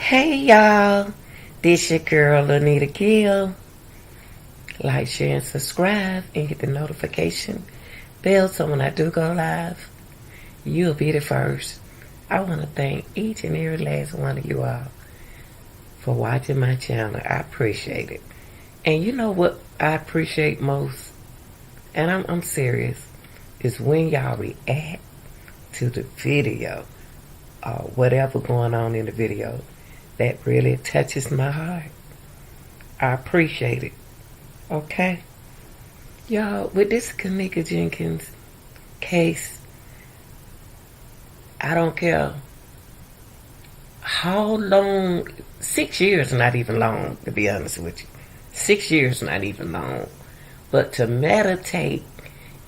Hey y'all, this your girl Nneka. Like, share, and subscribe, and hit the notification bell so when I do go live, you'll be the first. I want to thank each and every last one of you all for watching my channel. I appreciate it. And you know what I appreciate most, and I'm serious, is when y'all react to the video or whatever going on in the video. That really touches my heart. I appreciate it. Okay? Y'all, with this Nneka Jenkins case, I don't care how long, 6 years not even long, to be honest with you. 6 years not even long. But to meditate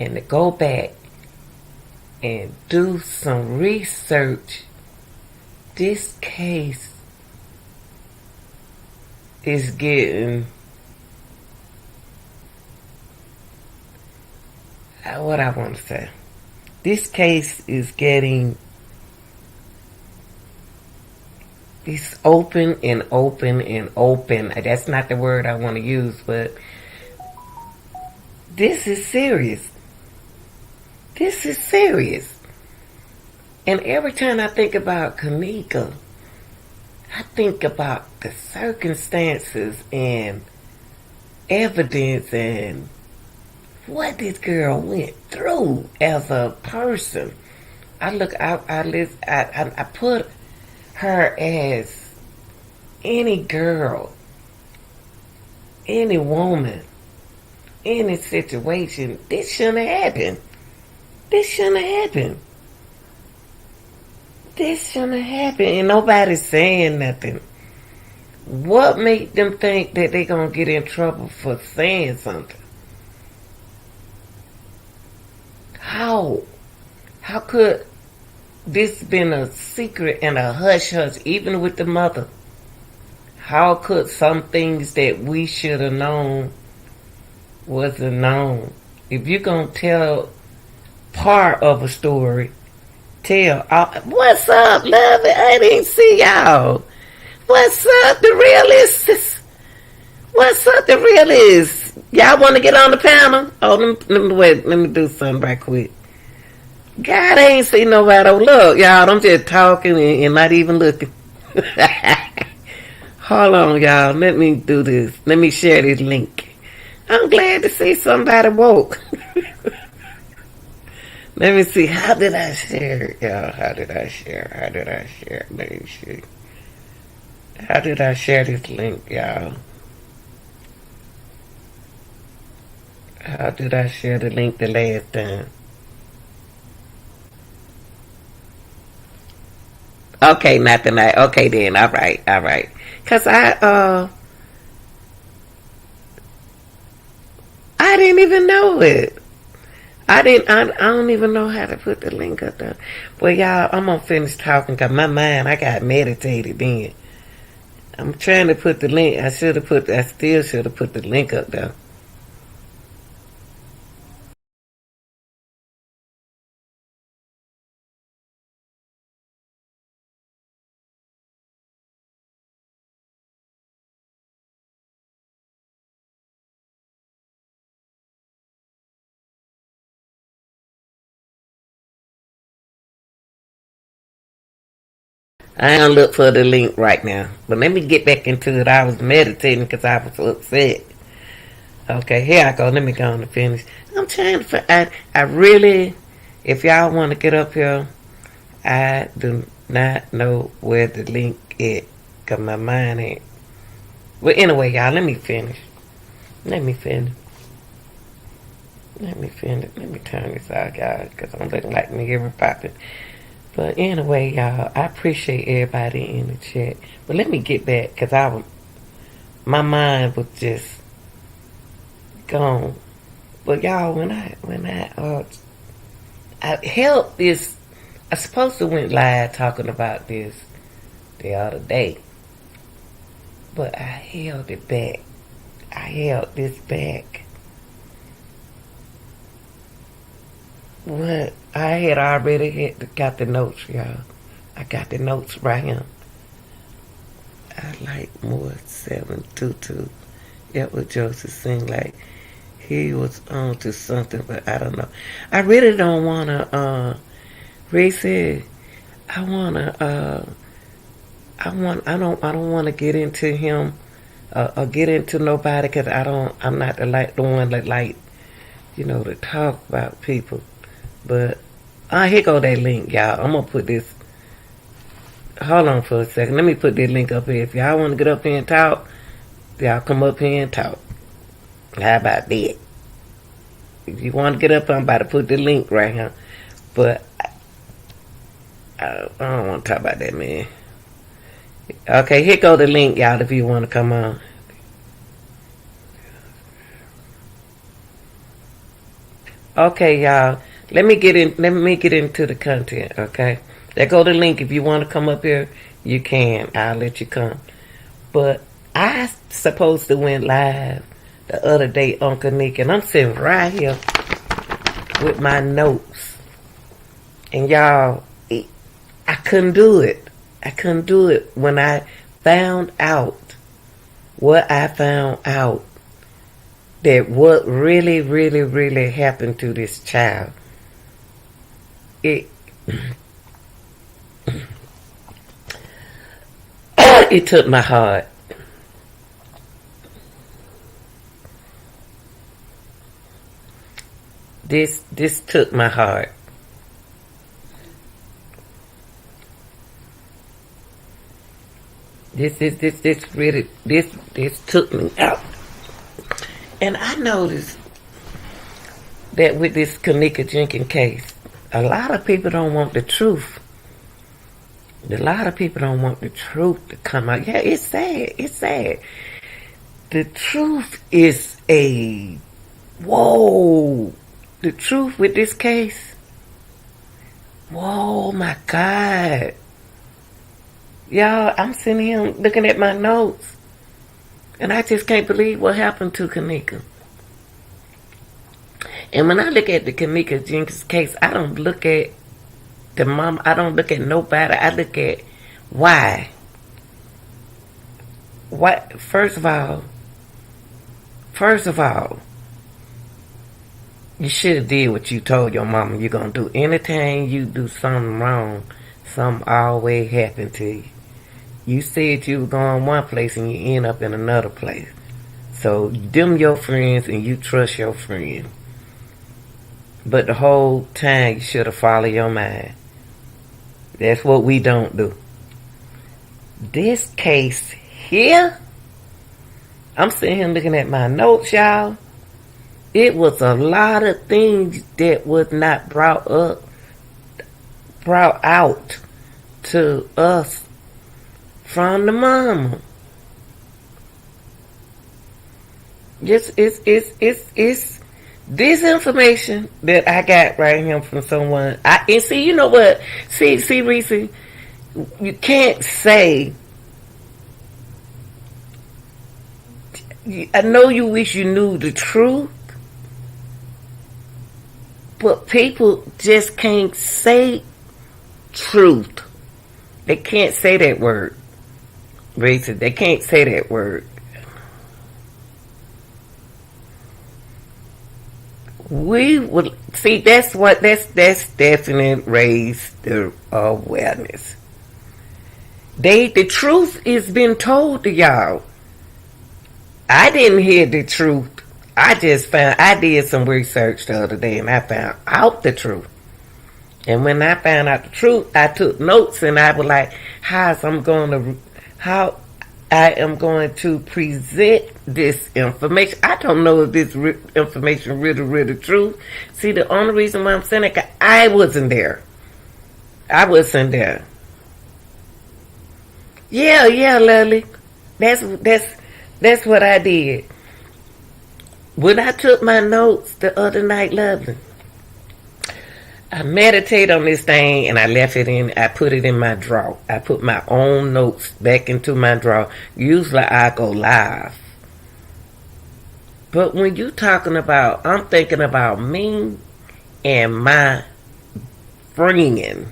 and to go back and do some research, this case is getting, what I want to say. This case is getting, it's open and open and open. That's not the word I want to use, but this is serious. This is serious. And every time I think about Nneka, I think about the circumstances and evidence and what this girl went through as a person. I put her as any girl, any woman, any situation. This shouldn't have happened. This shouldn't have happened. This shouldn't have happened, and nobody's saying nothing. What made them think that they're going to get in trouble for saying something? How? How could this been a secret and a hush-hush, even with the mother? How could some things that we should have known wasn't known? If you're going to tell part of a story, tell. What's up, love it? I didn't see y'all. What's up, the realist? What's up, the realist? Y'all want to get on the panel? Oh, let me do something right quick. God, I ain't see nobody. Oh, look, y'all, I'm just talking and not even looking. Hold on, y'all. Let me do this. Let me share this link. I'm glad to see somebody woke. Let me see. How did I share it, y'all? How did I share? Let me see. How did I share this link, y'all? How did I share the link the last time? Okay, not tonight. Okay then. All right. Cause I didn't even know it. I don't even know how to put the link up there. Well, y'all, I'm gonna finish talking because my mind, I got meditated in. I'm trying to put the link. I still should have put the link up there. I don't look for the link right now. But let me get back into it. I was meditating because I was upset. Okay, here I go. Let me go on and finish. I'm trying to I really, if y'all want to get up here, I do not know where the link is. Because my mind ain't. Well, anyway, y'all, let me finish. Let me finish. Let me turn this out, y'all, because I'm looking like me every popping. But anyway, y'all, I appreciate everybody in the chat. But let me get back, because my mind was just gone. But y'all, I held this, I supposed to went live talking about this the other day. But I held it back. I held this back. What? I had already got the notes, y'all. I got the notes right here. I like more 722. That what Joseph seemed like he was on to something, but I don't know. I really don't wanna Reese, I don't wanna get into him or get into nobody because I'm not the one that to talk about people. But here go that link, y'all. I'm gonna put this. Hold on for a second. Let me put this link up here. If y'all want to get up here and talk, y'all come up here and talk. How about that? If you want to get up, I'm about to put the link right here. But I don't want to talk about that, man. Okay, here go the link, y'all, if you want to come on. Okay, y'all. Let me get into the content, okay? There go the link. If you want to come up here, you can. I'll let you come. But I supposed to went live the other day, Uncle Nneka, and I'm sitting right here with my notes. And y'all, I couldn't do it. I couldn't do it when I found out what I found out, that what really, really, really happened to this child. It took my heart. This took my heart. This took me out. And I noticed that with this Nneka Jenkins case, a lot of people don't want the truth. A lot of people don't want the truth to come out. Yeah, it's sad. It's sad. The truth is whoa. The truth with this case. Whoa, my God. Y'all, I'm sitting here looking at my notes. And I just can't believe what happened to Nneka. And when I look at the Nneka Jenkins case, I don't look at the mom. I don't look at nobody. I look at why. What? First of all, you should have did what you told your mama you're going to do. Anytime you do something wrong, something always happen to you. You said you were going one place and you end up in another place. So them your friends and you trust your friend. But the whole time you should have followed your mind. That's what we don't do. This case here, I'm sitting here looking at my notes, y'all. It was a lot of things that was not brought out to us from the mama. It's this information that I got right here from someone. And see, you know what? See, Reese, you can't say. I know you wish you knew the truth, but people just can't say truth. They can't say that word. Reese, they can't say that word. We would see that's definitely raised the awareness. The truth is been told to y'all. I didn't hear the truth. I did some research the other day and I found out the truth. And when I found out the truth, I took notes and I was like, how I am going to present this information. I don't know if this information really true. See, the only reason why I'm saying it, I wasn't there. I wasn't there. Yeah, Lily. That's what I did. When I took my notes the other night, lovely, I meditated on this thing and I left it in. I put it in my drawer. I put my own notes back into my drawer. Usually I go live. But when you talking about, I'm thinking about me and my friend,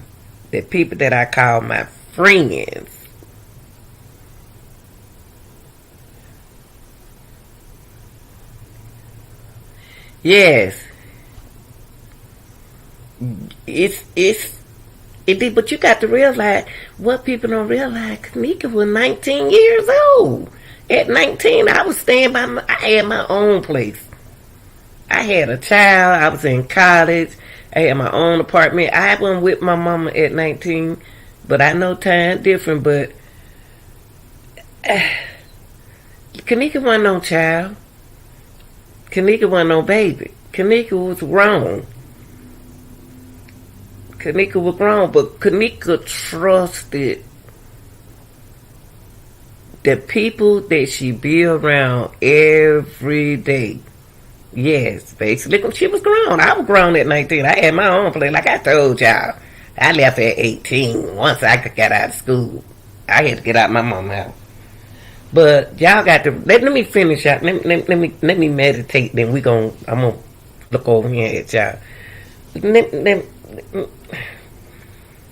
the people that I call my friends. Yes. It did, but you got to realize what people don't realize. Nneka was 19 years old. At 19, I was staying I had my own place. I had a child. I was in college. I had my own apartment. I wasn't with my mama at 19, but I know time different. But Nneka wasn't no child. Nneka wasn't no baby. Nneka was grown. Nneka was grown, but Nneka trusted the people that she be around every day. Yes, basically, she was grown. I was grown at 19. I had my own place. Like I told y'all, I left at 18. Once I got out of school, I had to get out of my mama's house. But y'all got to let me finish out. Let me meditate. Then I'm gonna look over here at y'all.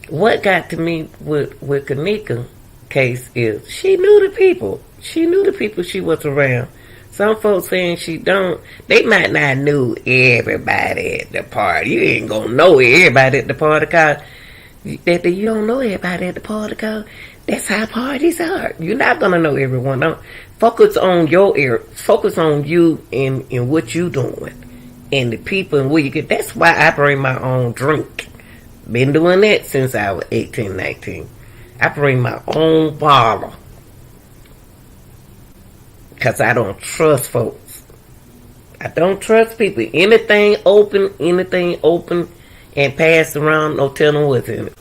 What got to me with Nneka case is she knew the people. She knew the people she was around. Some folks saying she don't. They might not know everybody at the party. You ain't gonna know everybody at the party because you don't know everybody at the party because that's how parties are. You're not gonna know everyone. Don't focus on your area. Focus on you and what you doing and the people and where you get. That's why I bring my own drink. Been doing that since I was 18, 19. I bring my own bottle. Because I don't trust folks. I don't trust people. Anything open and passed around, no telling what's in it.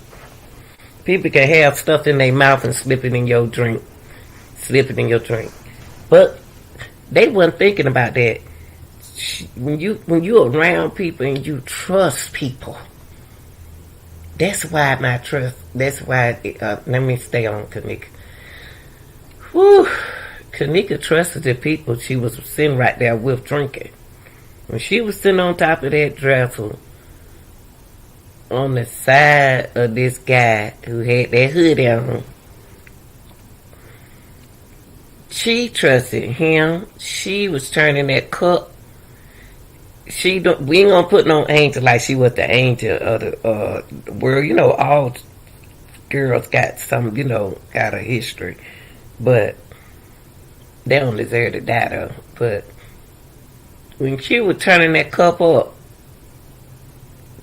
People can have stuff in their mouth and slip it in your drink. But they wasn't thinking about that. When you're around people and you trust people, that's why let me stay on Nneka. Whew. Nneka trusted the people she was sitting right there with drinking. When she was sitting on top of that dresser on the side of this guy who had that hoodie on, she trusted him. She was turning that cup. We ain't gonna put no angel like she was the angel of the world. You know, all girls got some, got a history. But they don't deserve to die though. But when she was turning that cup up,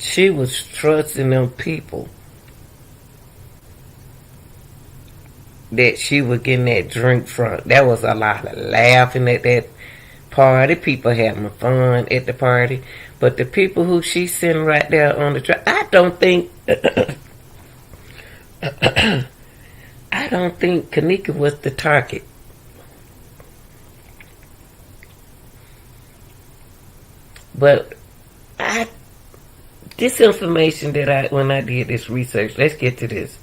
she was trusting them people that she was getting that drink from. There was a lot of laughing at that party, people having fun at the party, but the people who she's sitting right there on the track, I don't think Nneka was the target. But this information that when I did this research, let's get to this.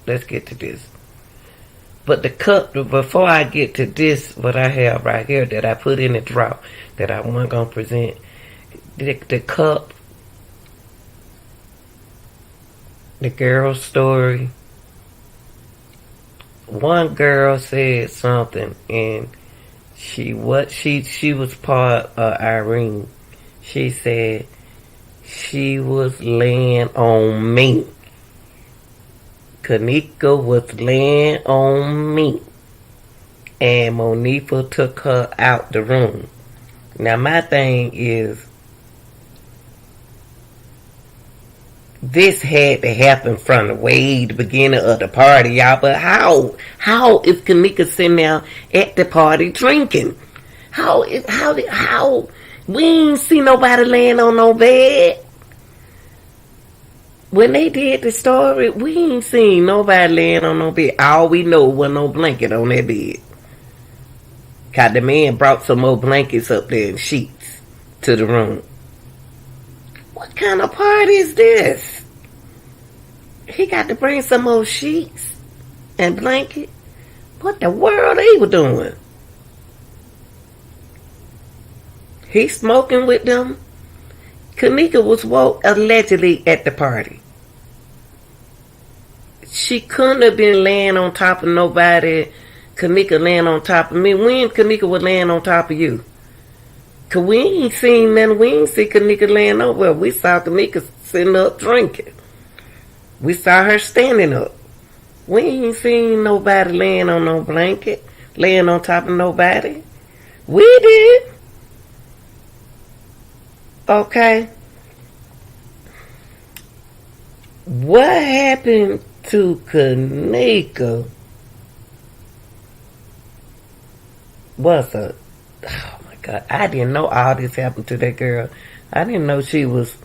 But the cup, before I get to this, what I have right here that I put in the drawer that I wasn't going to present, the cup, the girl's story. One girl said something, and she was part of Irene. She said she was laying on me. Nneka was laying on me, and Monifa took her out the room. Now my thing is, this had to happen from the way the beginning of the party, y'all. But how if Nneka sitting there at the party drinking? How we ain't see nobody laying on no bed. When they did the story, we ain't seen nobody laying on no bed. All we know wasn't no blanket on that bed. Cause the man brought some more blankets up there and sheets to the room. What kind of party is this? He got to bring some more sheets and blanket. What the world they were doing? He smoking with them. Nneka was woke allegedly at the party. She couldn't have been laying on top of nobody. Nneka laying on top of me. When Nneka was laying on top of you? Cause we ain't seen nothing. We ain't see Nneka laying nowhere. We saw Nneka sitting up drinking. We saw her standing up. We ain't seen nobody laying on no blanket, laying on top of nobody. We did. Okay. What happened to Nneka was a... Oh my God. I didn't know all this happened to that girl. I didn't know she was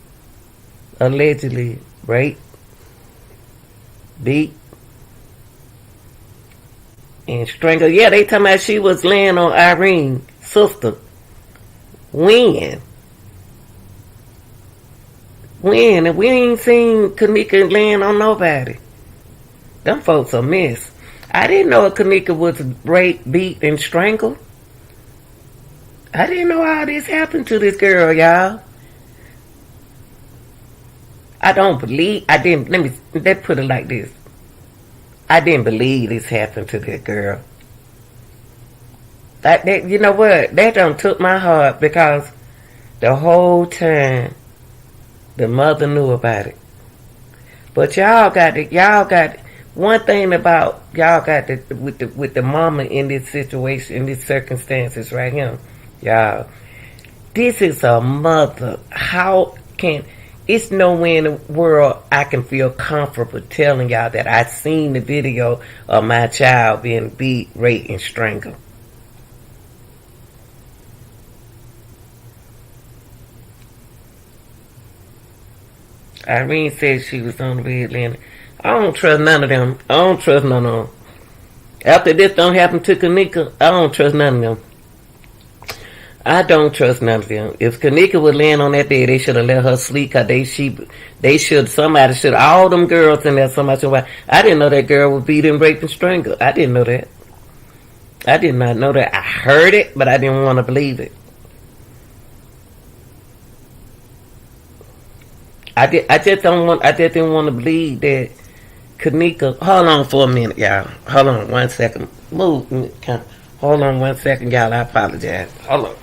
allegedly raped, beat, and strangled. Yeah, they talking about she was laying on Irene's sister. When? And we ain't seen Nneka laying on nobody. Them folks a mess. I didn't know Nneka was raped, beat, and strangled. I didn't know all this happened to this girl, y'all. I don't believe, I didn't, let's put it like this. I didn't believe this happened to that girl. That you know what? That done took my heart because the whole time the mother knew about it. But y'all got one thing about y'all got with the mama in this situation, in these circumstances right here. Y'all, this is a mother. How can... It's nowhere in the world I can feel comfortable telling y'all that I seen the video of my child being beat, raped, and strangled. Irene said she was on the bed laying. I don't trust none of them. I don't trust none of them. After this don't happen to Nneka, I don't trust none of them. I don't trust none of them. If Nneka was laying on that bed, they should have let her sleep. Cause somebody should, all them girls in there, somebody should. I didn't know that girl was beat and raped and strangled. I didn't know that. I did not know that. I heard it, but I didn't want to believe it. I just didn't want to believe that Nneka. Hold on for a minute, y'all. Hold on 1 second. Move. Hold on 1 second, y'all. I apologize. Hold on.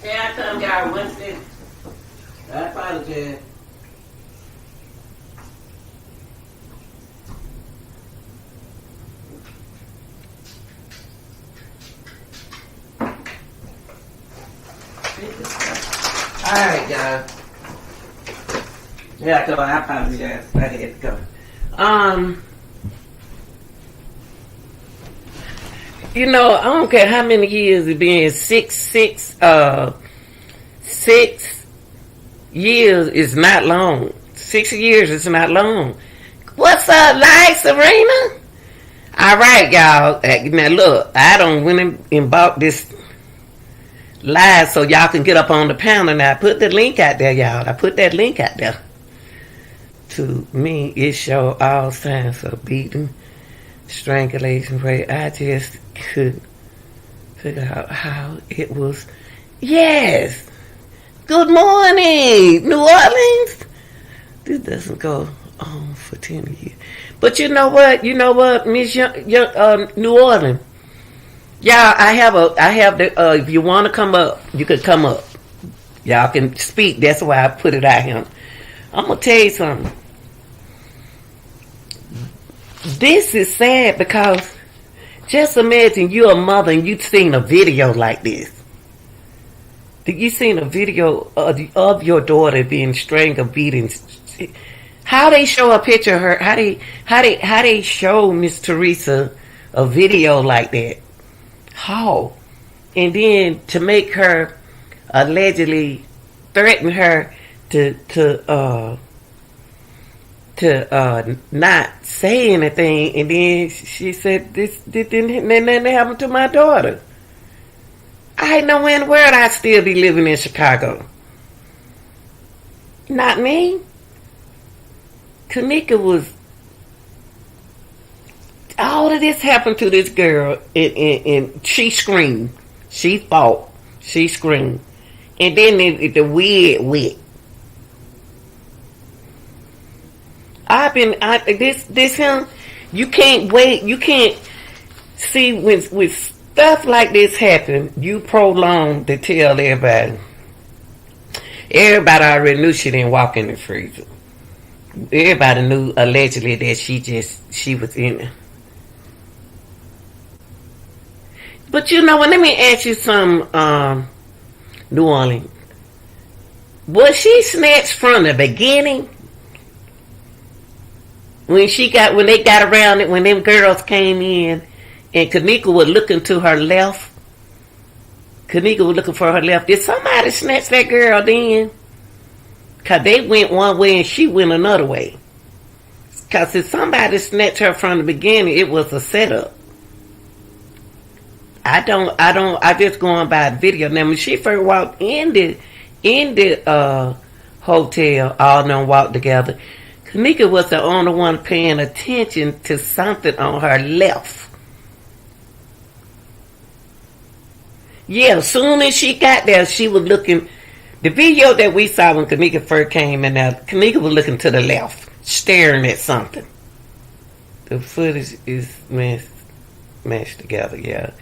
Hey, I come, y'all, 1 second. I apologize. Alright, y'all. Yeah, come on, I apologize. I had to go. You know, I don't care how many years it been. 6 years is not long. 6 years is not long. What's up, like Serena? All right, y'all. Now look, I don't went and bought this live so y'all can get up on the panel. Now I put the link out there, y'all. I put that link out there. To me, it show all signs of beating, strangulation, rape. I just couldn't figure out how it was. Yes. Good morning, New Orleans. This doesn't go on for 10 years. But you know what? Miss New Orleans. Y'all, I have the, if you want to come up, you could come up. Y'all can speak. That's why I put it out here. I'm going to tell you something. This is sad because Just imagine you're a mother and you've seen a video like this. You seen a video of your daughter being strangled, beaten. How they show a picture of her? How they show Miss Teresa a video like that? How? And then to make her allegedly threaten her to not say anything, and then she said this didn't nothing happen to my daughter. I ain't nowhere in the world I'd still be living in Chicago. Not me. Nneka was, all of this happened to this girl, and she screamed. She fought. She screamed. And then the wig wet. This him, you can't wait, you can't see when stuff like this happen, you prolong to tell everybody. Everybody already knew she didn't walk in the freezer. Everybody knew allegedly that she was in it. But you know what, let me ask you some, New Orleans. Was she snatched from the beginning? When they got around it, when them girls came in, and Nneka was looking to her left. Nneka was looking for her left. Did somebody snatch that girl then? Because they went one way and she went another way. Because if somebody snatched her from the beginning, it was a setup. I just going by the video. Now, when she first walked in the hotel, all of them walked together. Nneka was the only one paying attention to something on her left. Yeah, as soon as she got there, she was looking. The video that we saw when Nneka first came in there, Nneka was looking to the left, staring at something. The footage is mashed together, yeah.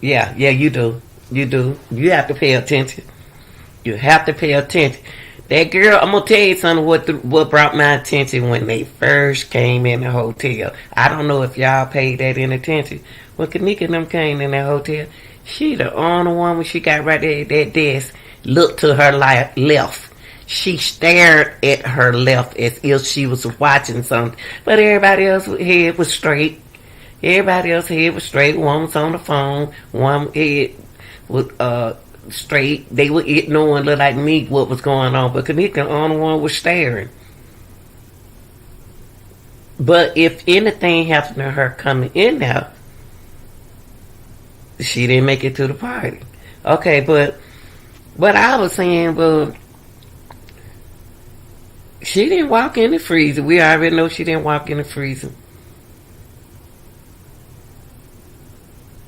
Yeah, you do. You have to pay attention. You have to pay attention. That girl, I'm going to tell you something what brought my attention when they first came in the hotel. I don't know if y'all paid that in attention. When Nneka and them came in the hotel, she the only one when she got right there at that desk, looked to her left. She stared at her left as if she was watching something. But everybody else's head was straight. Everybody else's head was straight. One was on the phone. One head was straight. They were ignoring, look like me, what was going on. But Nneka, the only one was staring. But if anything happened to her coming in there, she didn't make it to the party. Okay, but what I was saying was, she didn't walk in the freezer. We already know she didn't walk in the freezer.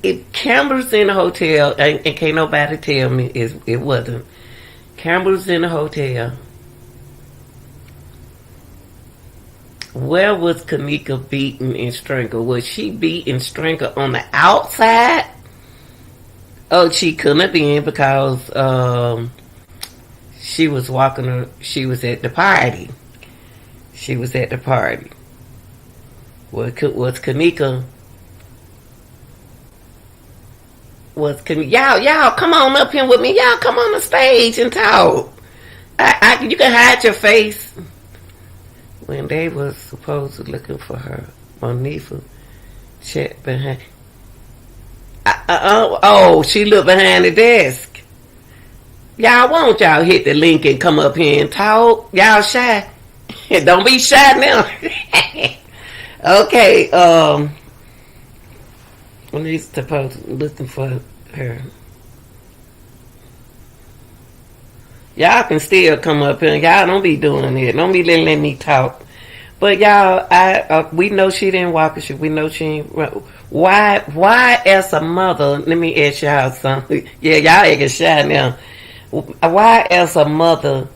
If cameras in the hotel, and can't nobody tell me it wasn't. Cameras in the hotel. Where was Nneka beaten and strangled? Was she beaten and strangled on the outside? Oh, she couldn't have been because she was she was at the party. She was at the party. Was Nneka? Y'all come on up here with me. Y'all come on the stage and talk. You can hide your face. When they was supposedly looking for her, Monifa checked behind. She looked behind the desk. Y'all, won't y'all hit the link and come up here and talk? Y'all shy? Don't be shy now. Okay, when they supposed looking for her. Y'all can still come up here. Y'all don't be doing it. Don't be letting me talk. But y'all, we know she didn't walk. We know she ain't. Why as a mother? Let me ask y'all something. Yeah, y'all acting shy now. Why as a mother?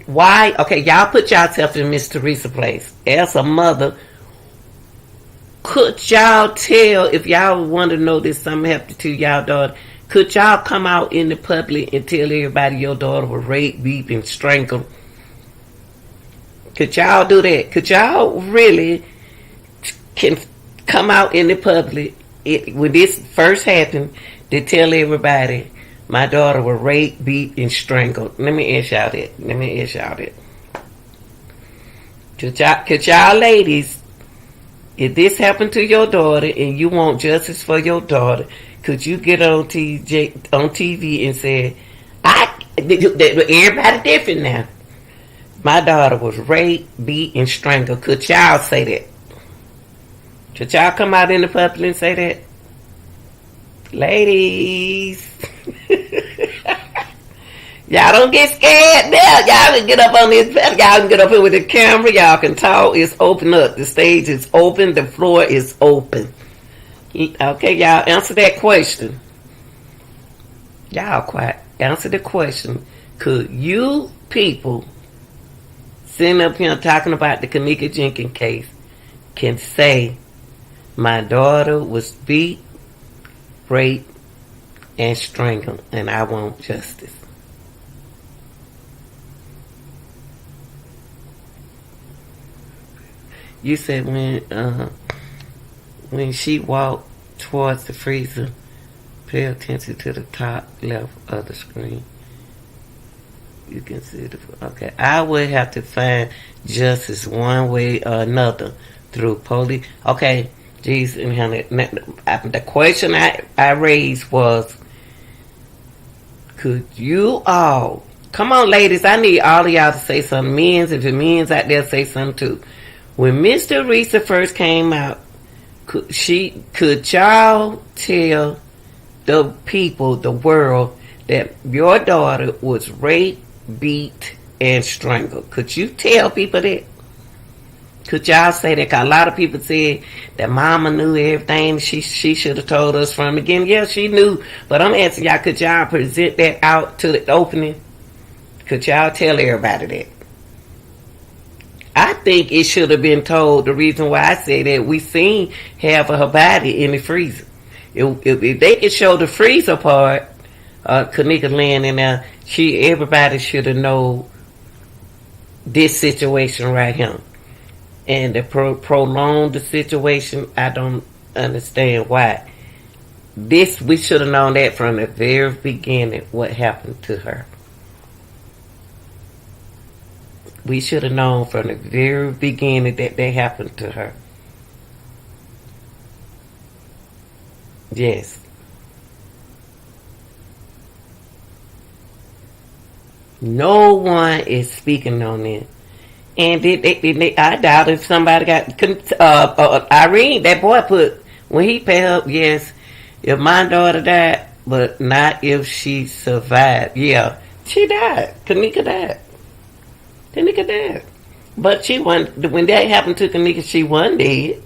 Why? Okay, y'all put yourself in Miss Teresa's place. As a mother, could y'all tell if y'all want to know that something happened to y'all daughter? Could y'all come out in the public and tell everybody your daughter was raped, beat, and strangled? Could y'all do that? Could y'all really come out in the public when this first happened to tell everybody my daughter was raped, beat, and strangled. Let me ask y'all that. Could y'all ladies, if this happened to your daughter and you want justice for your daughter, could you get on TV and say, everybody different now. My daughter was raped, beat, and strangled. Could y'all say that? Could y'all come out in the public and say that? Ladies. Y'all don't get scared now. Y'all can get up on this. Y'all can get up here with the camera. Y'all can talk. It's open up. The stage is open. The floor is open. Okay, y'all answer that question. Y'all quiet. Answer the question. Could you people sitting up here talking about the Nneka Jenkins case can say my daughter was beat, raped, and strangled, and I want justice? You said when she walked towards the freezer, pay attention to the top left of the screen. You can see the... Okay, I would have to find justice one way or another through police. Okay, geez, the question I raised was, could you all... Come on, ladies, I need all of y'all to say something. Men's, if the men's out there, say something too. When Miss Teresa first came out, could y'all tell the people, the world, that your daughter was raped, beat, and strangled? Could you tell people that? Could y'all say that? 'Cause a lot of people said that mama knew everything. She should have told us from the beginning. Yeah, she knew. But I'm asking y'all, could y'all present that out to the opening? Could y'all tell everybody that? I think it should have been told. The reason why I say that, we seen half of her body in the freezer. If they could show the freezer part, Nneka laying in there, everybody should have known this situation right here. And to prolong the situation, I don't understand why. We should have known that from the very beginning, what happened to her. We should have known from the very beginning that happened to her. Yes. No one is speaking on it. And I doubt if somebody got... Irene, that boy put... When he paid up, yes, if my daughter died, but not if she survived. Yeah, she died. Nneka died. Nneka died. But she wasn't... When that happened to Nneka, she wasn't dead.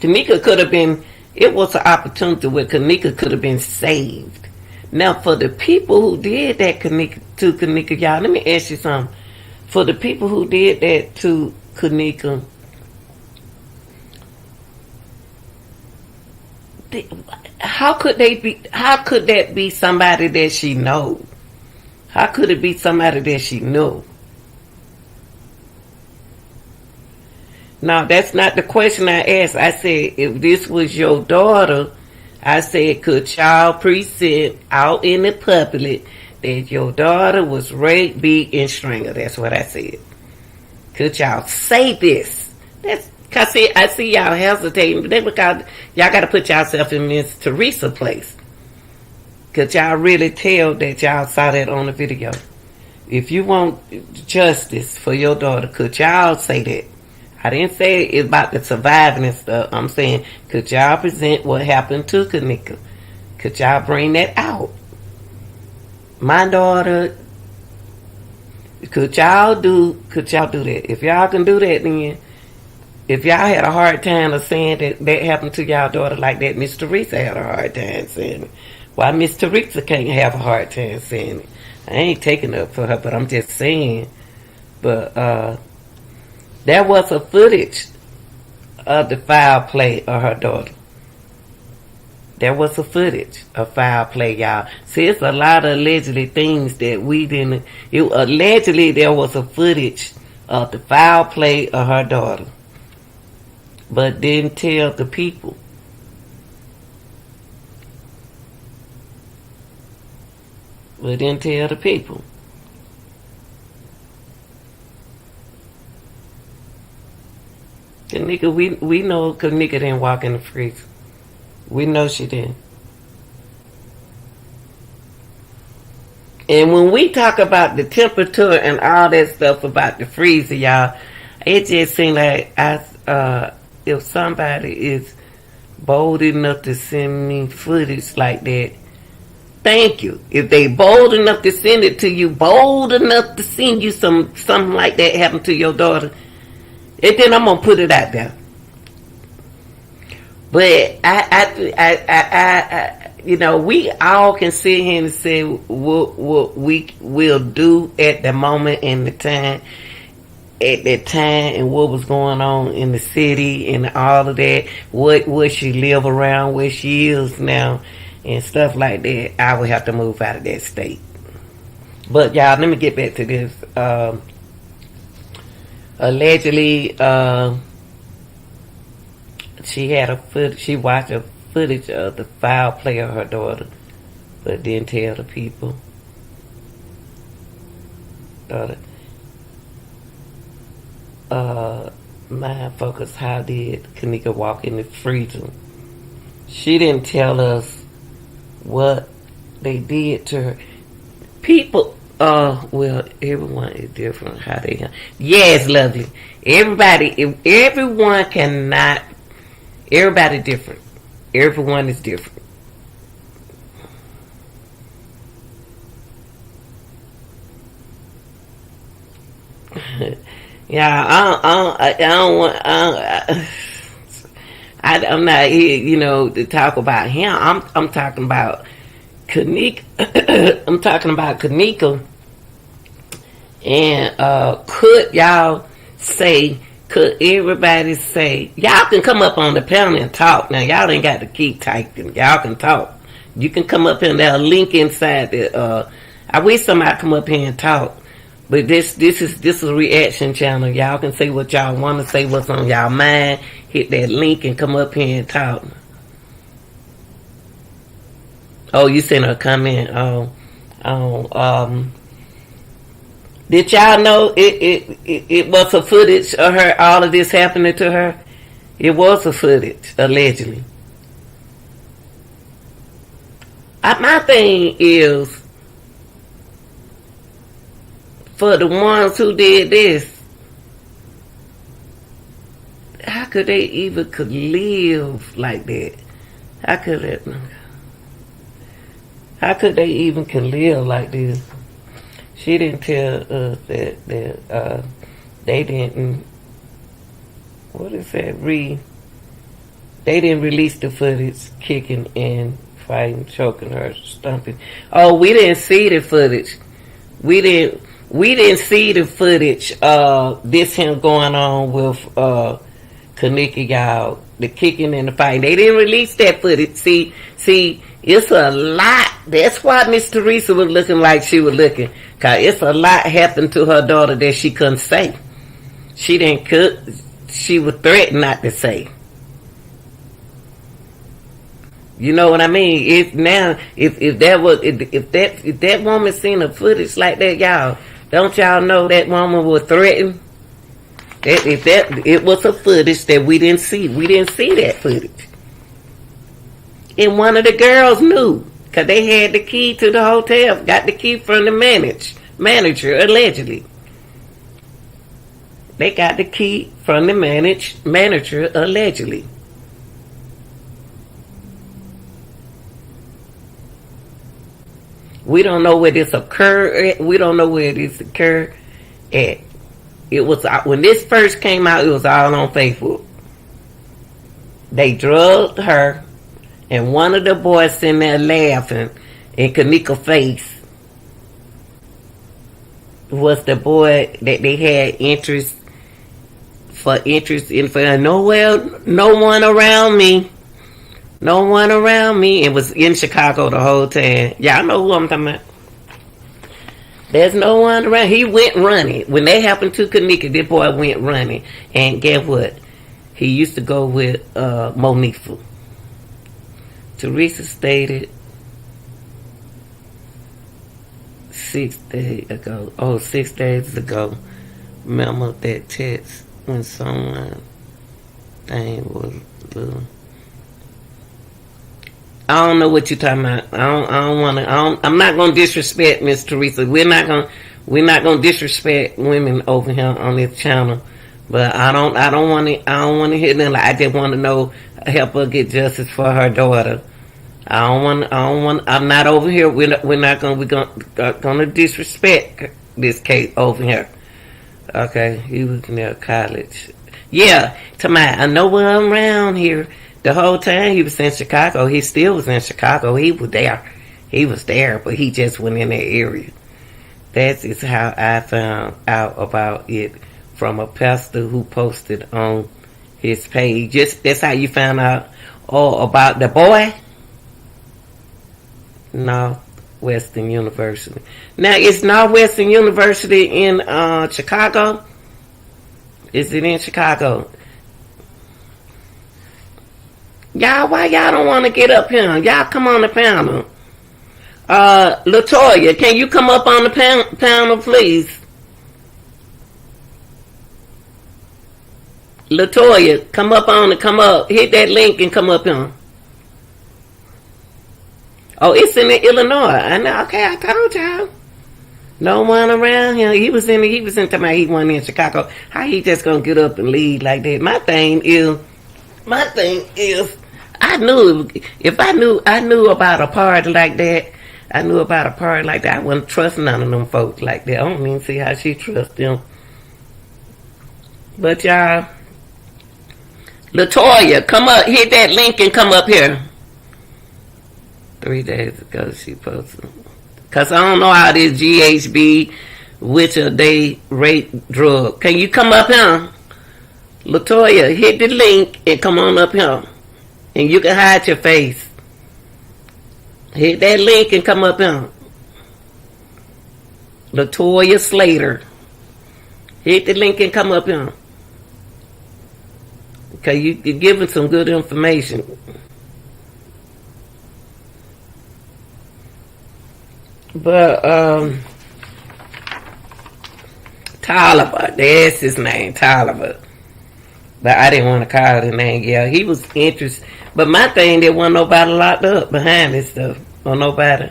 Nneka could have been... It was an opportunity where Nneka could have been saved. Now, for the people who did that to Nneka, y'all, let me ask you something. For the people who did that to Nneka, how could that be somebody that she knows? How could it be somebody that she knew? No, that's not the question I asked. I said, if this was your daughter, I said, could y'all present out in the public that your daughter was raped, beat, and strangled? That's what I said. Could y'all say this? Cause I see y'all hesitating, but that's because y'all got to put yourself in Miss Teresa's place. Could y'all really tell that y'all saw that on the video? If you want justice for your daughter, could y'all say that? I didn't say it's about the surviving and stuff. I'm saying, could y'all present what happened to Nneka? Could y'all bring that out? My daughter, could y'all do that? If y'all can do that, then if y'all had a hard time of saying that happened to y'all daughter like that, Miss Teresa had a hard time saying it. Why Miss Teresa can't have a hard time saying it? I ain't taking up for her, but I'm just saying. But there was a footage of the foul play of her daughter. There was a footage of foul play, y'all. See, it's a lot of allegedly things that we didn't... Allegedly, there was a footage of the foul play of her daughter. but didn't tell the people. But didn't tell the people. Nneka, we know because Nneka didn't walk in the freezer. We know she didn't. And when we talk about the temperature and all that stuff about the freezer, y'all, it just seems like if somebody is bold enough to send me footage like that, thank you. If they bold enough to send it to you, bold enough to send you something like that happened to your daughter, and then I'm gonna put it out there. But I you know, we all can sit here and say what we will do at the moment and the time, at that time, and what was going on in the city and all of that. What she live around, where she is now, and stuff like that. I would have to move out of that state. But y'all, let me get back to this. Allegedly, she watched a footage of the foul play of her daughter, but didn't tell the people. Mind focus, how did Nneka walk in the freezer? She didn't tell us what they did to her. People, well, everyone is different. How they, yes, lovely. Everyone cannot. Everybody different. Everyone is different. Yeah, I don't want. I'm not here, you know, to talk about him. I'm talking about Nneka. I'm talking about Nneka. And could y'all say? Could everybody say? Y'all can come up on the panel and talk. Now y'all ain't got to keep typing. Y'all can talk. You can come up here. There's a link inside. I wish somebody come up here and talk. But this is a reaction channel. Y'all can say what y'all want to say, what's on y'all mind. Hit that link and come up here and talk. Oh, you sent a comment. Did y'all know it was a footage of her, all of this happening to her? It was a footage, allegedly. My thing is, for the ones who did this, how could they even could live like that? How could they even can live like this? She didn't tell us that they didn't. What is that? They didn't release the footage kicking and fighting, choking her, stumping. Oh, we didn't see the footage. We didn't see the footage. This him going on with Nneka, y'all. The kicking and the fighting. They didn't release that footage. See, it's a lot. That's why Miss Teresa was looking like she was looking. Cause it's a lot happened to her daughter that she couldn't say. She didn't cook. She was threatened not to say. You know what I mean? If that woman seen a footage like that, y'all, don't y'all know that woman was threatened? It was a footage that we didn't see. We didn't see that footage. And one of the girls knew. Because they had the key to the hotel. Got the key from the manager, allegedly. They got the key from the manager, allegedly. We don't know where this occurred. We don't know where this occurred at. It was when this first came out. It was all on Facebook. They drugged her, and one of the boys sitting there laughing in Nneka's face was the boy that they had interest in. For no one around me. No one around me. It was in Chicago the whole time. Y'all know who I'm talking about. There's no one around. He went running. When that happened to Nneka, this boy went running. And guess what? He used to go with Monifa. Teresa stated 6 days ago. Oh, 6 days ago. Remember that text when someone thing was. I don't know what you're talking about. I don't want to. I'm not gonna disrespect Miss Teresa. We're not gonna disrespect women over here on this channel. But I don't want to hear nothing. Like, I just want to know, help her get justice for her daughter. I'm not over here. We're gonna disrespect this case over here. Okay, he was near college. Yeah, I know where I'm around here. The whole time he was in Chicago. He still was in Chicago. He was there, but he just went in that area. That is how I found out about it, from a pastor who posted on his page. That's how you found out about the boy? Northwestern University. Now, is Northwestern University in Chicago? Is it in Chicago? Y'all, why y'all don't want to get up here? Y'all come on the panel. Latoya, can you come up on the panel, please? Latoya, come up. Hit that link and come up here. Oh, it's in Illinois. I know. Okay, I told y'all. No one around here. He was in Tampa. He wasn't in Chicago. How he just gonna get up and leave like that? My thing is, I knew about a party like that. I wouldn't trust none of them folks like that. I don't even see how she trusts them. But y'all, Latoya, come up, hit that link and come up here. 3 days ago she posted. Cause I don't know how this GHB, which are they rate drug. Can you come up here? Latoya, hit the link and come on up here. And you can hide your face. Hit that link and come up here. Latoya Slater. Hit the link and come up here. Okay, you're giving some good information. But Tolliver, that's his name, Tolliver. But I didn't want to call his name. Yeah, he was interested. But my thing, there wasn't nobody locked up behind this stuff. Or nobody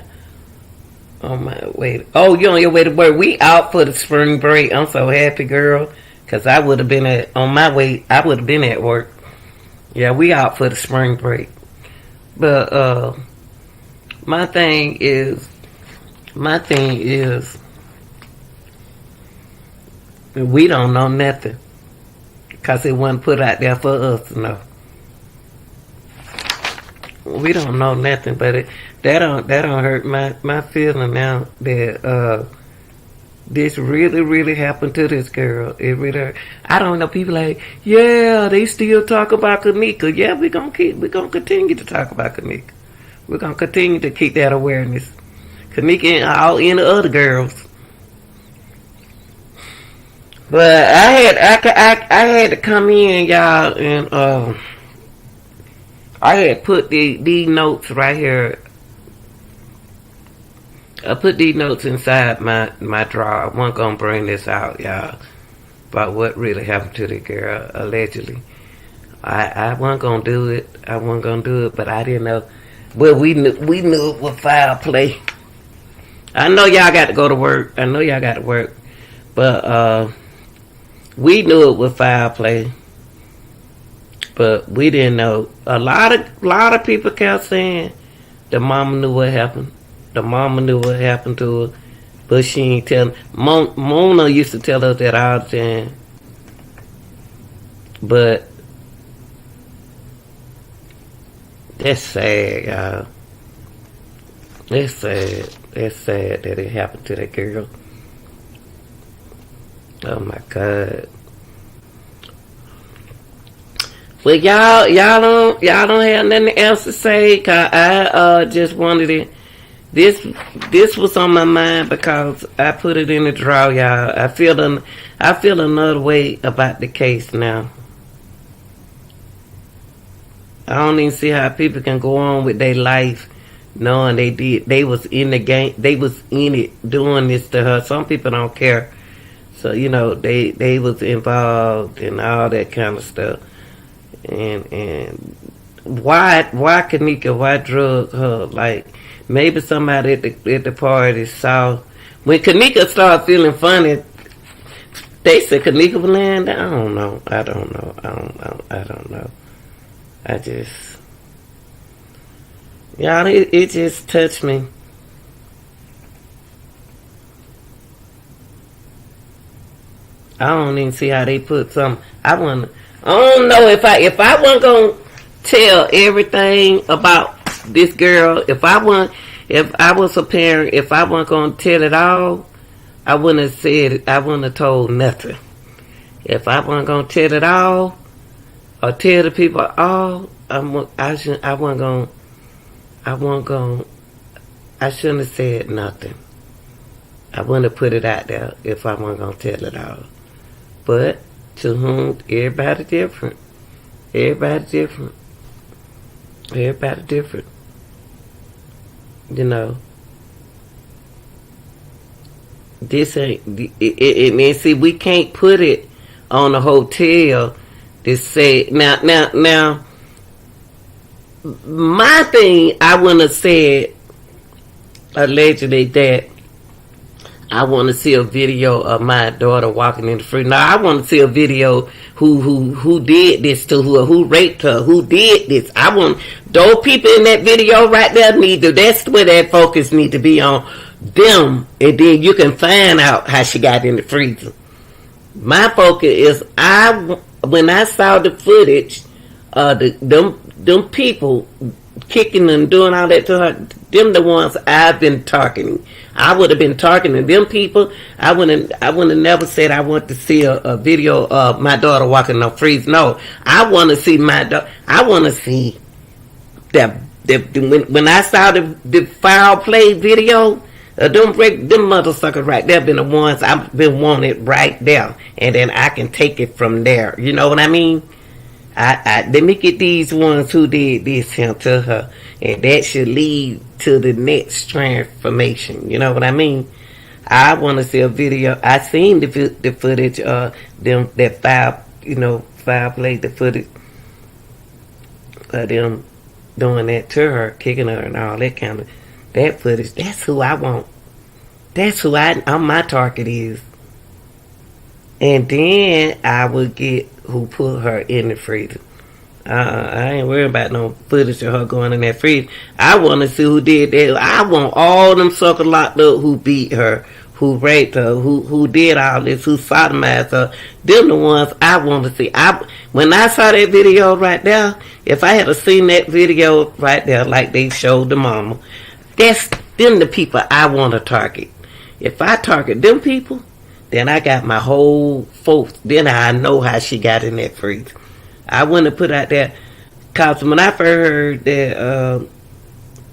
on my way. Oh, you on your way to work. We out for the spring break. I'm so happy, girl. Because I would have been on my way. I would have been at work. Yeah, we out for the spring break. But my thing is, we don't know nothing. Because it wasn't put out there for us to know. We don't know nothing, but that don't hurt my feeling now that this really happened to this girl. It really hurt. I don't know, people like, yeah, they still talk about Nneka. Yeah, we're gonna continue to talk about Nneka. We're gonna continue to keep that awareness. Nneka and all any other girls. But I had to come in, y'all, and I had put these notes right here. I put these notes inside my drawer. I wasn't gonna bring this out, y'all, about what really happened to the girl, allegedly. I wasn't gonna do it. But I didn't know. Well, we knew it was foul play. I know y'all got to go to work. But we knew it was foul play. But we didn't know. A lot of people kept saying the mama knew what happened. The mama knew what happened to her, but she ain't telling. Mona used to tell us that all the time. But that's sad, y'all. It's sad. It's sad that it happened to that girl. Oh my God. Well, y'all don't have nothing else to say, 'cause I just wanted it. This was on my mind because I put it in the drawer, y'all. I feel another way about the case now. I don't even see how people can go on with their life knowing they was in the game, they was in it doing this to her. Some people don't care. So, you know, they was involved in all that kind of stuff. And why Nneka, why drug her? Like, maybe somebody at the party saw, when Nneka started feeling funny, they said Nneka was laying down. I don't know. I don't know. I just, y'all, it just touched me. I don't even see how they put some. I don't know if I wasn't gonna tell everything about this girl. If I was a parent, if I wasn't gonna tell it all, I wouldn't have said it. I wouldn't have told nothing. If I wasn't gonna tell it all or tell the people all, I shouldn't have said nothing. I wouldn't have put it out there if I wasn't gonna tell it all. But to whom, everybody different. Everybody different. Everybody different. You know. This ain't, and see, we can't put it on the hotel to say, now, my thing, I wouldn't have said, allegedly, that I want to see a video of my daughter walking in the street. Now, I want to see a video who did this to her, who raped her, who did this. I want those people in that video right there that's where that focus need to be on them, and then you can find out how she got in the freezer. My focus is when I saw the footage, them people kicking and doing all that to her, them the ones I've been targeting. I would have been targeting them people. I wouldn't have never said I want to see a video of my daughter walking in the freezer. No, I want to see my daughter. I want to see that when I saw the foul play video, them mother suckers right there been the ones I've been wanted right there, and then I can take it from there. You know what I mean? Let me get these ones who did this here to her, and that should lead to the next transformation. You know what I mean? I want to see a video. I seen the footage of them, that foul play, the footage of them doing that to her, kicking her and all that kind of, that footage. That's who I want. That's who my target is. And then I would get who put her in the freezer. I ain't worried about no footage of her going in that freezer. I want to see who did that. I want all them suckers locked up who beat her, who raped her, who did all this, who sodomized her. Them the ones I want to see. When I saw that video right there, if I had seen that video right there like they showed the mama, that's them the people I want to target. If I target them people, then I got my whole folks. Then I know how she got in that freezer. I wouldn't have put out there. Cause when I first heard that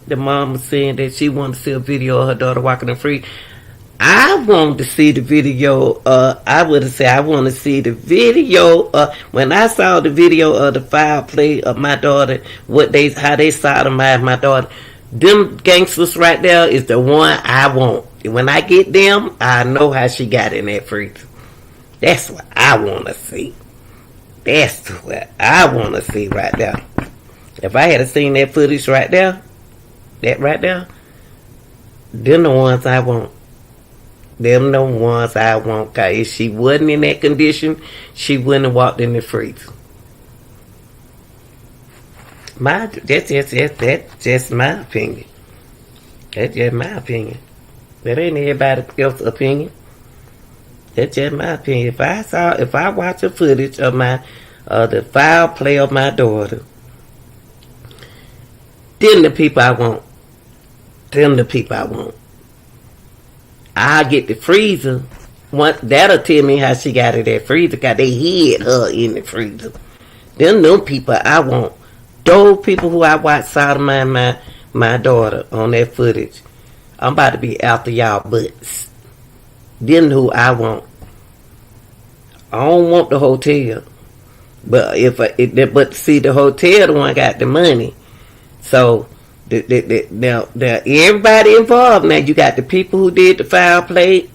the mom was saying that she wanted to see a video of her daughter walking in the freezer, I wanted to see the video. I would have said I want to see the video. When I saw the video of the foul play of my daughter, how they sodomized my daughter, them gangsters right there is the one I want. When I get them, I know how she got in that freezer. That's what I want to see. That's what I want to see right there. If I had seen that footage right there, them the ones I want. Them the ones I want. Cause if she wasn't in that condition, she wouldn't have walked in the freezer. That's just my opinion. That's just my opinion. That ain't everybody else's opinion. That's just my opinion. If I watch a footage of the foul play of my daughter, them the people I want. I'll get the freezer. That'll tell me how she got in that freezer, cause they hid her in the freezer. Them people I want. Those people who I watch sodomize my daughter on that footage, I'm about to be after y'all butts. Them who I want. I don't want the hotel. But but see, the hotel the one got the money. So now everybody involved. Now you got the people who did the foul play,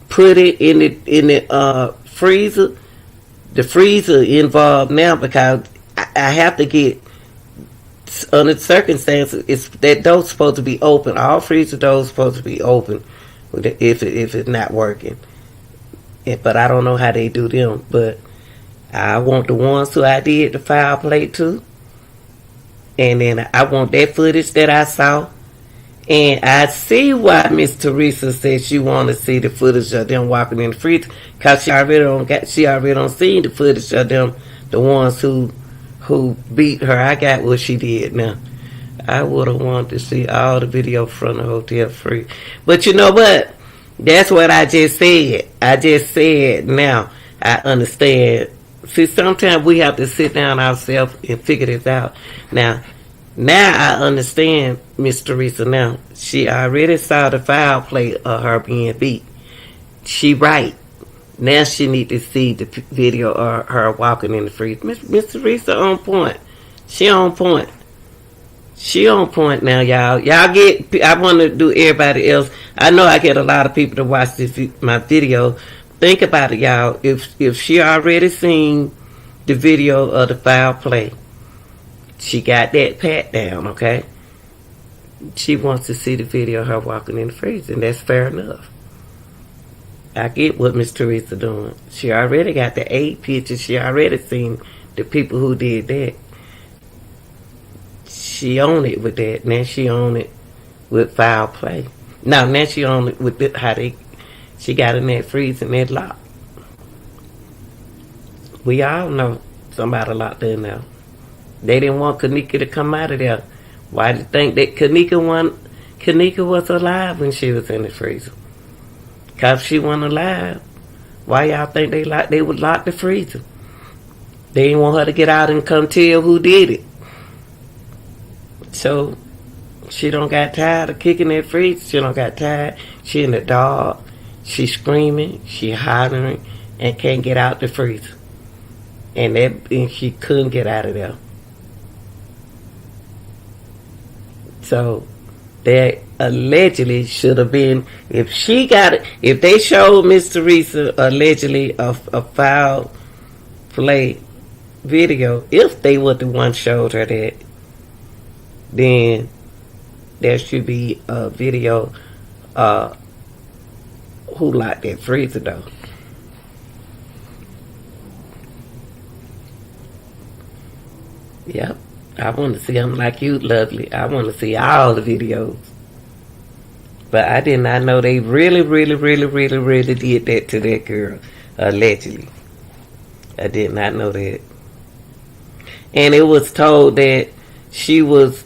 put it in the freezer. The freezer involved now because I have to get, under circumstances, it's that door's supposed to be open. All freezer doors supposed to be open if it's not working. But I don't know how they do them. But I want the ones who I did the foul play to. And then I want that footage that I saw. And I see why Miss Teresa said she want to see the footage of them walking in the freezer. Because she already don't see the footage of them, the ones who beat her. I got what she did now. I would have wanted to see all the video from the hotel free. But you know what? That's what I just said. I just said now I understand. See, sometimes we have to sit down ourselves and figure this out. Now I understand Miss Teresa now. She already saw the foul play of her being beat. She right. Now she need to see the video of her walking in the freezer. Miss Teresa on point. She on point. She on point now, y'all. Y'all get, I want to do everybody else. I know I get a lot of people to watch my video. Think about it, y'all. If she already seen the video of the foul play, she got that pat down, okay? She wants to see the video of her walking in the freezer, and that's fair enough. I get what Miss Teresa doing. She already got the 8 pictures. She already seen the people who did that. She own it with that. Now she own it with foul play. Now she own it with how she got in that freezer and that lock. We all know somebody locked in there. They didn't want Nneka to come out of there. Why do you think that Nneka was alive when she was in the freezer? Because she wasn't alive. Why y'all think they would lock the freezer? They didn't want her to get out and come tell who did it. So she don't got tired of kicking that freezer. She don't got tired. She in the dark. She screaming. She hollering and can't get out the freezer. And she couldn't get out of there. So that allegedly should have been, if they showed Miss Teresa allegedly a foul play video, if they were the one showed her that, then there should be a video who locked that freezer though. Yep. I want to see them like you, lovely. I want to see all the videos. But I did not know they really, really, really, really, really did that to that girl. Allegedly. I did not know that. And it was told that she was,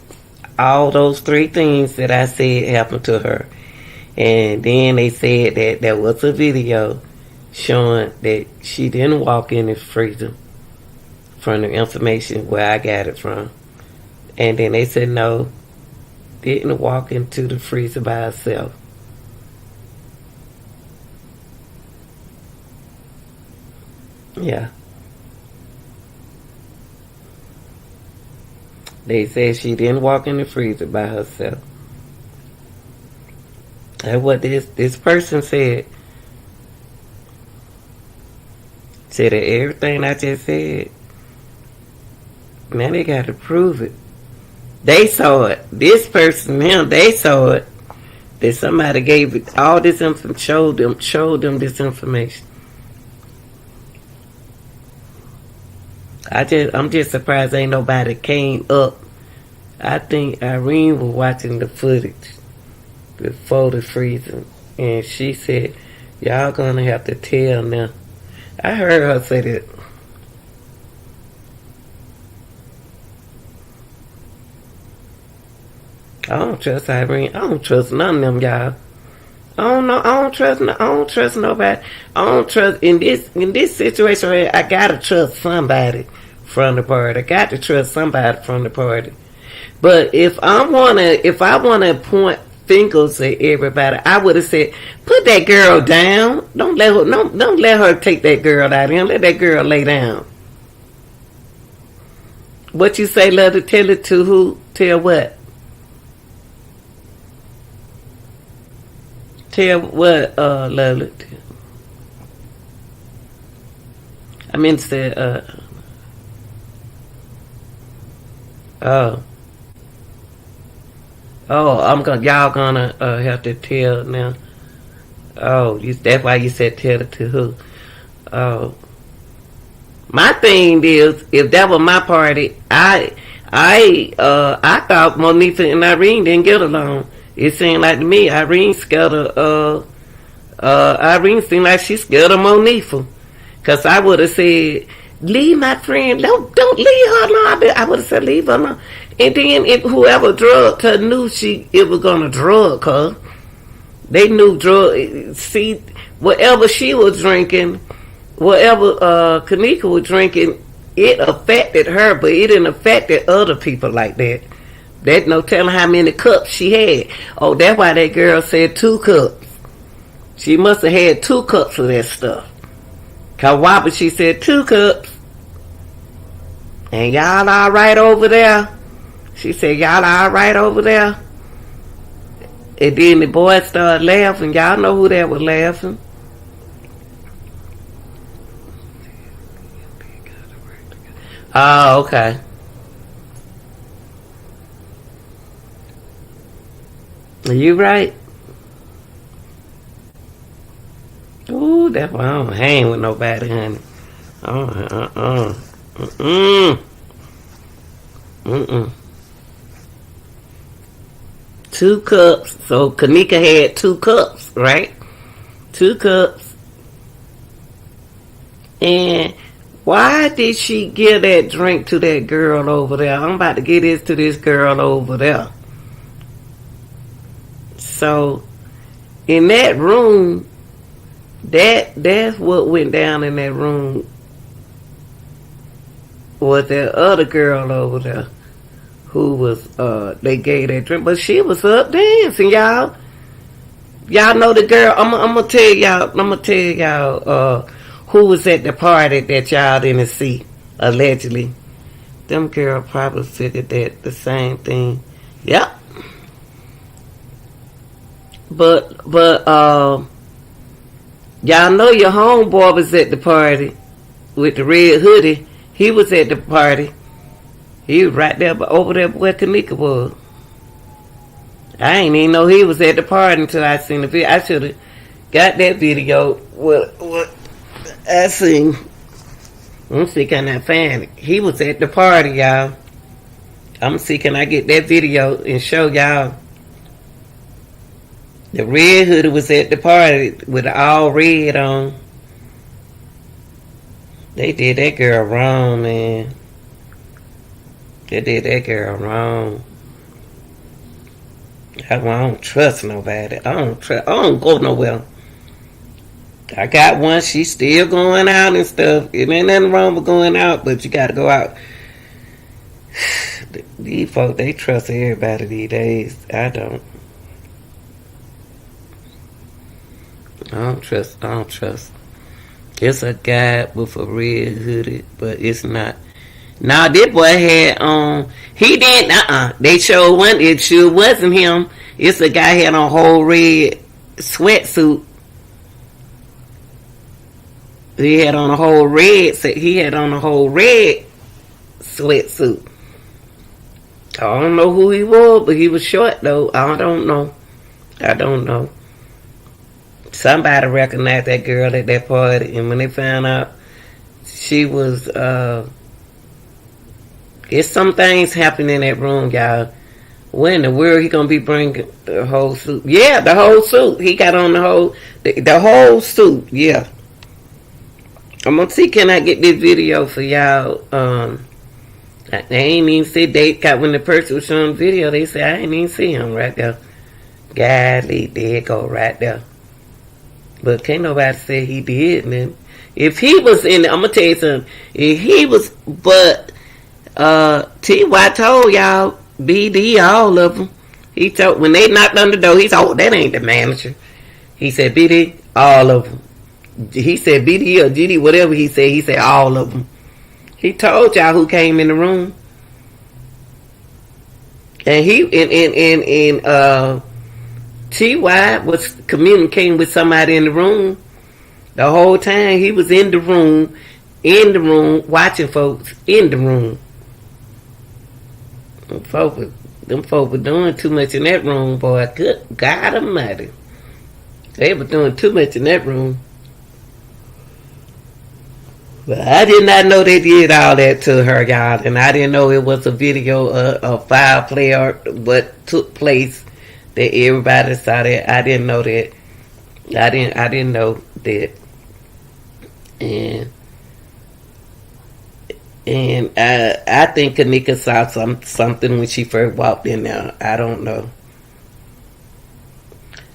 all those 3 things that I said happened to her. And then they said that there was a video showing that she didn't walk in the freezer from the information where I got it from. And then they said no, didn't walk into the freezer by herself. Yeah. They said she didn't walk in the freezer by herself. That's what this person said. Said that everything I just said. Now they got to prove it. They saw it. This person, they saw it. That somebody gave it all this information, showed them this information. I'm just surprised ain't nobody came up. I think Irene was watching the footage before the freezer, and she said, "Y'all gonna have to tell now." I heard her say that. I don't trust Irene. I don't trust none of them, y'all. I don't know. I don't trust nobody. I don't trust in this situation. I gotta trust somebody from the party. I got to trust somebody from the party. But if I wanna point fingers at everybody, I would have said, put that girl down. Don't let her take that girl out of here. Let that girl lay down. What you say, love, to tell it to who? Tell what? Tell what, Lovely? I mean, say, oh. Oh, y'all gonna, have to tell now. Oh, that's why you said tell it to who? Oh. My thing is, if that was my party, I thought Monifa and Irene didn't get along. It seemed like to me, Irene scared of, Irene seemed like she scared of Monifa. Cause I would have said, leave my friend, don't leave her alone. I would have said, leave her alone. And then if whoever drugged her knew it was gonna drug her. They knew see, whatever she was drinking, whatever Nneka was drinking, it affected her, but it didn't affect other people like that. There's no telling how many cups she had. Oh, that's why that girl said 2 cups. She must have had 2 cups of that stuff. Cause why would she said 2 cups? And y'all all right over there? She said, y'all all right over there? And then the boys started laughing. Y'all know who that was laughing. Oh, okay. Are you right? Ooh, that's why I don't hang with nobody, honey. Mm-mm. 2 cups. So Nneka had 2 cups, right? 2 cups. And why did she give that drink to that girl over there? I'm about to get this to this girl over there. So in that room, that's what went down in that room. Was that other girl over there who was they gave that drink, but she was up dancing, y'all. Y'all know the girl. I'm gonna tell y'all who was at the party that y'all didn't see, allegedly. Them girl probably figured that the same thing. Yep. But y'all know your homeboy was at the party with the red hoodie. He was at the party. He was right there over there where Nneka was. I ain't even know he was at the party until I seen the video. I should have got that video. What I seen. I'm see can I find it. He was at the party, y'all. I'm see can I get that video and show y'all. The red hoodie was at the party with all red on. They did that girl wrong, man. They did that girl wrong. I don't trust nobody. I don't go nowhere. I got one. She's still going out and stuff. It ain't nothing wrong with going out, but you got to go out. These folks, they trust everybody these days. I don't. I don't trust. It's a guy with a red hoodie, but it's not. Now this boy had on. He didn't. They showed one. It sure wasn't him. It's a guy had on a whole red sweatsuit. He had on a whole red. He had on a whole red sweatsuit. I don't know who he was, but he was short though. I don't know. Somebody recognized that girl at that party, and when they found out she was, it's some things happening in that room, y'all. When in the world he gonna be bringing the whole suit? Yeah, the whole suit. He got on the whole suit. Yeah. I'm gonna see, can I get this video for y'all? They ain't even see when the person was showing the video, they said I ain't even see him right there. Golly, there go right there. But can't nobody say he did, man. If he was in I'm gonna tell you something. If he was, but T.Y. told y'all, BD, all of them. He told, when they knocked on the door, he said, oh, that ain't the manager. He said, BD, all of them. He said BD or GD, whatever he said all of them. He told y'all who came in the room. And T.Y. was communicating with somebody in the room the whole time. He was in the room, watching folks in the room. Them folk were doing too much in that room, boy. Good God Almighty. They were doing too much in that room. But I did not know they did all that to her, y'all. And I didn't know it was a video of foul play or what took place that everybody saw that. I didn't know that. I didn't know that. And I think Nneka saw something when she first walked in there. I don't know.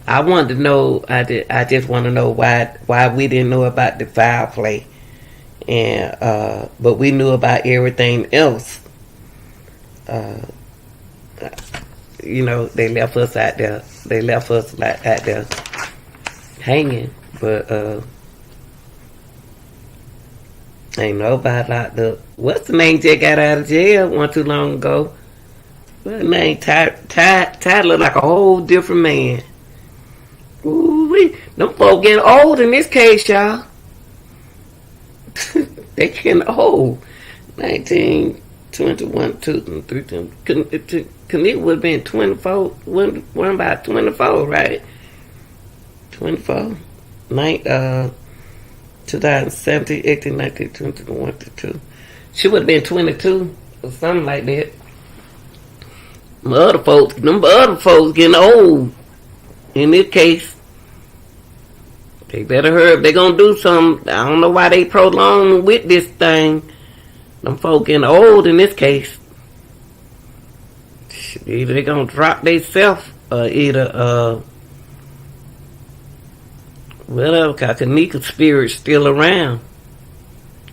I wanted to know. I just want to know why we didn't know about the foul play, and but we knew about everything else. You know, they left us out there. They left us like out there hanging, but ain't nobody locked up. What's the name just got out of jail one too long ago? What's the name? Ty look like a whole different man. Ooh, them folk getting old in this case, y'all. They getting old. 19, 21, 2, 3, 10. Nneka would have been 24. One about 24, right? 24. 2017, 18, 19, 20, 21, 22. She would have been 22 or something like that. Them other folks getting old. In this case, they better hurry up. They gonna do something. I don't know why they prolong with this thing. Them folk getting old in this case. Either they gonna drop themselves or either whatever, cause Nneka's spirit's still around.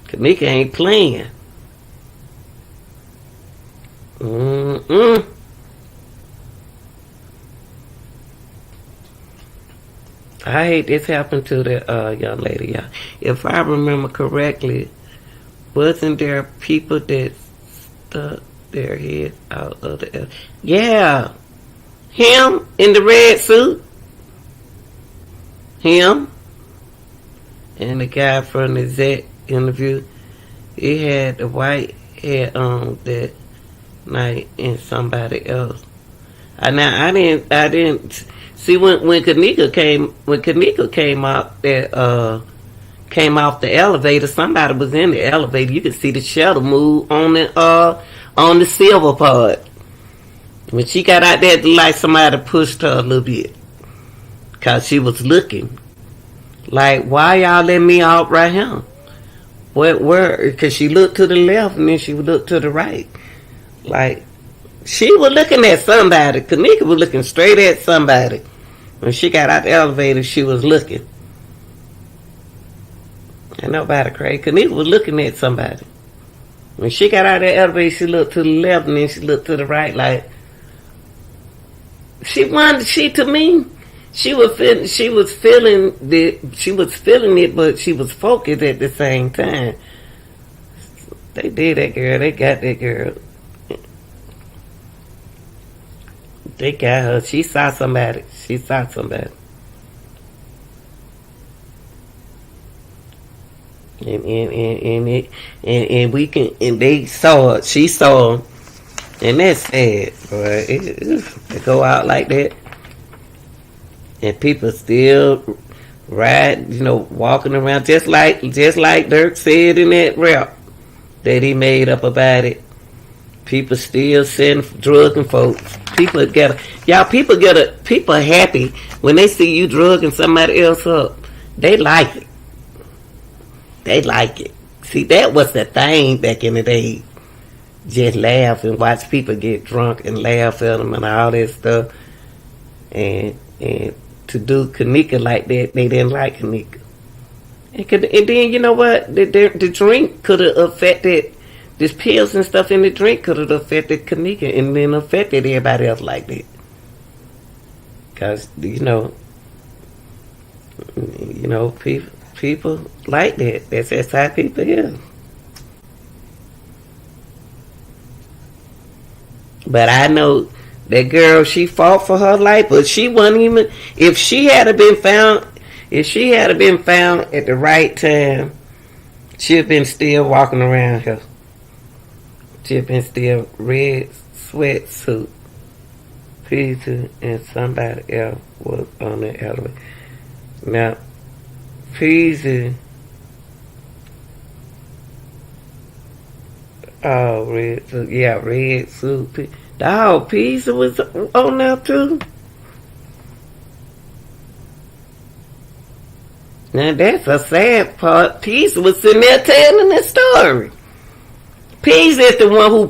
Nneka ain't playing. I hate this happened to the young lady, y'all. If I remember correctly, wasn't there people that stuck their head out of the air? Yeah. Him in the red suit. Him. And the guy from the Zet interview, he had the white hair on that night and somebody else. I didn't see when Nneka came off the elevator. Somebody was in the elevator. You could see the shadow move on the silver part. When she got out there, like somebody pushed her a little bit, cause she was looking like, why y'all let me out right here? Where? Cause she looked to the left and then she would look to the right, like. She was looking at somebody. Nneka was looking straight at somebody. When she got out the elevator, she was looking. Ain't nobody crazy. Nneka was looking at somebody. When she got out the elevator, she looked to the left and then she looked to the right. Like she to me, she was feeling it, but she was focused at the same time. They did that girl. They got that girl. They got her. She saw somebody. And we can, and they saw it. She saw him. And that's sad, boy. It go out like that. And people still ride, walking around just like Dirk said in that rap that he made up about it. People still sending drugging folks. People are happy when they see you drugging somebody else up. They like it. See, that was the thing back in the day. Just laugh and watch people get drunk and laugh at them and all that stuff. And to do Nneka like that, they didn't like Nneka. And then you know what? The drink could have affected. These pills and stuff in the drink could have affected Nneka and then affected everybody else like that. Because, people like that. That's how people is. But I know That girl, she fought for her life, but she wasn't even. If she had been found at the right time, she'd have been still walking around here. She'd have been still red sweatsuit. Peasy and somebody else was on the elevator. Now, Peasy. Oh, red suit. Yeah, red suit. Oh, Peasy was on there too. Now that's a sad part. Peasy was sitting there telling the story. Peasy is the one who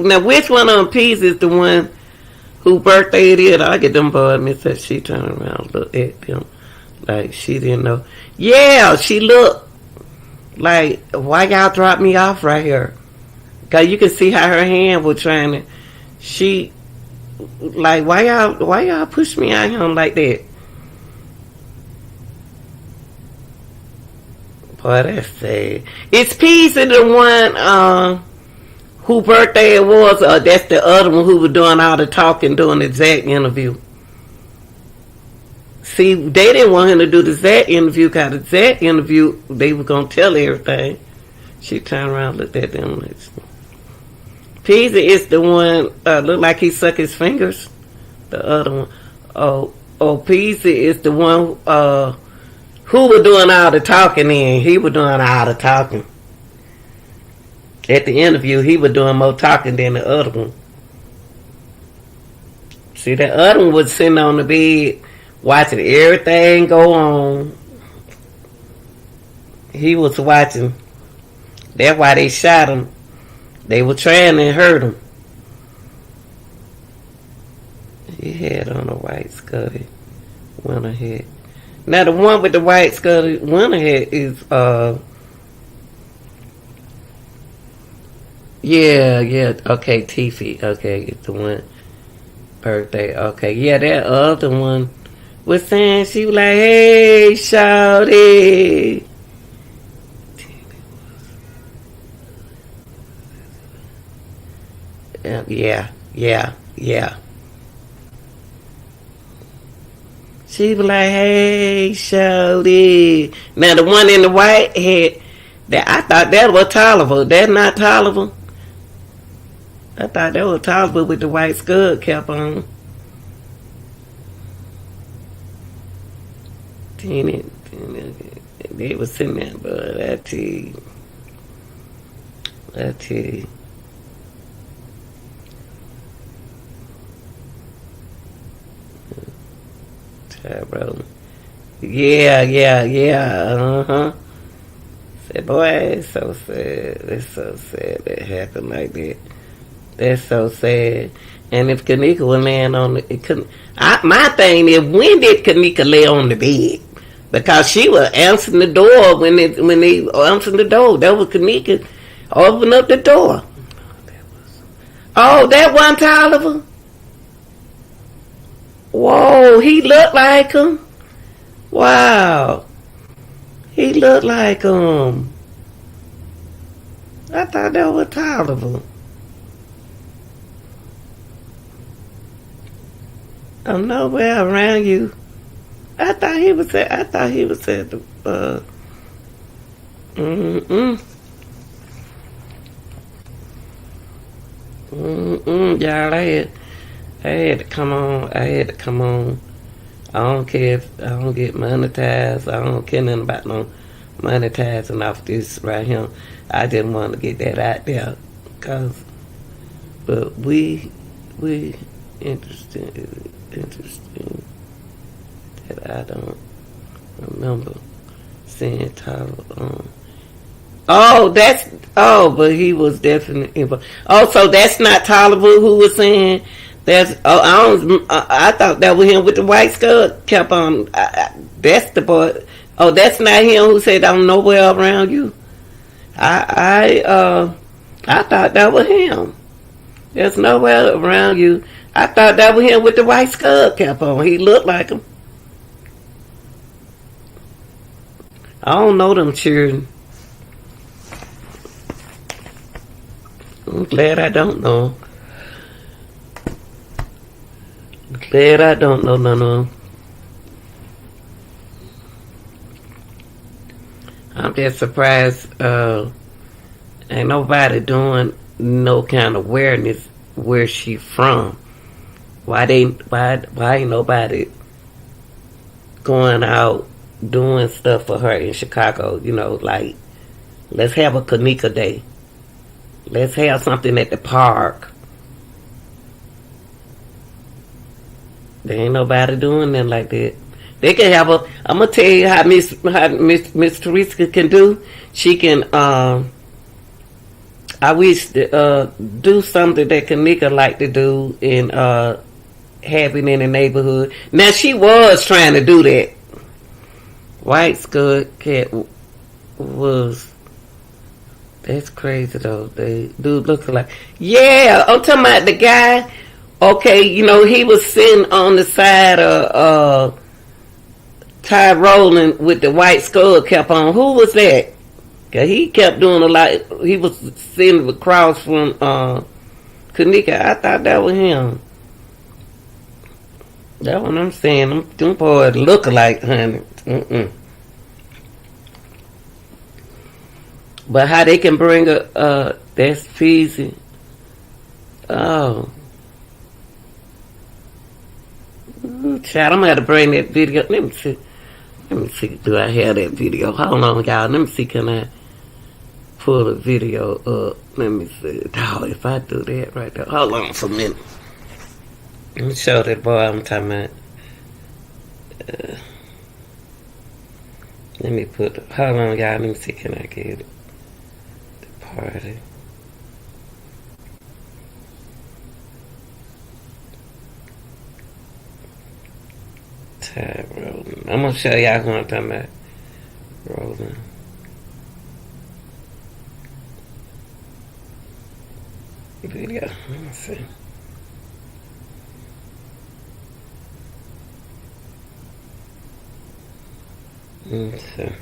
now which one on Peasy is the one who birthday it is? I get them boys and said she turned around and looked at them like she didn't know. Yeah, she looked like, why y'all drop me off right here? Cause you can see how her hand was trying to. She like, why y'all push me out here like that? Boy, that's sad. Is Peasy the one who birthday it was, or that's the other one who was doing all the talking during the Zach interview? See, they didn't want him to do the Zach interview, because the Zach interview, they were going to tell everything. She turned around and looked at them. Peasy is the one, look like he sucked his fingers. The other one. Oh, Peasy is the one who was doing all the talking then. He was doing all the talking. At the interview, he was doing more talking than the other one. See, the other one was sitting on the bed watching everything go on. He was watching. That's why they shot him. They were trying to hurt him. He had on a white scuddy winter hat. Now the one with the white scuddy winter hat is yeah, okay, Tiffy. Okay, it's the one birthday. Okay, yeah, that other one was saying, she was like, hey, shawty. Yeah. She was like, hey, shawty. Now the one in the white hat, that I thought that was Tolliver. That's not Tolliver. I thought that was Tolliver with the white scud cap on. Teeny, they was sitting there, but I tell you. Tyrone. Yeah. Said, boy, it's so sad. It's so sad that happened like that. That's so sad. And if Nneka would land on it couldn't. My thing is, when did Nneka lay on the bed? Because she was answering the door when they answered the door. That was Nneka open up the door. Oh, that one Tolliver? Whoa, he looked like him. Wow. He looked like him. I thought that was Tolliver. I'm nowhere around you. I thought he was at the Y'all, I had to come on. I don't care if I don't get monetized. I don't care nothing about no monetizing off this right here. I didn't want to get that out there, but we interesting that I don't remember seeing Tyler on. But he was definitely involved. Oh, so that's not Tolliver who was saying that's. I thought that was him with the white skull kept on. That's the boy. Oh, that's not him who said I'm nowhere around you. I thought that was him. There's nowhere around you. I thought that was him with the white skull cap on. He looked like him. I don't know them children. I'm glad I don't know. That I don't know none of. I'm just surprised ain't nobody doing no kind of awareness where she from. Why ain't nobody going out doing stuff for her in Chicago? You know, like, let's have a Nneka Day. Let's have something at the park. There ain't nobody doing nothing like that. They can have a. I'm gonna tell you how Miss Teresa can do. She can. I wish to do something that Nneka like to do and have it in the neighborhood. Now she was trying to do that. White Scud Cat was. That's crazy though. They do look like. Yeah, I'm talking about the guy. Okay, you know, he was sitting on the side of Ty Rowland with the white skull cap on. Who was that? Cause he kept doing a lot. He was sitting across from Nneka. I thought that was him. That's what I'm saying. Them boys look alike, honey. But how they can bring that's Feezy. Oh. Child, I'm gonna have to bring that video. Let me see. Do I have that video? Hold on, y'all. Let me see. Can I pull the video up? Let me see. Oh, if I do that right there. Hold on for a minute. Let me show that boy I'm talking about. Let me put. Hold on, y'all. Let me see. Can I get it? The party. Ty Rowland. I'm gonna show y'all who I'm talking about. Rowland. Video. Let me see. Let's see.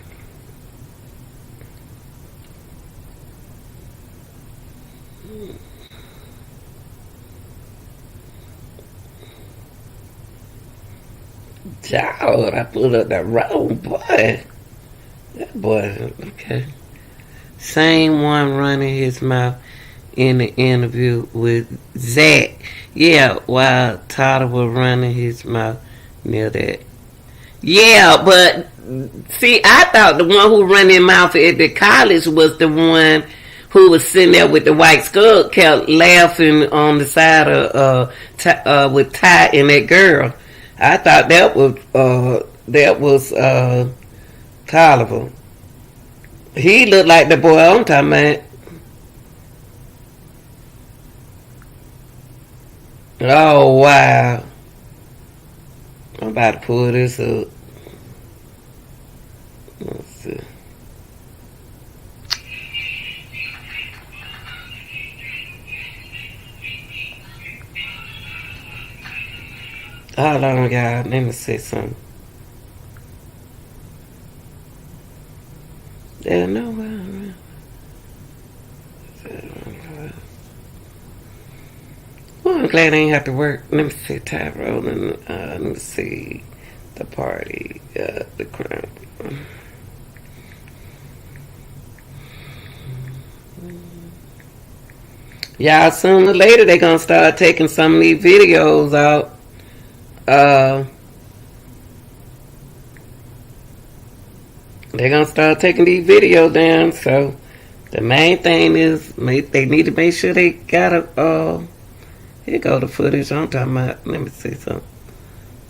Child, I pulled up that wrong boy. That boy, okay. Same one running his mouth in the interview with Zach. Yeah, while Tyler was running his mouth near that. Yeah, but see, I thought the one who ran his mouth at the college was the one who was sitting there with the white skull kept laughing on the side of with Ty and that girl. I thought that was Tolliver. He looked like the boy I'm talking about. Oh wow. I'm about to pull this up. Let's see. Hold on, y'all. Let me see something. There's no way. Well, I'm glad I ain't have to work. Let me see Ty Rowland. Let me see the party. The crime. Y'all, sooner or later they gonna start taking some of these videos out. They're gonna start taking these videos down. So the main thing is they need to make sure they got a. Here go the footage I'm talking about. Let me see something.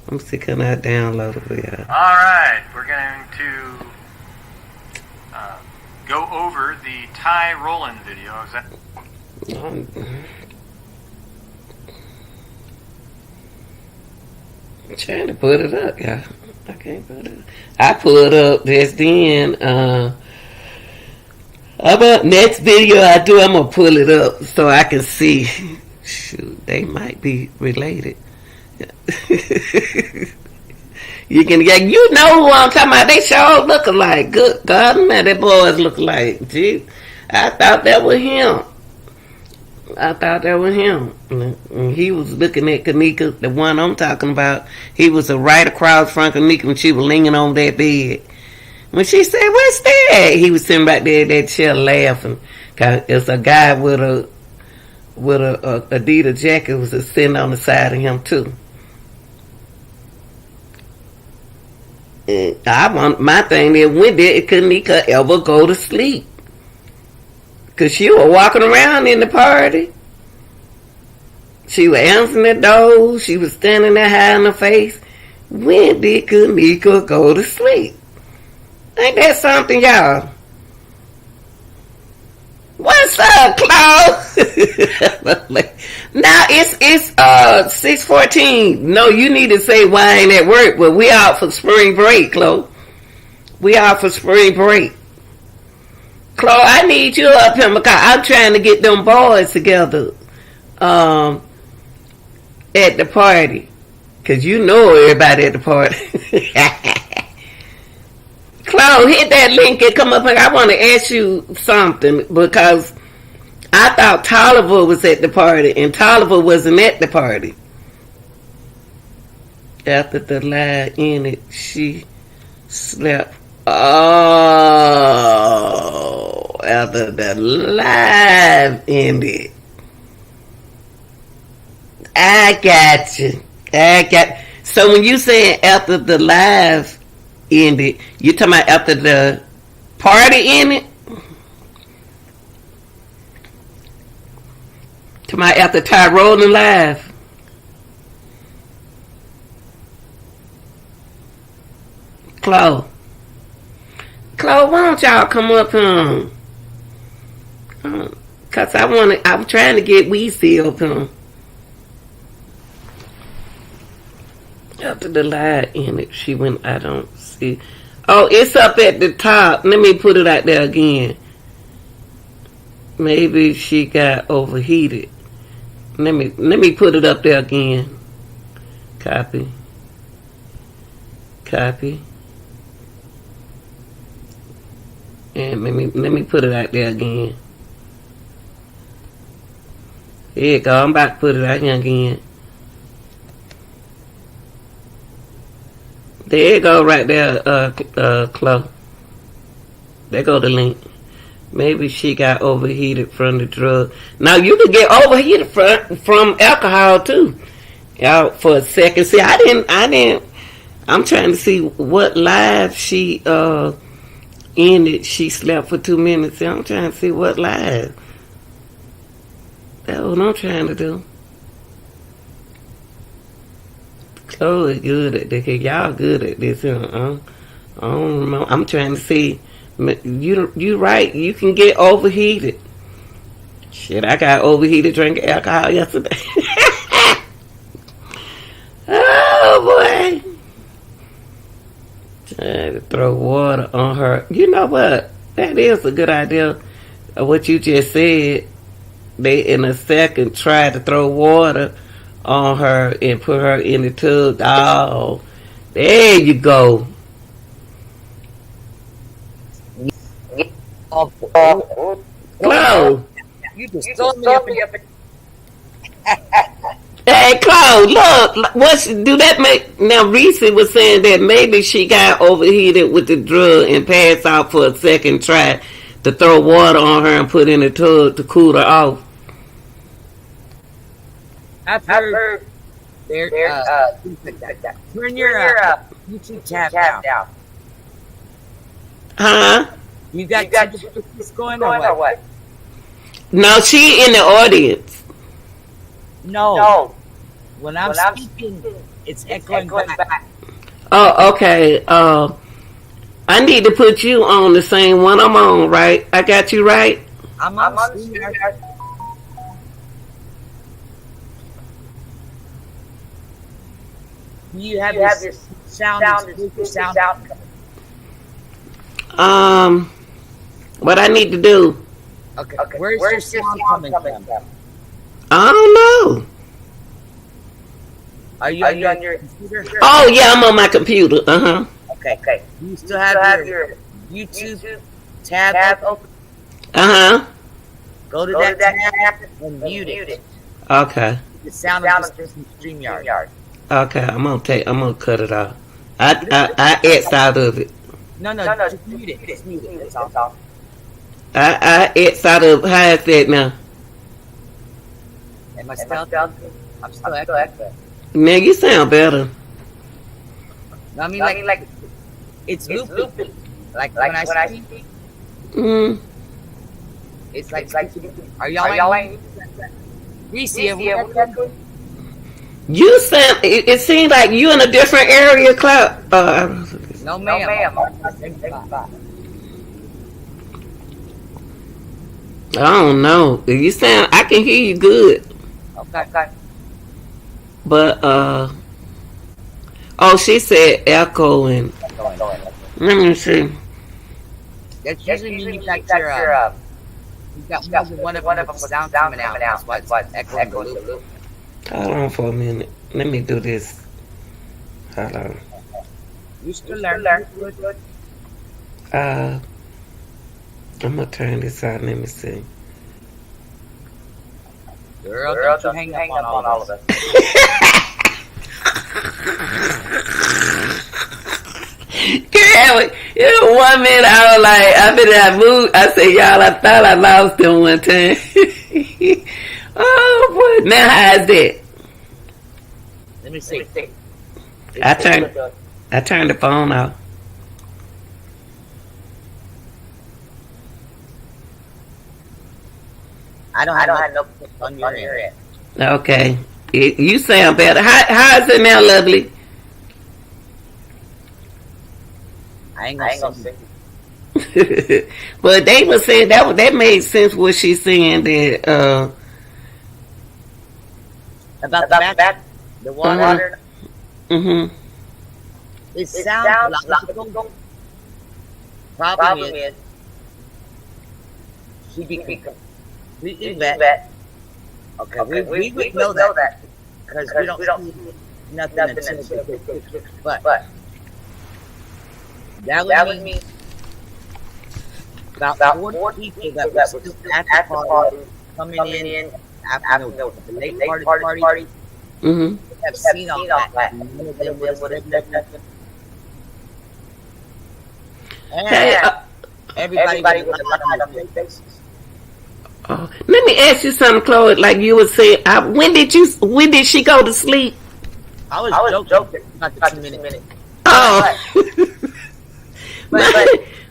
Let me see, can I download it for y'all? All right, we're going to go over the Ty Rowland video. Is that? I'm trying to put it up, y'all. I can't put it up. I pulled up just then. About next video I do, I'm gonna pull it up so I can see. Shoot, they might be related. You can get, you know who I'm talking about. They sure look alike. Good God, man, that boys look alike. Gee, I thought that was him. I thought that was him. And he was looking at Nneka, the one I'm talking about. He was right across from Nneka when she was leaning on that bed. When she said, "What's that?" He was sitting back there in that chair laughing. Cause it's a guy with a Adidas jacket was sitting on the side of him too. And my thing is, when did Nneka ever go to sleep? Cause she was walking around in the party. She was answering the door. She was standing there hiding her face. When did Nneka go to sleep? Ain't that something, y'all? What's up, Claude? Now it's 6:14. No, you need to say why I ain't at work, but we out for spring break, Claude. We out for spring break. Claude, I need you up here because I'm trying to get them boys together at the party. Cause you know everybody at the party. Claude, hit that link and come up here. I want to ask you something because I thought Tolliver was at the party and Tolliver wasn't at the party. After the lie ended, she slept. Oh, after the live ended. I got you. So when you say after the live ended, you talking about after the party ended? Talking about after Tyrone and live? Chloe, why don't y'all come up here? Cause I'm trying to get Weezy up here. After the live ended, she went, I don't see. Oh, it's up at the top. Let me put it out there again. Maybe she got overheated. Let me put it up there again. Copy. And let me put it out there again. Here you go. I'm about to put it out here again. There you go, right there, Chloe. There go the link. Maybe she got overheated from the drug. Now you could get overheated from alcohol too. Y'all, for a second. See, I didn't. I'm trying to see what live she ended. She slept for 2 minutes. See, I'm trying to see what live. That's what I'm trying to do. Chloe good at this. Y'all good at this. I don't remember. I'm trying to see. You right. You can get overheated. Shit, I got overheated drinking alcohol yesterday. Oh boy. Trying to throw water on her. You know what? That is a good idea. What you just said. They in a second tried to throw water on her and put her in the tub. Oh, there you go. Chloe. You just told me up. Hey, Chloe, look. Do that make... Now, Reese was saying that maybe she got overheated with the drug and passed out for a second try to throw water on her and put in the tub to cool her off. I've heard there, turn your YouTube tab down. Huh? You got what's going on or what? No, she in the audience. No. When I'm speaking, it's echoing back. Oh, okay. I need to put you on the same one I'm on, right? I got you right? I'm on the screen. You have your sound. What I need to do? Okay. Where's your sound coming from? I don't know. Are you on your computer? Oh yeah, I'm on my computer. Okay. You still have your YouTube tab open? Go to that tab and mute it. Okay. The sound of the StreamYard. Okay, I'm gonna cut it off. I X out of it. No, just mute it. Just mute it. That's all. I X out of how is that now? Am I still? I'm still active. Man, you sound better. No, I mean, like it's looping. Like when I speak, it's like. Are y'all? Reese, You sound. It seems like you in a different area, Cloud. No, ma'am. I don't know. You sound. I can hear you good. Okay. But oh, she said echo and. Let me see. That's usually when you got you got one of them sound coming out. That's why it's echoing the loop. Hold on for a minute. Let me do this. Hold on. You still learn. I'm gonna turn this out. Let me see. Girl, don't you hang up on all of us. Girl, 1 minute I was like, I moved. I said, y'all, I thought I lost him one time. Oh boy, now how's that? Let me see. I turned the phone off. I don't have no on your end. Okay, you sound better. How is it now, lovely? I ain't gonna sing. But they were saying that made sense what she's saying that about the water. Mm-hmm. It sounds logical. Problem is she be completely wet. Okay, we would know that because we don't see nothing until but that would mean about 4 people that were still at the party coming in after the late party. Mm-hmm. Have seen all that. None of them would have said nothing. Hey, everybody would have lied on their faces. Let me ask you something, Chloe. Like you were saying, when did she go to sleep? I was joking about the 2 minutes. Oh.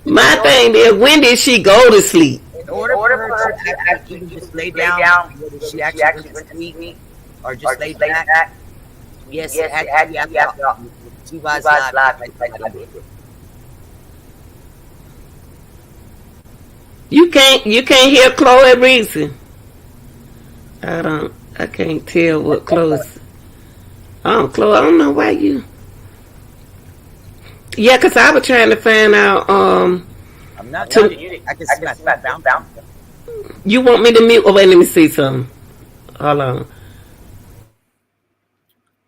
My thing is, when did she go to sleep? In order for her to actually just lay down, whether she actually went to sleep or just lay back, yes, it had to be after 2 hours live. You can't hear Chloe Reason. I can't tell what Chloe. Oh, Chloe, I don't know why you. Yeah, because I was trying to find out. I'm not muted. I can see my bounce. You want me to mute? Oh, wait, let me see something. Hold on.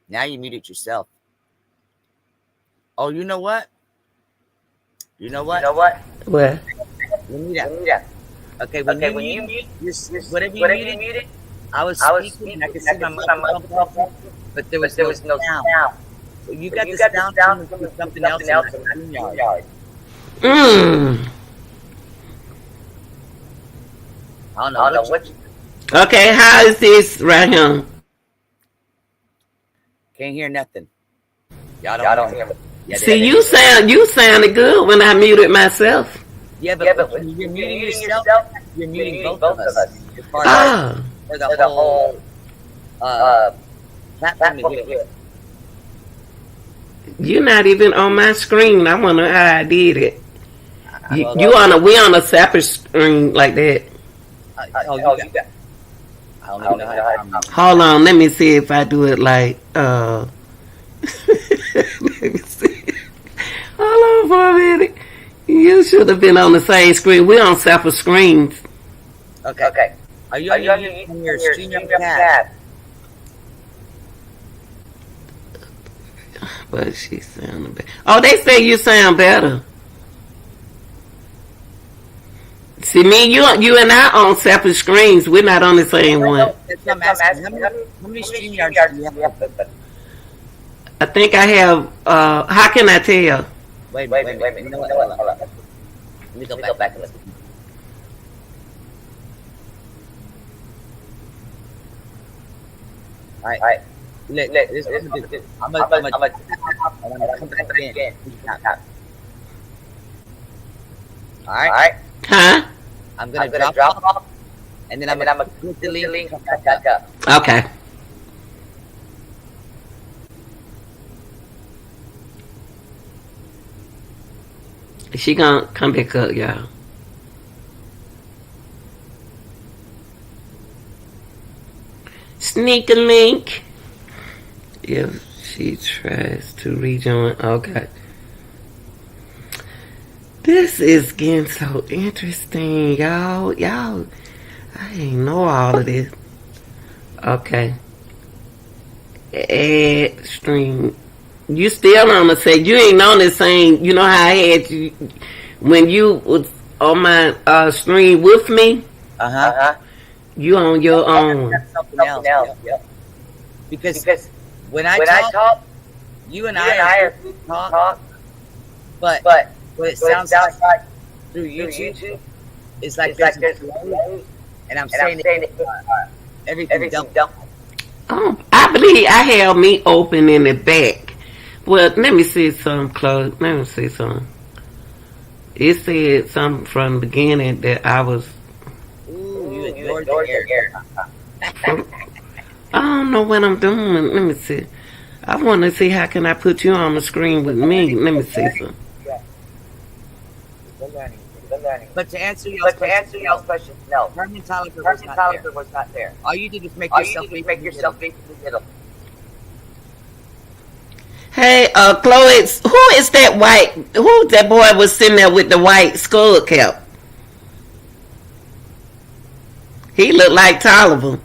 Now you muted yourself. Oh, you know what? What? Let me that. Okay, when you mute, whatever you muted, I was speaking and I could see my microphone, but there was no sound. So you got the sound coming from something else in the StreamYard. I don't know what. Okay, how is this right here? Can't hear nothing. Y'all don't hear me. Yeah, see, you sounded good when I muted myself. Yeah, but when you're muting yourself, you're muting both of us. For the whole platform here. You're not even on my screen. I wonder how I did it. We on a separate screen like that. You got. I don't even know how to. Hold on, let me see if I do it like let me see. Hold on for a minute. You should have been on the same screen. We're on separate screens. Okay. Are you on your StreamYard tab? But she sounded better. Oh, they say you sound better. See, you and I on separate screens. We're not on the same one. That's what I'm asking. How many StreamYards do you have? I think I have. How can I tell? Wait a minute. You know what? Hold on. Let me go back and listen. All right. Look, this is I'm gonna come back again. All right. Huh? I'm gonna drop off, and then I'm gonna click the link. Back up. Okay. She gonna come back up, y'all. Sneak a link. If she tries to rejoin. Okay. This is getting so interesting, y'all. I ain't know all of this. Okay. Add stream. You still on the say you ain't on the same. You know how I had you when you was on my stream with me. You on your own. That's something else. Yeah. Because when I talk, you and I are talk, but what it sounds like through YouTube is like there's and I'm saying it, everything double. I believe I have me open in the back. Well, let me see some close. Let me see some. It said something from the beginning that I was. Ooh, you ignored the air. I don't know what I'm doing. Let me see. I want to see how can I put you on the screen with me. Let me see some. But to answer y'all's question, no. Herman Tolliver was not there. All you did was make yourself big in the middle. Hey, Chloe, who is that white? Who that boy was sitting there with the white skull cap? He looked like Tolliver.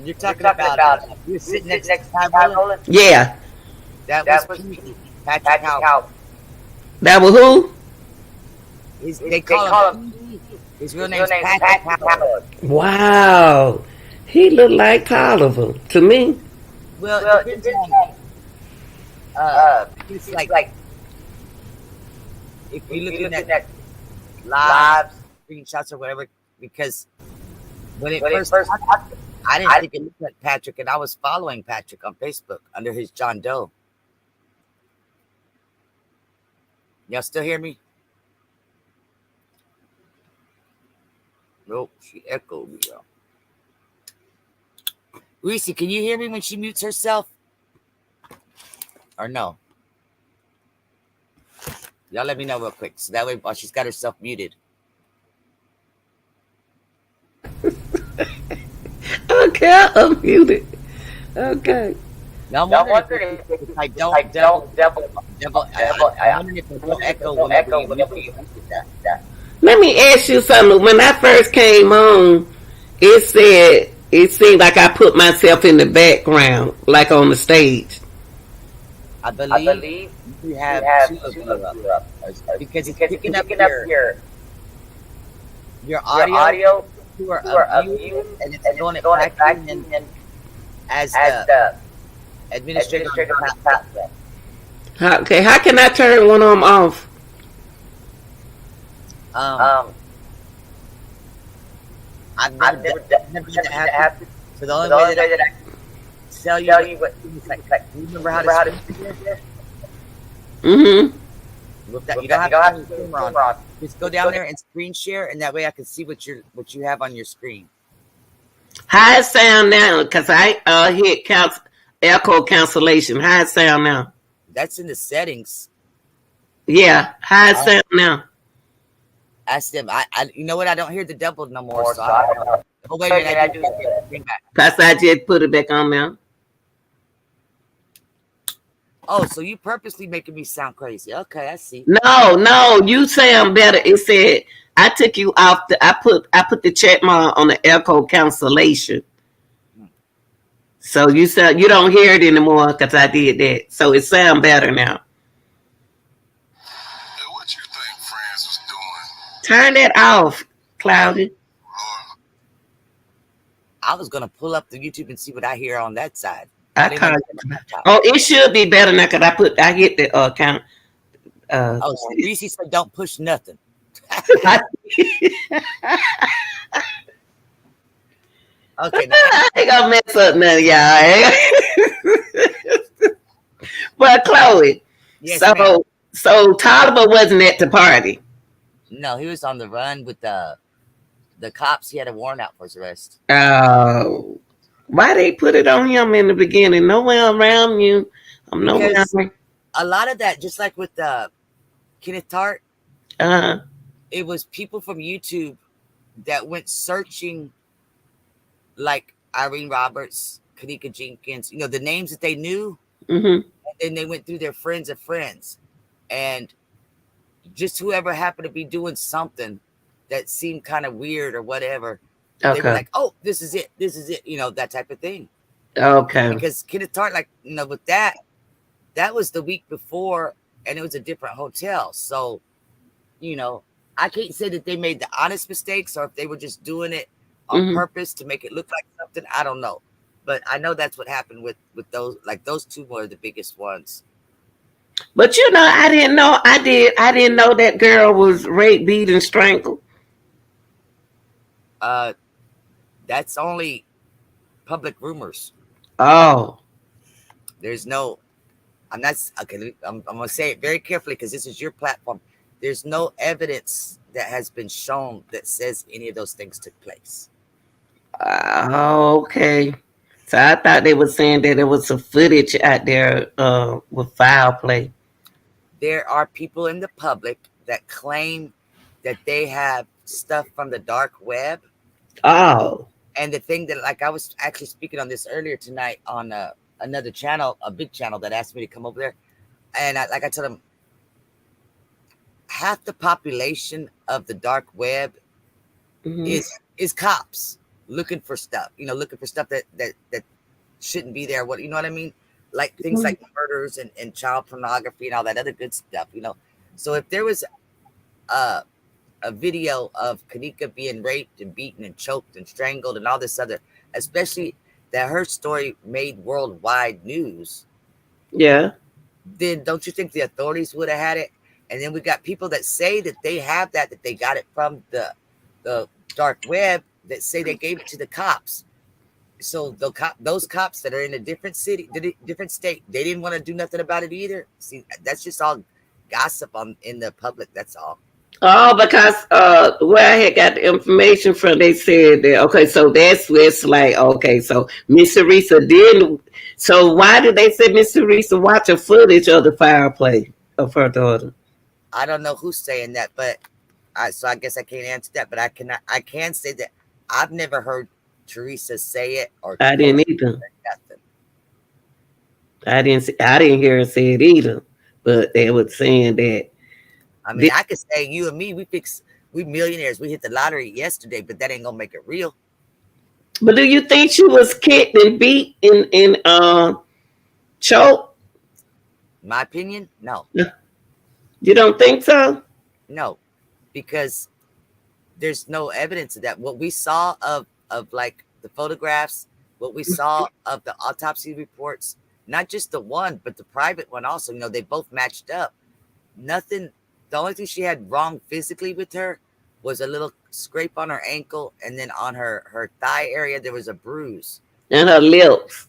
You're talking about you were sitting next to Ty. Yeah. That was Patrick Howard. That was who? They call him. His real name is Patrick Howard. Wow. He looked like Tolliver to me. Well, it depends on, it's like if you're looking at live screenshots or whatever, because when it first I didn't think it looked like Patrick, and I was following Patrick on Facebook under his John Doe. Y'all still hear me? Nope, she echoed me, y'all. Reese, can you hear me when she mutes herself? Or no? Y'all let me know real quick. So that way while she's got herself muted. Okay, I'm muted. Okay. Now I'm wondering if I don't double. I'm wondering if it will echo whenever you that. Let me ask you something. When I first came on, it seemed like I put myself in the background, like on the stage. I believe you have two of you up. Because it's picking up your audio who are of you, and it's going back in as the administrator on the platform. Okay, how can I turn one of them off? I've never had that happen. So the only way that I can tell you what it's like, you remember how to speak this? Mm-hmm. You don't have to turn the camera on. Just go down there and screen share, and that way I can see what you have on your screen. How it sound now? Because I hit echo cancellation. How it sound now? That's in the settings. Yeah. How it sound now? Ask them. I you know what? I don't hear the double no more. So I don't know. Oh, wait a minute. I do bring back. Because I just put it back on now. Oh, so you purposely making me sound crazy. Okay, I see. No, you sound better. It said I took you off I put the check mark on the echo cancellation. So you don't hear it anymore because I did that. So it sound better now. What you think France was doing? Turn that off. Cloudy. I was gonna pull up the YouTube and see what I hear on that side. I I didn't know call that was you. on top. Oh, it should be better now because I hit the count. Oh, Reese said don't push nothing. I, Okay, now I ain't gonna mess up none of y'all. But Chloe, yes, ma'am. so Tolliver wasn't at the party. No, he was on the run with the cops. He had a warrant out for his arrest. Oh, why they put it on him in the beginning? Nowhere around you. I'm nowhere. Because a lot of that, just like with Kenneth Tart, Uh, it was people from YouTube that went searching, like Irene Roberts, Kanika Jenkins, the names that they knew, mm-hmm. and then they went through their friends of friends, and just whoever happened to be doing something that seemed kind of weird or whatever, they were Okay. like, "Oh, this is it," that type of thing. Okay. Because Kenneth Tart, like, with that was the week before, and it was a different hotel, so you know, I can't say that they made the honest mistakes or if they were just doing it on Mm-hmm. purpose to make it look like something. I don't know, but I know that's what happened with those. Like those two were the biggest ones. But I didn't know. I didn't know that girl was raped, beat, and strangled. Uh, that's only public rumors. Oh. There's no. I'm not okay. I'm gonna say it very carefully because this is your platform. There's no evidence that has been shown that says any of those things took place. Okay. So I thought they were saying that there was some footage out there with foul play. There are people in the public that claim that they have stuff from the dark web. Oh. And the thing that, like, I was actually speaking on this earlier tonight on another channel, a big channel that asked me to come over there. And I told them, half the population of the dark web Mm-hmm. is cops looking for stuff, looking for stuff that shouldn't be there. What, you know what I mean? Like things like murders and child pornography and all that other good stuff. So if there was a video of Kanika being raped and beaten and choked and strangled and all this other, especially that her story made worldwide news, Yeah. then don't you think the authorities would have had it? And then we got people that say that they have that they got it from the dark web, that say they gave it to the cops. So those cops that are in a different city, different state, they didn't want to do nothing about it either. See, that's just all gossip in the public. That's all. Oh, because where I had got the information from, they said that okay, so that's where it's like okay, so Miss Teresa did. So why did they say Miss Teresa watch a footage of the fireplace of her daughter? I don't know who's saying that, but so I guess I can't answer that. But I can say that I've never heard Teresa say it or I come didn't up either. with nothing. I didn't hear her say it either. But they were saying that. I mean, I could say you and me, we millionaires. We hit the lottery yesterday, but that ain't gonna make it real. But do you think she was kicked and beat and choked? My opinion, no, You don't think so? no, because there's no evidence of that. What we saw of like the photographs, what we saw of the autopsy reports, not just the one, but the private one also, they both matched up. Nothing. The only thing she had wrong physically with her was a little scrape on her ankle, and then on her thigh area there was a bruise. And her lips.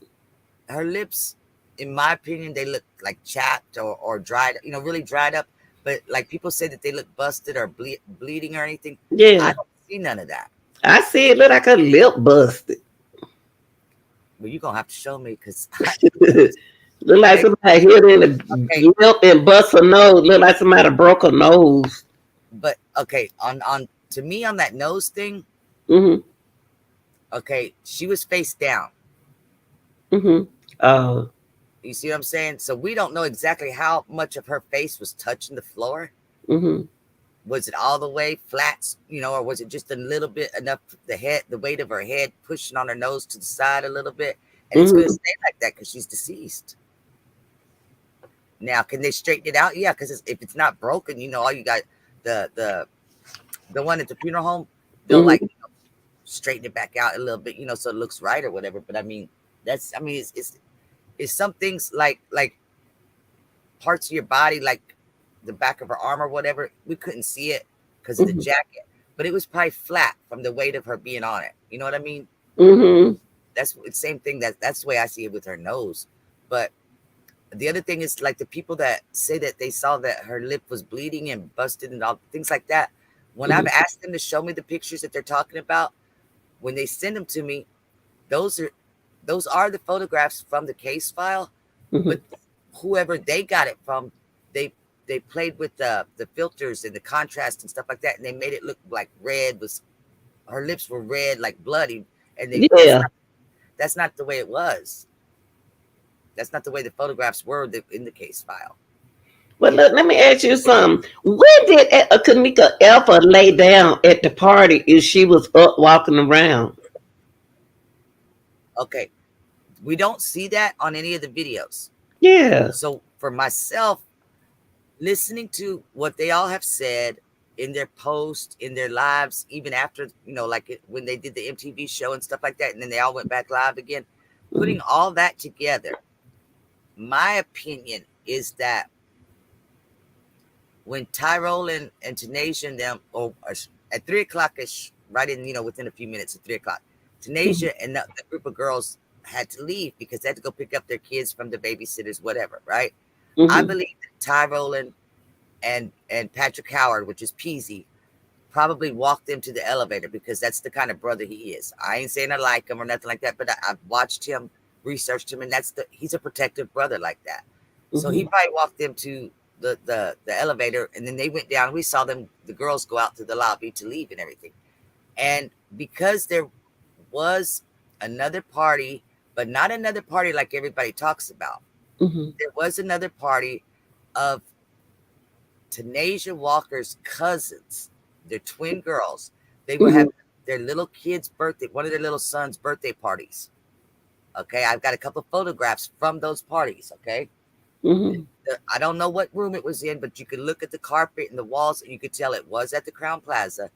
Her lips, in my opinion, they look like chapped or dried, really dried up. But like people say that they look busted or bleeding or anything. Yeah. I don't see none of that. I see it look like her lip busted. Well, you're going to have to show me because Look like somebody hit in the lip and bust her nose. Look like somebody broke her nose. But okay, on to me on that nose thing, Mm-hmm. okay, she was face down. Mm-hmm. Oh. You see what I'm saying? So we don't know exactly how much of her face was touching the floor. Mm-hmm. Was it all the way flat, or was it just a little bit enough, the weight of her head pushing on her nose to the side a little bit? And it's going to stay like that because she's deceased. Now, can they straighten it out? Yeah, because if it's not broken, all you got, the one at the funeral home, they'll like straighten it back out a little bit, so it looks right or whatever. But I mean, it's some things like parts of your body, like the back of her arm or whatever. We couldn't see it because of the jacket, but it was probably flat from the weight of her being on it. You know what I mean? That's the same thing. That's the way I see it with her nose. But the other thing is, like, the people that say that they saw that her lip was bleeding and busted and all things like that. When I've asked them to show me the pictures that they're talking about, when they send them to me, those are the photographs from the case file. But whoever they got it from, they played with the filters and the contrast and stuff like that, and they made it look like red was her lips were red, like bloody, and that's not the way it was. That's not the way the photographs were in the case file. Well, look, let me ask you something. Where did Kanika ever lay down at the party if she was up walking around? Okay, we don't see that on any of the videos. Yeah. So for myself, listening to what they all have said in their post, in their lives, even after, like when they did the MTV show and stuff like that, and then they all went back live again, putting all that together, my opinion is that when Tyrell and Tanasia and them, or at 3 o'clock ish, right in, within a few minutes of 3 o'clock, Tanasia and the group of girls had to leave because they had to go pick up their kids from the babysitters, whatever, right? I believe that Tyrell and Patrick Howard, which is Peasy, probably walked them to the elevator because that's the kind of brother he is. I ain't saying I like him or nothing like that, but I've watched him, researched him, and he's a protective brother like that. So he probably walked them to the elevator, and then they went down. We saw the girls go out to the lobby to leave and everything. And because there was another party, but not another party like everybody talks about. There was another party of Tanasia Walker's cousins, their twin girls. They were having their little kid's birthday, one of their little son's birthday parties. Okay, I've got a couple of photographs from those parties. Okay, I don't know what room it was in, but you could look at the carpet and the walls, and you could tell it was at the Crown Plaza.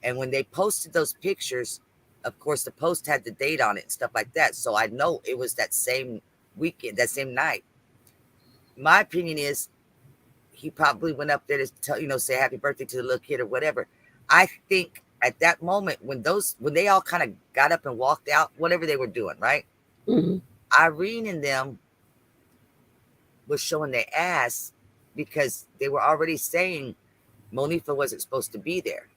And when they posted those pictures, of course, the post had the date on it and stuff like that. So I know it was that same weekend, that same night. My opinion is he probably went up there to tell, say happy birthday to the little kid or whatever. I think at that moment when they all kind of got up and walked out, whatever they were doing, right? Irene and them was showing their ass because they were already saying Monifa wasn't supposed to be there,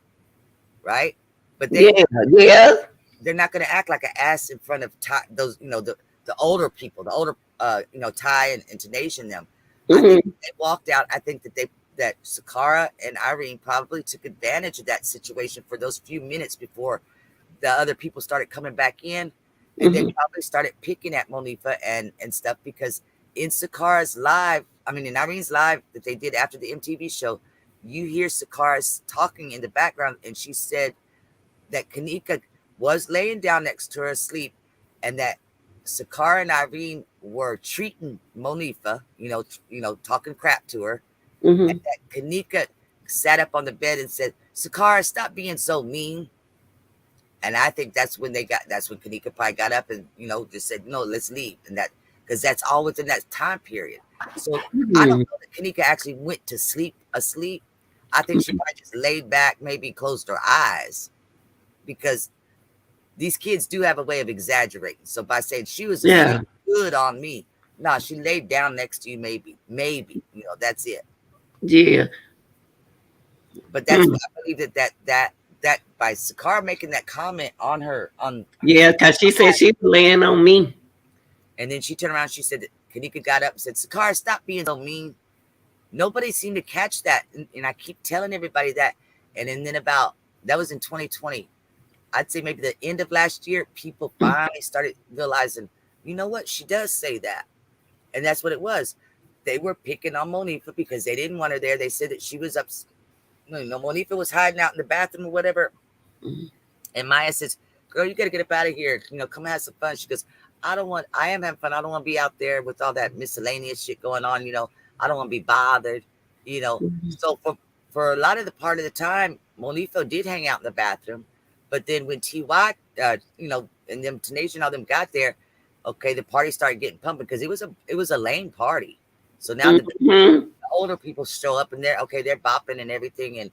right? But they're not going to act like an ass in front of those, the older people, the older, Ty and Tanasia and them. I think they walked out. I think that Sakara and Irene probably took advantage of that situation for those few minutes before the other people started coming back in, and they probably started picking at Monifa and stuff, because in Sakara's live, in Irene's live that they did after the MTV show, you hear Sakara's talking in the background, and she said that Kanika was laying down next to her asleep, and that Sakara and Irene were treating Monifa, talking crap to her, and that Kanika sat up on the bed and said, "Sakara, stop being so mean." And I think that's when Kanika probably got up and, just said, "No, let's leave." And that, because that's all within that time period. So I don't know that Kanika actually went to sleep asleep. I think she probably just laid back, maybe closed her eyes, because these kids do have a way of exaggerating. So by saying she was asleep, good on me. No, she laid down next to you, maybe, that's it. Yeah. But that's what I believe that by Sakara making that comment on her, because she said she was laying on me. And then she turned around, she said that Kanika got up and said, "Sakara, stop being so mean." Nobody seemed to catch that. And I keep telling everybody that. And then that was in 2020. I'd say maybe the end of last year, people finally started realizing, you know what? She does say that. And that's what it was. They were picking on Monifa because they didn't want her there. They said that she was up. Monifa was hiding out in the bathroom or whatever. And Maya says, "Girl, you got to get up out of here. Come have some fun." She goes, I am having fun. I don't want to be out there with all that miscellaneous shit going on. I don't want to be bothered. So for a lot of the part of the time, Monifa did hang out in the bathroom. But then when TY, and them Tenacious and all them got there, okay, the party started getting pumping because it was a lame party. So now that the older people show up and they're bopping and everything,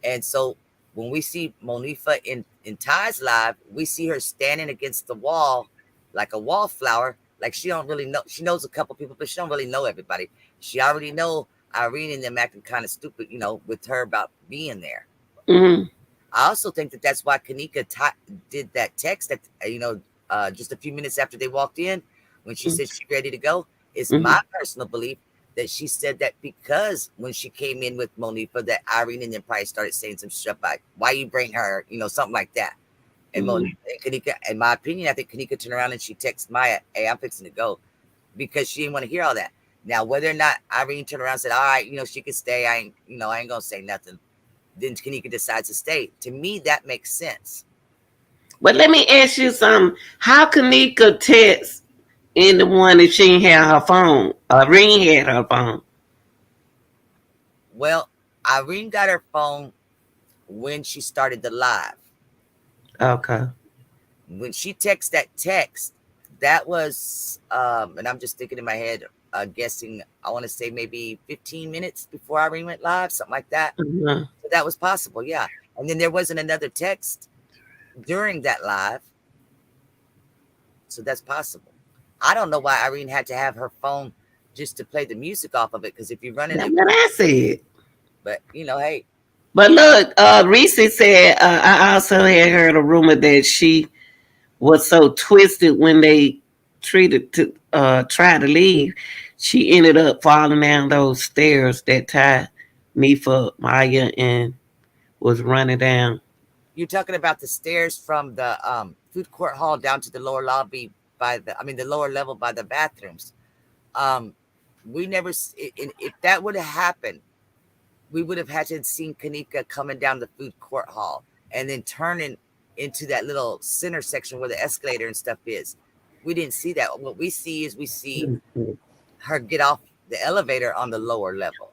and so when we see Monifa in Ty's live, we see her standing against the wall like a wallflower. Like she don't really know. She knows a couple people, but she don't really know everybody. She already know Irene and them acting kind of stupid, with her about being there. Mm-hmm. I also think that that's why Kanika did that text that, just a few minutes after they walked in when she said she's ready to go. It's my personal belief that she said that because when she came in with Monifa, that Irene and then probably started saying some stuff like, why you bring her, something like that. And Monifa and Kanika, in my opinion, I think Kanika turned around and she texted Maya, hey, I'm fixing to go, because she didn't want to hear all that. Now, whether or not Irene turned around and said, all right, she can stay, I ain't going to say nothing. Then Kanika decides to stay. To me, that makes sense. But let me ask you something. How Kanika text in the one if she didn't have her phone? Irene had her phone. Well, Irene got her phone when she started the live. Okay. When she texted that text, that was, and I'm just thinking in my head, guessing, I want to say maybe 15 minutes before Irene went live, something like that. Uh-huh. So that was possible, yeah. And then there wasn't another text during that live. So that's possible. I don't know why Irene had to have her phone just to play the music off of it, because if you're running That's what I said. But hey. But look, Reese said I also had heard a rumor that she was so twisted when they tried to leave. She ended up falling down those stairs that tied me for Maya and was running down. You're talking about the stairs from the food court hall down to the lower lobby the lower level by the bathrooms. We never, if that would have happened, we would have had to have seen Kanika coming down the food court hall and then turning into that little center section where the escalator and stuff is. We didn't see that. What we see is her get off the elevator on the lower level.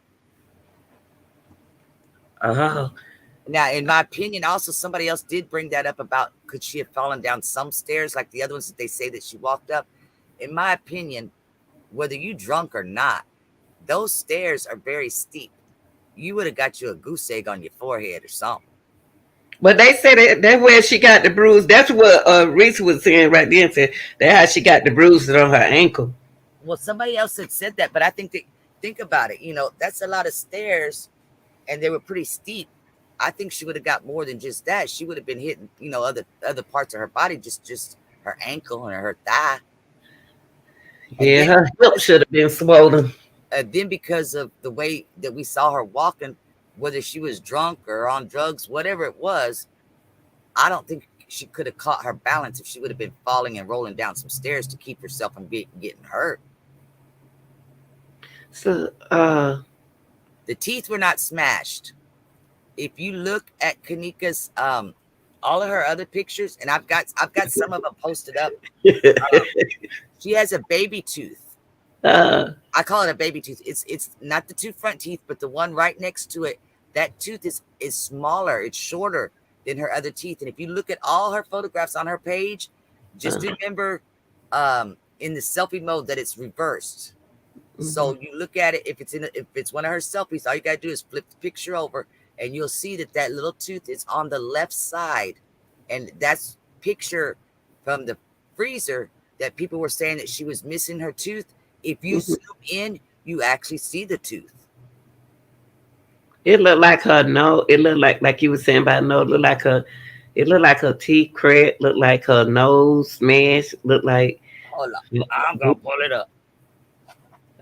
Uh-huh. Now, in my opinion, also somebody else did bring that up about could she have fallen down some stairs like the other ones that they say that she walked up. In my opinion, whether you drunk or not, those stairs are very steep. You would have got you a goose egg on your forehead or something. But they said that's where she got the bruise. That's what Reese was saying right there. Said that's how she got the bruises on her ankle. Well, somebody else had said that, but I think about it. That's a lot of stairs, and they were pretty steep. I think she would have got more than just that. She would have been hitting, other parts of her body, just her ankle and her thigh. Yeah, her hip should have been swollen. Then because of the way that we saw her walking, whether she was drunk or on drugs, whatever it was, I don't think she could have caught her balance if she would have been falling and rolling down some stairs to keep herself from getting hurt. So, the teeth were not smashed. If you look at Kanika's, all of her other pictures, and I've got some of them posted up. She has a baby tooth. I call it a baby tooth. It's not the two front teeth, but the one right next to it. That tooth is smaller. It's shorter than her other teeth. And if you look at all her photographs on her page, just remember in the selfie mode that it's reversed. So you look at it, if it's one of her selfies, all you gotta do is flip the picture over, and you'll see that little tooth is on the left side, and that's picture from the freezer that people were saying that she was missing her tooth. If you zoom in, you actually see the tooth. It looked like her nose. It looked like you were saying about nose. It looked like her teeth cracked. Looked like her nose smashed. Looked like. Hold on, I'm gonna pull it up.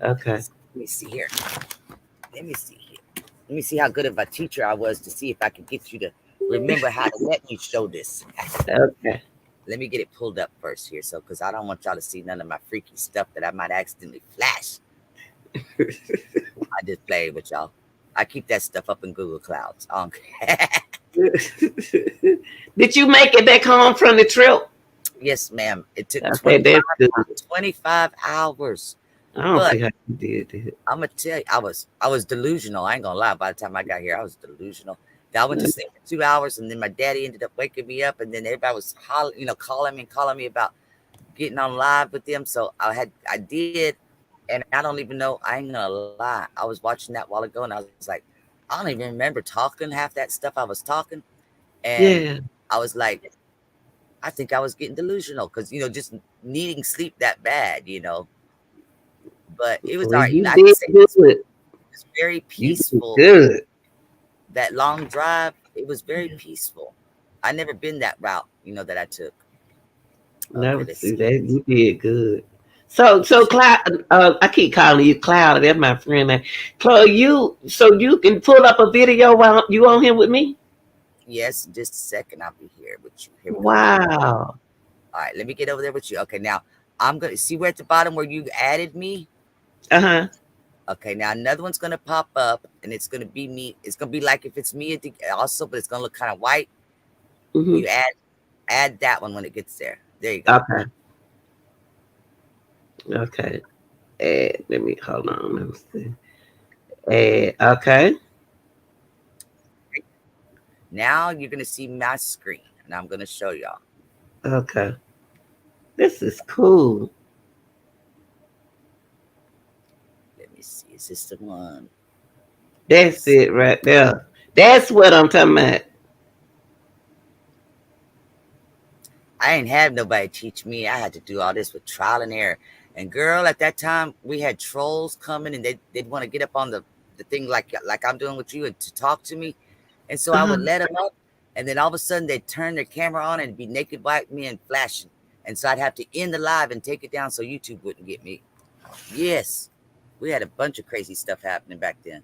Okay. Let me see here. Let me see how good of a teacher I was to see if I could get you to remember how to let me show this. Okay. Let me get it pulled up first here, because I don't want y'all to see none of my freaky stuff that I might accidentally flash. I just play with y'all. I keep that stuff up in Google Clouds. Did you make it back home from the trip? Yes, ma'am. It took Okay, 25 hours. I don't But see how you did that. I'm gonna tell you, I was delusional. I ain't gonna lie. By the time I got here, I was delusional. I went to sleep for 2 hours, and then my daddy ended up waking me up, and then everybody was hollering, calling me about getting on live with them. So I did, and I don't even know. I ain't gonna lie. I was watching that while ago, and I was like, I don't even remember talking half that stuff I was talking, and Yeah. I was like, I think I was getting delusional because just needing sleep that bad. But it was Well, all right. you I can did say good. it was very You did peaceful. good. That long drive, it was very Yeah. peaceful. I never been that route, that I took. Okay, Never let's see see. that. You did good. So Cloud, I keep calling you Cloud. That's my friend. Chloe, you can pull up a video while you on here with me. Yes, just a second. I'll be here with you. Here we go. Wow. All right, let me get over there with you. Okay, now I'm gonna see where at the bottom where you added me. Uh-huh. Okay, now another one's gonna pop up, and it's gonna be me. It's gonna be like if it's me also, but it's gonna look kind of white. Mm-hmm. You add that one when it gets there. There you go. Okay. Okay. Let me hold on. Let me see. Okay. Now you're gonna see my screen, and I'm gonna show y'all. Okay. This is cool. Let me see. Is this the one? That's it right there. That's what I'm talking about. I ain't have nobody teach me. I had to do all this with trial and error. And girl, at that time we had trolls coming, and they'd want to get up on the thing like I'm doing with you and to talk to me. And so I would Uh-huh. let them up, and then all of a sudden they'd turn their camera on and be naked by me and flashing. And so I'd have to end the live and take it down so YouTube wouldn't get me. Yes. We had a bunch of crazy stuff happening back then.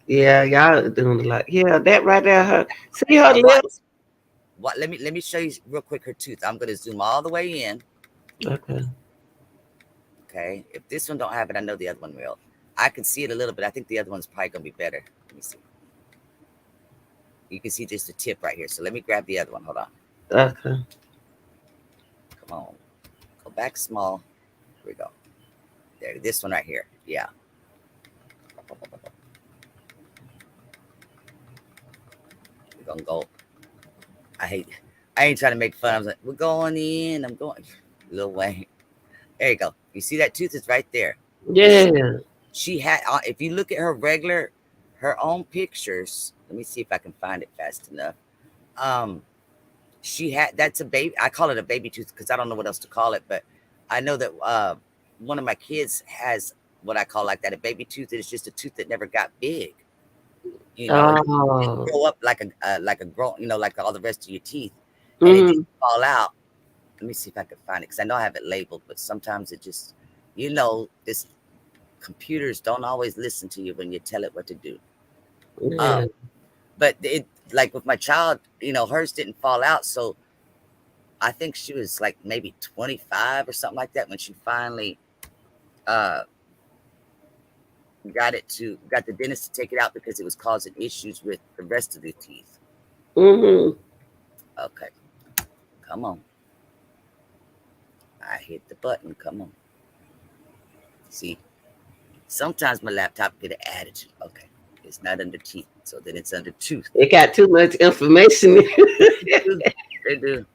Yeah, y'all are doing a lot. Yeah, that right there. See her Now watch. lips. What let me show you real quick her tooth. I'm gonna zoom all the way in. Okay. Okay. If this one don't have it, I know the other one will. I can see it a little bit. I think the other one's probably gonna be better. Let me see. You can see just the tip right here. So let me grab the other one. Hold on. Okay. Come on. Go back small. Here we go. There. This one right here. Yeah. We're gonna go. I hate. I ain't trying to make fun. I was like, we're going in. I'm going. Lil Wayne. There you go. You see that tooth is right there. Yeah. She had. If you look at her own pictures. Let me see if I can find it fast enough. Um, she had that's a baby. I call it a baby tooth because I don't know what else to call it, but I know that one of my kids has what I call like that a baby tooth. It's just a tooth that never got big. It didn't Oh. grow up like a grown, like all the rest of your teeth, and it didn't Mm-hmm. fall out. Let me see if I can find it because I know I have it labeled, but sometimes it just, this computers don't always listen to you when you tell it what to do. Um, Yeah. but it like with my child, hers didn't fall out, so I think she was like maybe 25 or something like that when she finally uh got the dentist to take it out because it was causing issues with the rest of the teeth. Mm-hmm. Okay, come on. I hit the button. Come on. See, sometimes my laptop get an attitude. Okay, it's not under teeth, so then it's under tooth. It got too much information. They do. They do.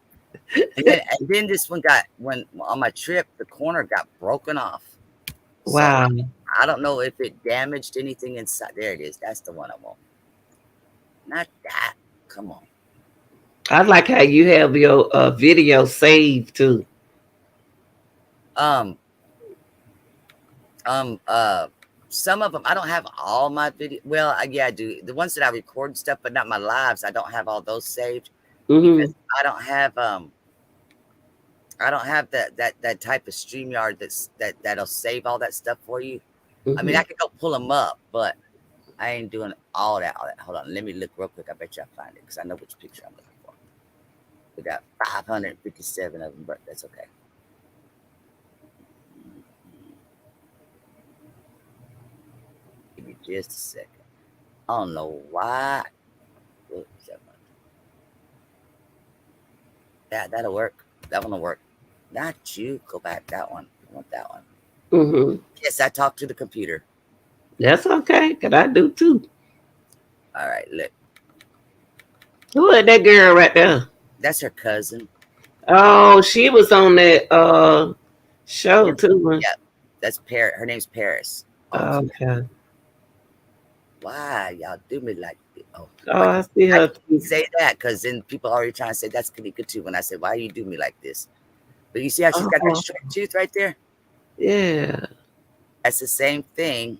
And then this one got when on my trip, the corner got broken off. So Wow. I don't know if it damaged anything inside. There it is. That's the one I want. Not that. Come on. I like how you have your video saved too. Um. Um. Uh. Some of them I don't have all my video. Well, yeah, I do. The ones that I record and stuff, but not my lives. I don't have all those saved Mm-hmm. because I don't have that type of StreamYard that'll save all that stuff for you. I mean, Mm-hmm. I could go pull them up, but I ain't doing all that. Hold on, let me look real quick. I bet you I find it because I know which picture I'm looking for. We got 557 of them, but that's okay. Give me just a second. I don't know why. Oops, that'll work. That one will work. Not you. Go back. That one. I want that one. Mm-hmm. Yes, I talk to the computer. That's okay, 'cause I do too. All right, look, Who is that girl right there? that's her cousin. Oh, she was on that show Yep, too. Huh? yep. That's Paris. Her name's Paris. Oh, Okay. why y'all do me like this? Oh, Oh, I see I her can't too. say that because then people already trying to say that's Kanika too. When I said, why you do me like this? But you see how she's got that Oh, short tooth right there? yeah. That's the same thing.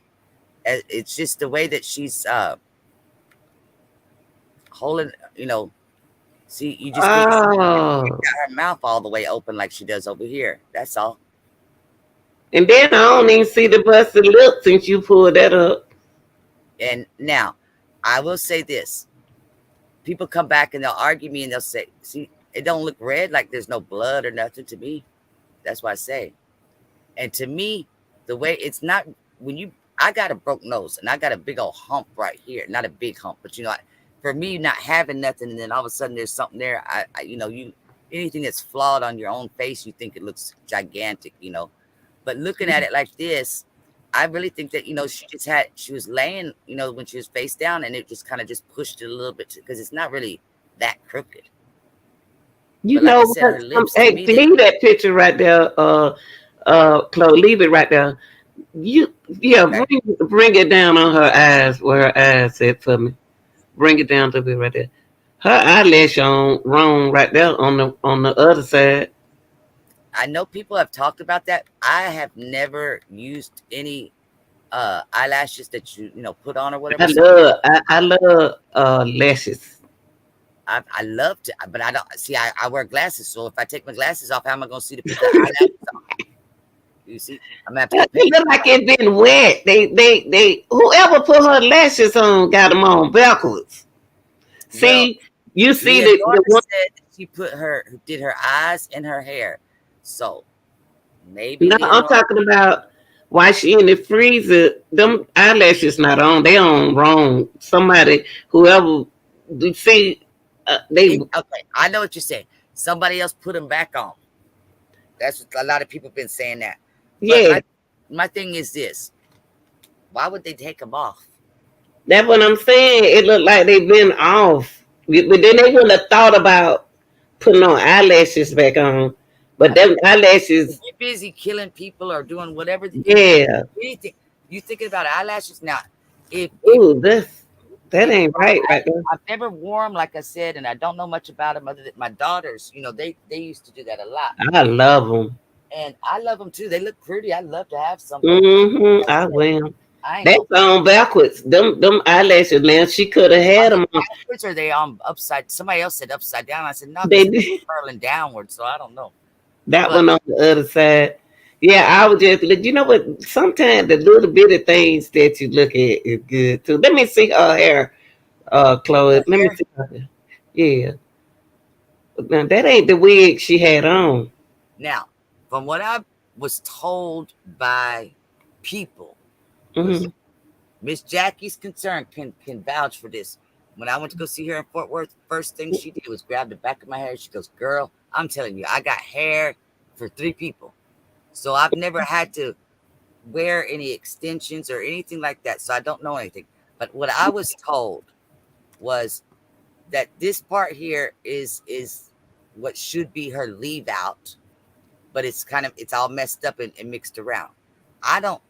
It's just the way that she's holding. See, you just can't see Oh, her mouth all the way open like she does over here. That's all. and then I don't even see the busted lip since you pulled that up. And now, I will say this: people come back and they'll argue me and they'll say, "See, it don't look red like there's no blood or nothing to me." That's why I say. And to me, the way it's not when you, I got a broke nose and I got a big old hump right here. Not a big hump, but for me not having nothing and then all of a sudden there's something there. You anything that's flawed on your own face, you think it looks gigantic. But looking at it like this, I really think that she was laying, when she was face down, and it just kind of just pushed it a little bit because it's not really that crooked. You But like know I said, what? her lips to Hey, me, leave that picture right there. Chloe, leave it right there. Yeah, okay. bring it down on her eyes where her eyes at for me. Bring it down to me right there. Her eyelash on wrong right there on the other side. I know people have talked about that. I have never used any eyelashes that put on or whatever. So I love lashes. I love to, but I don't see. I wear glasses, so if I take my glasses off, how am I going to see to put the eyelashes on? You see, I'm gonna have to go pay. It look like it been wet. They whoever put her lashes on got them on backwards. Well, See, you see the Leonora one. said that she did her eyes and her hair, so maybe No, I'm Leonora. talking about why she in the freezer. Them eyelashes not on. They on wrong. Somebody, whoever, you see, they Okay, I know what you're saying. Somebody else put them back on. That's what a lot of people have been saying that. But yeah. my thing is this: why would they take them off? That's what I'm saying. It looked like they been off, but then they wouldn't have thought about putting on eyelashes back on. But I mean, them if eyelashes, you're busy killing people or doing whatever, yeah. anything, you thinking about eyelashes now. If Ooh, that if ain't right, right there. I've never worn them, like I said, and I don't know much about them other than my daughters. They used to do that a lot, I love them. and I love them too. They look pretty. I'd love to have some, but Mm-hmm. like I I said, will. I ain't gonna. That's on backwards. Them eyelashes, man. She could have Are had they them on. backwards or are they on upside? Somebody else said upside down. I said no, they They said did curling downward. So I don't know, that but one on the other side. Yeah, I was just. You know what? Sometimes the little bit of things that you look at is good too. Let me see her hair, Chloe. Let me hair see her hair. Yeah. Now that ain't the wig she had on. now, from what I was told by people, was Hmm. Miss Jackie's concern can vouch for this. When I went to go see her in Fort Worth, first thing she did was grab the back of my hair. She goes, "Girl, I'm telling you, I got hair for 3 people, so I've never had to wear any extensions or anything like that. So I don't know anything. But what I was told was that this part here is what should be her leave out, but it's all messed up and mixed around. I don't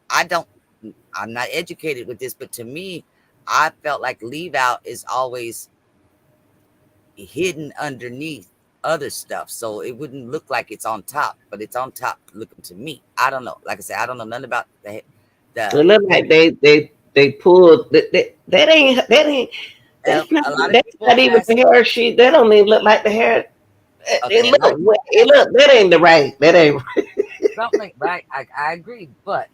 I'm not educated with this, but to me, I felt like leave out is always hidden underneath other stuff. So it wouldn't look like it's on top, but it's on top looking to me. I don't know. Like I said, I don't know nothing about It the look like they pulled that ain't a lot of that's people not even the ask hair she that don't even look like the hair. okay, a lot of people It ask look that ain't the right. That ain't something like right. I agree. But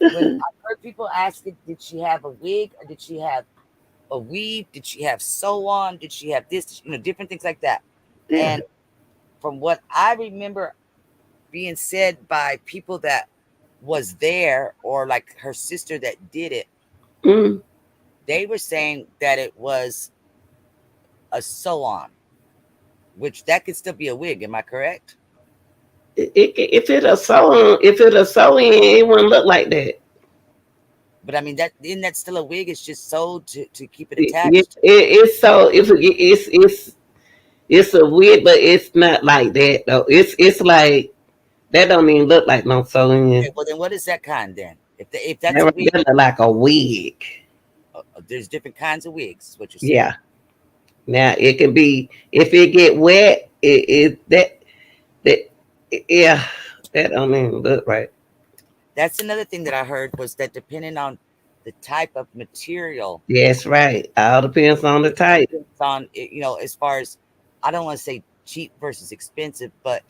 when I've heard people ask it, did she have a wig or did she have a weave? Did she have sew on? Did she have this? Different things like that. yeah. And from what I remember being said by people that was there or like her sister that did it, Mm. they were saying that it was a sew on, which that could still be a wig. Am I correct? If it a sew, if it a sew in, it wouldn't look like that. But I mean, that isn't that still a wig? It's just sewed to keep it Yeah, attached. it's so if it's a wig, but it's not like that though. It's like that don't even look like no sewing. Okay, well then, what is that kind then? If That that's a right wig, there look like a wig. there's different kinds of wigs. Is what you're saying. Yeah. Now it can be if it get wet, it that yeah, that don't even look right. That's another thing that I heard was that depending on the type of material, That's right. All depends on the it type. depends on as far as I don't want to say cheap versus expensive, but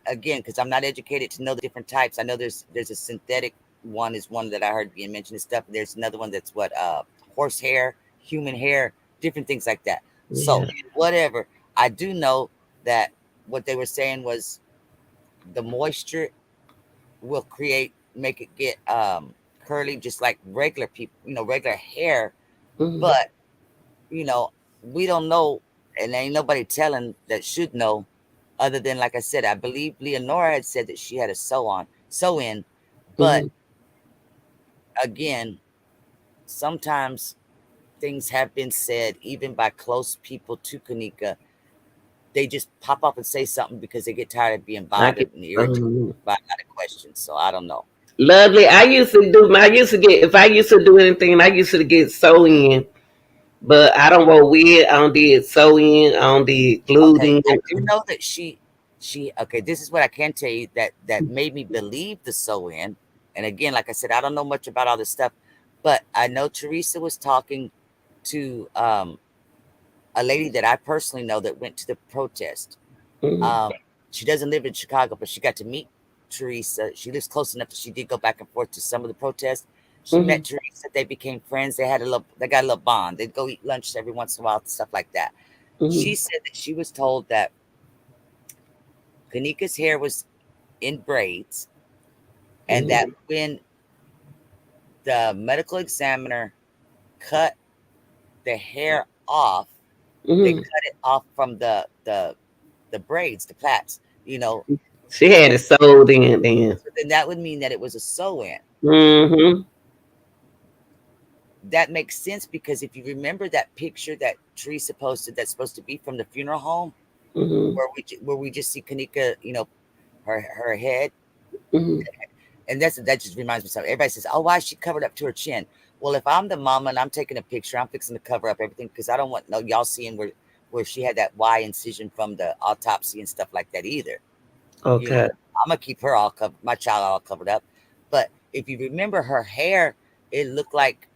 again, because I'm not educated to know the different types. I know there's a synthetic one is one that I heard being mentioned and stuff. There's another one that's what horse hair, human hair, different things like that. So Yeah. whatever. I do know that what they were saying was the moisture will make it get curly just like regular people, regular hair. Mm-hmm. But you know, we don't know, and ain't nobody telling that should know, other than like I said, I believe Leonora had said that she had a sew in, but Mm-hmm. again, sometimes things have been said even by close people to Kanika. They just pop up and say something because they get tired of being I bothered get. and irritated by a lot of questions. So I don't know. Lovely. I used to do. I used to get. If I used to do anything, I used to get sew in. But I don't wear wig. I don't did sew in. I don't did glued Okay, in. I do know that she okay, this is what I can tell you that made me believe the sew in. And again, like I said, I don't know much about all this stuff, but I know Teresa was talking to a lady that I personally know that went to the protest. Mm-hmm. Um, she doesn't live in Chicago, but she got to meet Teresa. She lives close enough that she did go back and forth to some of the protests. She Mm-hmm. met Teresa. They became friends. They got a little bond. They'd go eat lunch every once in a while, stuff like that. Mm-hmm. She said that she was told that Kanika's hair was in braids, and that Mm-hmm. when the medical examiner cut the hair off, they Mm-hmm. cut it off from the braids, the plaits. You know, She had it sewed in then. so then that would mean that it was a sew-in. Mm-hmm. That makes sense because if you remember that picture that Teresa posted, that's supposed to be from the funeral home, Mm-hmm. where we just see Kanika, her head. Mm-hmm. And that just reminds me of something. Everybody says, "Oh, why is she covered up to her chin?" Well, if I'm the mama and I'm taking a picture, I'm fixing to cover up everything because I don't want no y'all seeing where she had that Y incision from the autopsy and stuff like that either. You know, Okay. I'm gonna keep her all covered, my child all covered up. But if you remember her hair, it looked like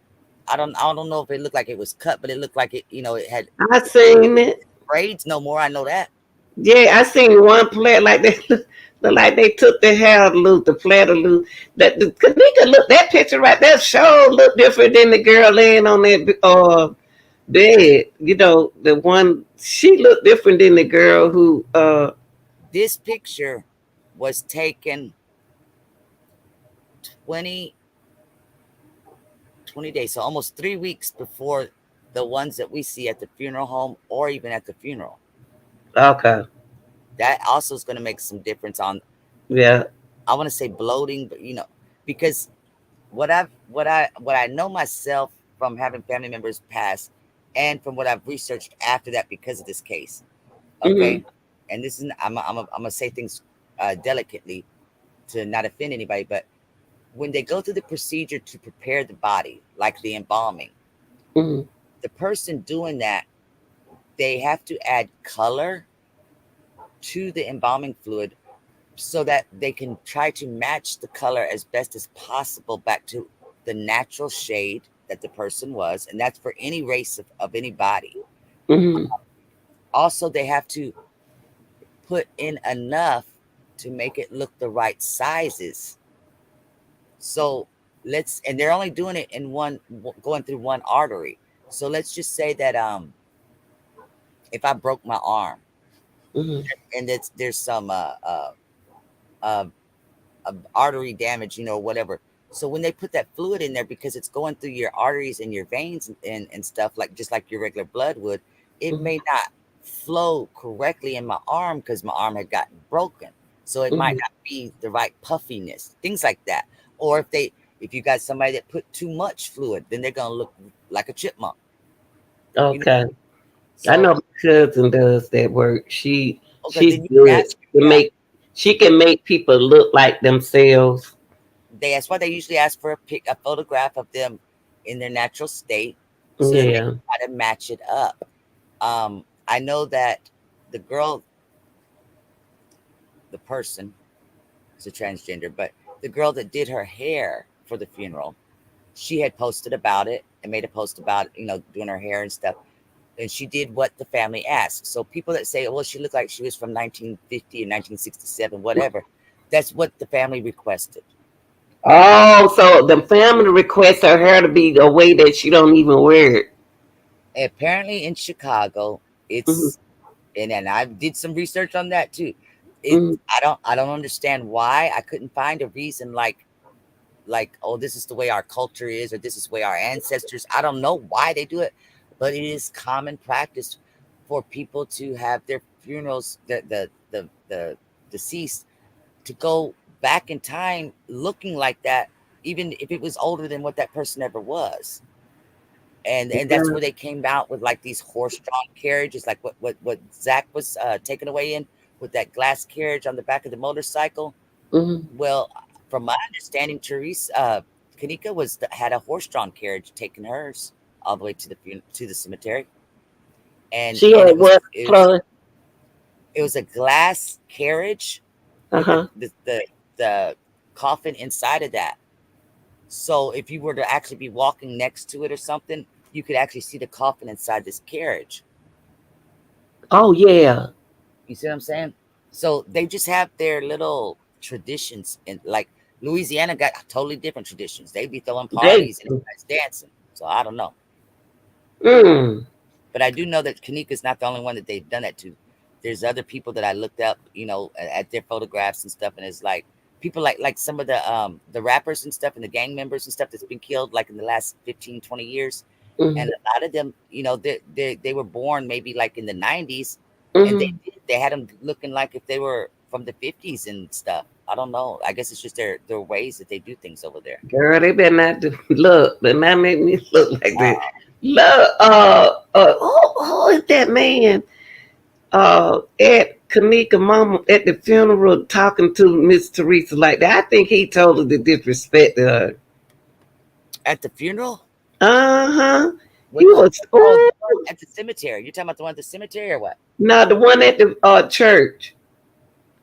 I don't know if it looked like it was cut, but it looked like it had I seen it. braids no more. I know that. Yeah, I seen one plait like they look like they took the hair loose, the plait loose. That the nigga look that picture right there sure look different than the girl laying on that bed. You know, the one she looked different than the girl who This picture was taken 20 20 days, so almost 3 weeks before the ones that we see at the funeral home or even at the funeral. okay. That also is going to make some difference on, Yeah. I want to say bloating, but because what I know myself from having family members pass and from what I've researched after that because of this case. Mm-hmm. Okay. And this is, I'm going to say things delicately to not offend anybody, but when they go through the procedure to prepare the body, like the embalming, Mm-hmm. the person doing that, they have to add color to the embalming fluid so that they can try to match the color as best as possible back to the natural shade that the person was. And that's for any race of any body. Mm-hmm. Also, they have to put in enough to make it look the right sizes. So and they're only doing it in going through one artery. So let's just say that if I broke my arm Mm-hmm. and there's some uh, artery damage, whatever. So when they put that fluid in there, because it's going through your arteries and your veins and stuff like just like your regular blood would, it Mm-hmm. may not flow correctly in my arm because my arm had gotten broken. so it might Mhm. not be the right puffiness, things like that. Or if you got somebody that put too much fluid, then they're gonna look like a chipmunk. You know. Okay. I So know my cousin does that work. okay, She's then you can good. ask. Yeah, She can make people look like themselves. that's why they usually ask for a photograph of them in their natural state, so that they Yeah. can try to match it up. I know that the girl, the person, is a transgender, but the girl that did her hair for the funeral, she had posted about it and made a post about, doing her hair and stuff. And she did what the family asked. So people that say, well, she looked like she was from 1950 and 1967, whatever, that's what the family requested. Oh, so the family requests her hair to be a way that she don't even wear it. Apparently in Chicago, Hmm. it's and I did some research on that too. It Hmm. I don't understand why. I couldn't find a reason like, oh, this is the way our culture is, or this is the way our ancestors. I don't know why they do it, but it is common practice for people to have their funerals, the deceased, to go back in time looking like that, even if it was older than what that person ever was. And that's Yeah. where they came out with like these horse-drawn carriages, like what Zach was taken away in, with that glass carriage on the back of the motorcycle. Hmm. Well, from my understanding, Teresa, Kanika had a horse-drawn carriage taking hers all the way to the cemetery, and She and had it was what, it was Chloe? it was a glass carriage Uh with the huh. the the, the coffin inside of that. So if you were to actually be walking next to it or something, you could actually see the coffin inside this carriage. Oh yeah. You see what I'm saying? So they just have their little traditions, and like Louisiana got totally different traditions. They be throwing They. parties and everybody's dancing. So I don't know, Mm. but I do know that Kanika's not the only one that they've done that to. There's other people that I looked up, at their photographs and stuff, and it's like people like some of the rappers and stuff and the gang members and stuff that's been killed like in the last 15, 20 years. Hmm. And a lot of them, they were born maybe like in the 90s, and they Hmm. they had them looking like if they were from the 50s and stuff. I don't know. I guess it's just their ways that they do things over there. Girl, they better not do. Look, better not make me look like that. Uh, Look, who is that man? At Kanika mama at the funeral talking to Miss Teresa like that. I think he totally disrespected her. at the funeral? Uh-huh. He What? was, Oh, the ooh, one at the cemetery. You're talking about the one at the cemetery or what? no, the one at the church.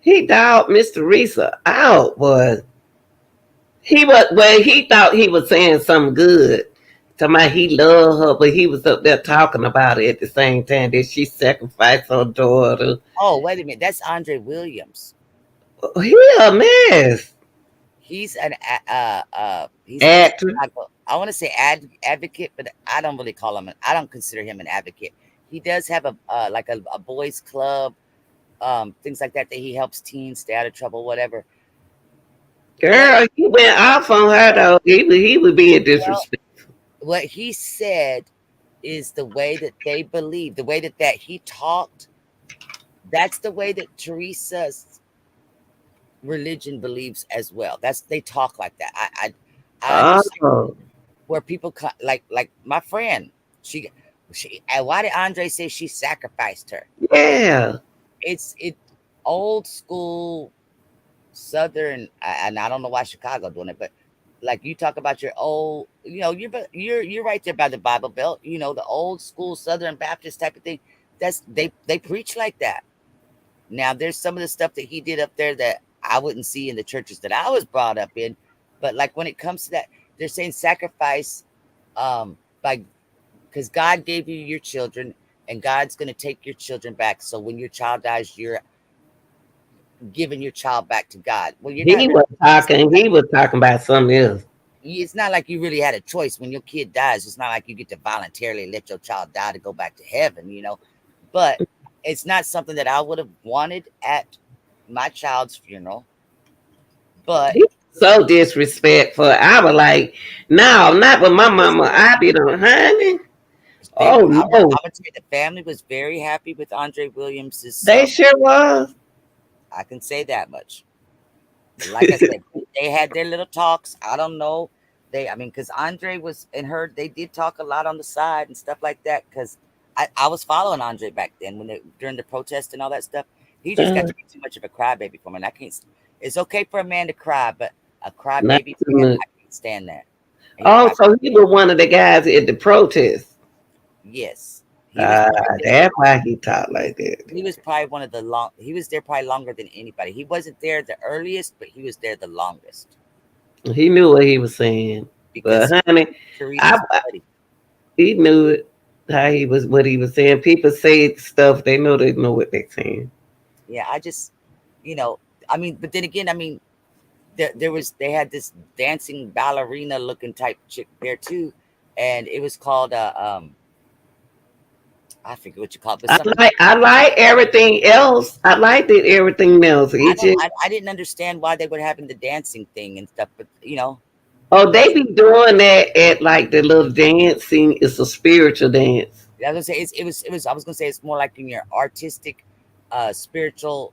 He dogged Miss Teresa out, was he was well, he thought he was saying something good. Talking about he loved her, but he was up there talking about it at the same time that she sacrificed her daughter. Oh, wait a minute. That's Andre Williams. He a mess. He's a Actor. Chicago. I want to say advocate, but I don't really call him. I don't consider him an advocate. He does have like a boys club, things like that he helps teens stay out of trouble, whatever. But Girl, he went off on her though. He was being well, disrespectful. what he said is the way that they believe, the way that he talked. That's the way that Teresa's religion believes as well. They talk like that. I understand Oh, where people like my friend. She and why did Andre say she sacrificed her? yeah. It old school Southern, and I don't know why Chicago doing it, but like you talk about your old, you're right there by the Bible Belt. The old school Southern Baptist type of thing. That's they preach like that. Now, there's some of the stuff that he did up there that I wouldn't see in the churches that I was brought up in. But like when it comes to that, they're saying sacrifice, by because God gave you your children, and God's going to take your children back. So when your child dies, you're giving your child back to God. Well, you're not He really. was talking. He was talking about something else. It's not like you really had a choice when your kid dies. It's not like you get to voluntarily let your child die to go back to heaven. But it's not something that I would have wanted at my child's funeral. But He was so disrespectful. I was like, no, not with my mama. I be done, honey. they Oh were. no, I would say the family was very happy with Andre Williams's. they sure was. I can say that much. But like I said, they had their little talks. I don't know. I mean, because Andre was and her, they did talk a lot on the side and stuff like that. Because I was following Andre back then during the protest and all that stuff. He just got Uh, to be too much of a crybaby for me. And I can't. It's okay for a man to cry, but a not crybaby too man, much. I can't stand that. He Oh, cried. so he was one of the guys at the protest. Yes, he was probably there the That's why he talked like that. He was probably one of the long. He was there probably longer than anybody. He wasn't there the earliest, but he was there the longest He knew what he was saying. But because honey, I, Teresa's buddy. he knew it. How he was, what he was saying. People say stuff. They know what they're saying. Yeah, I just, you know, I mean, but then again, I mean, they had this dancing ballerina looking type chick there too, and it was called I forget what you call it, but something. I like everything else. I liked it everything else. It just I didn't understand why they were having the dancing thing and stuff, but oh, that's they be doing that at like the little dancing. It's a spiritual dance. I was gonna say I was gonna say it's more like in your artistic, spiritual.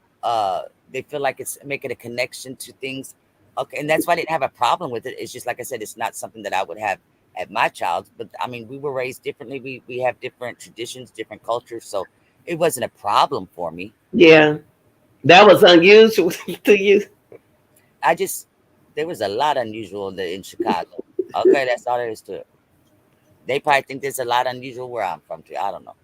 They feel like it's making a connection to things. Okay, and that's why I didn't have a problem with it. It's just like I said, it's not something that I would have at my child's. But I mean, we were raised differently. We have different traditions, different cultures, so it wasn't a problem for me. Yeah, that was unusual to you. I just there was a lot unusual in Chicago. Okay, that's all there is to it. They probably think there's a lot unusual where I'm from too. I don't know.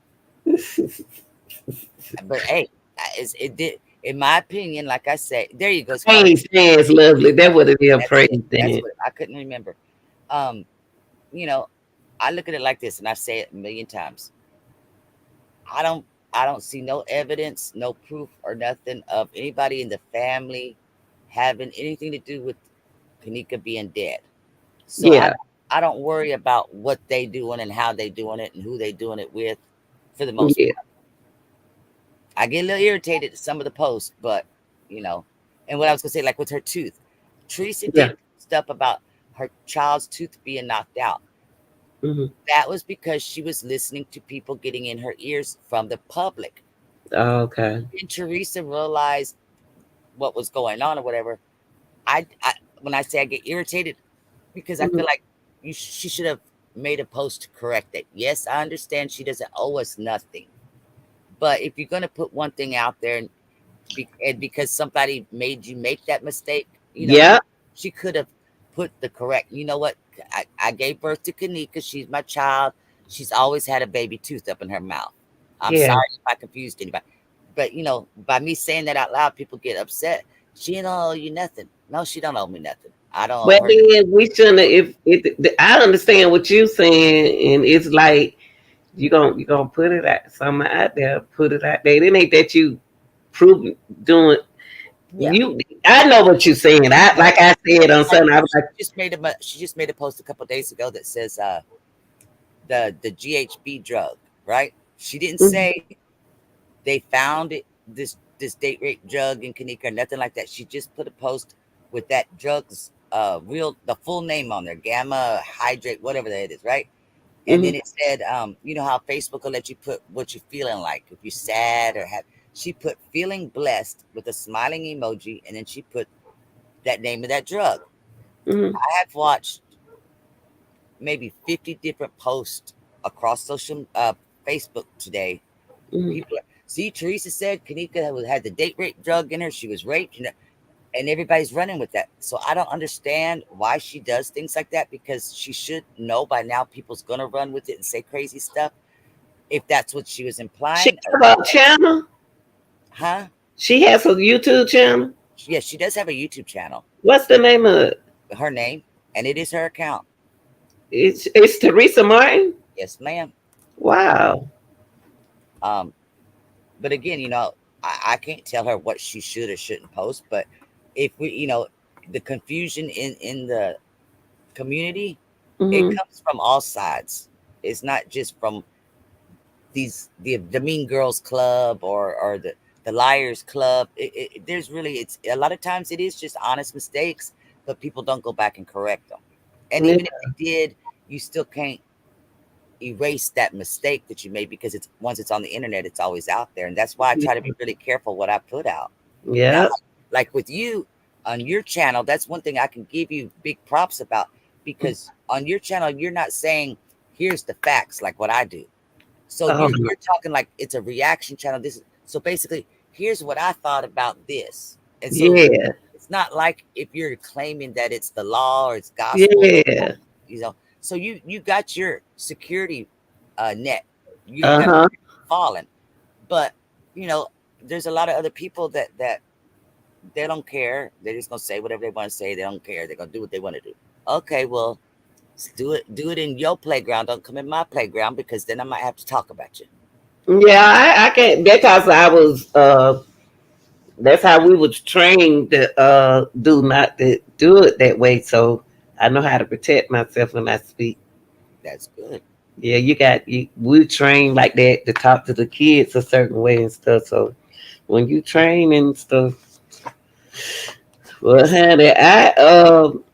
But hey, it did, in my opinion, like I said, there you go. It's called Praise dance, lovely. That would have been a that's praise it. That's dance. what I couldn't remember. Um, you know, I look at it like this, and I've said it a million times. I don't I don't see no evidence, no proof or nothing of anybody in the family having anything to do with Kanika being dead. So Yeah, I don't worry about what they doing and how they doing it and who they doing it with for the most yeah, part. I get a little irritated at some of the posts, but you know, and what I was gonna say, like with her tooth, Teresa yeah. did stuff about her child's tooth being knocked out. Hmm. That was because she was listening to people getting in her ears from the public. Okay. And Teresa realized what was going on or whatever. I when I say I get irritated because I Hmm. feel like she should have made a post to correct it. Yes, I understand she doesn't owe us nothing, but if you're gonna put one thing out there and because somebody made you make that mistake, Yeah, she could have put the correct. You know what? I gave birth to Kanika. She's my child. She's always had a baby tooth up in her mouth. I'm yeah. sorry if I confused anybody, but by me saying that out loud, people get upset. She don't owe you nothing. No, she don't owe me nothing. I don't Well, owe her nothing. then we shouldn't. I understand what you're saying, and it's like you gonna put it out something out there, put it out there. It ain't that you prove doing Yeah, you. I know what you're saying. I no, like I said on like Sunday. I was like, she just made a post a couple days ago that says the GHB drug, right? She didn't mhm, say they found it this date rape drug in Kanika or nothing like that. She just put a post with that drug's the full name on there, gamma hydrate, whatever that is, right? And mhm, then it said, you know how Facebook will let you put what you're feeling like, if you're sad or have. She put feeling blessed with a smiling emoji, and then she put that name of that drug. mhm, I have watched maybe 50 different posts across social Facebook today. mhm. People see Teresa said Kanika had the date rape drug in her. She was raped, and everybody's running with that. So I don't understand why she does things like that because she should know by now people's gonna run with it and say crazy stuff. If that's what she was She implying, have a channel. huh? She has a YouTube channel. Yes, she does have a YouTube channel. What's the name of it? Her name, and it is her account. It's Teresa Martin. Yes, ma'am. Wow. Um, but again, I can't tell her what she should or shouldn't post. But if the confusion in the community, it Hmm. comes from all sides. It's not just from the Mean Girls Club or the Liars Club. There's really it's a lot of times it is just honest mistakes, but people don't go back and correct them. And Yeah. even if they did, you still can't erase that mistake that you made because it's once it's on the internet, it's always out there. And that's why I try to be really careful what I put out. Now, Yeah. like with you on your channel, that's one thing I can give you big props about, because on your channel, you're not saying, here's the facts like what I do. So Um, you're talking like it's a reaction channel. This is so basically, here's what I thought about this. And so yeah. it's not like if you're claiming that it's the law or it's gospel, Yeah. you know. So you got your security net. You got Uh-huh. fallen. But you know, there's a lot of other people that they don't care. They're just gonna say whatever they want to say. They don't care. They're gonna do what they want to do. Okay, well, do it in your playground. Don't come in my playground, because then I might have to talk about you. Yeah, I can't because I was that's how we was trained to do not to do it that way. So I know how to protect myself when I speak. That's good. Yeah, we train like that to talk to the kids a certain way and stuff. So when you train and stuff, well, Yes. honey,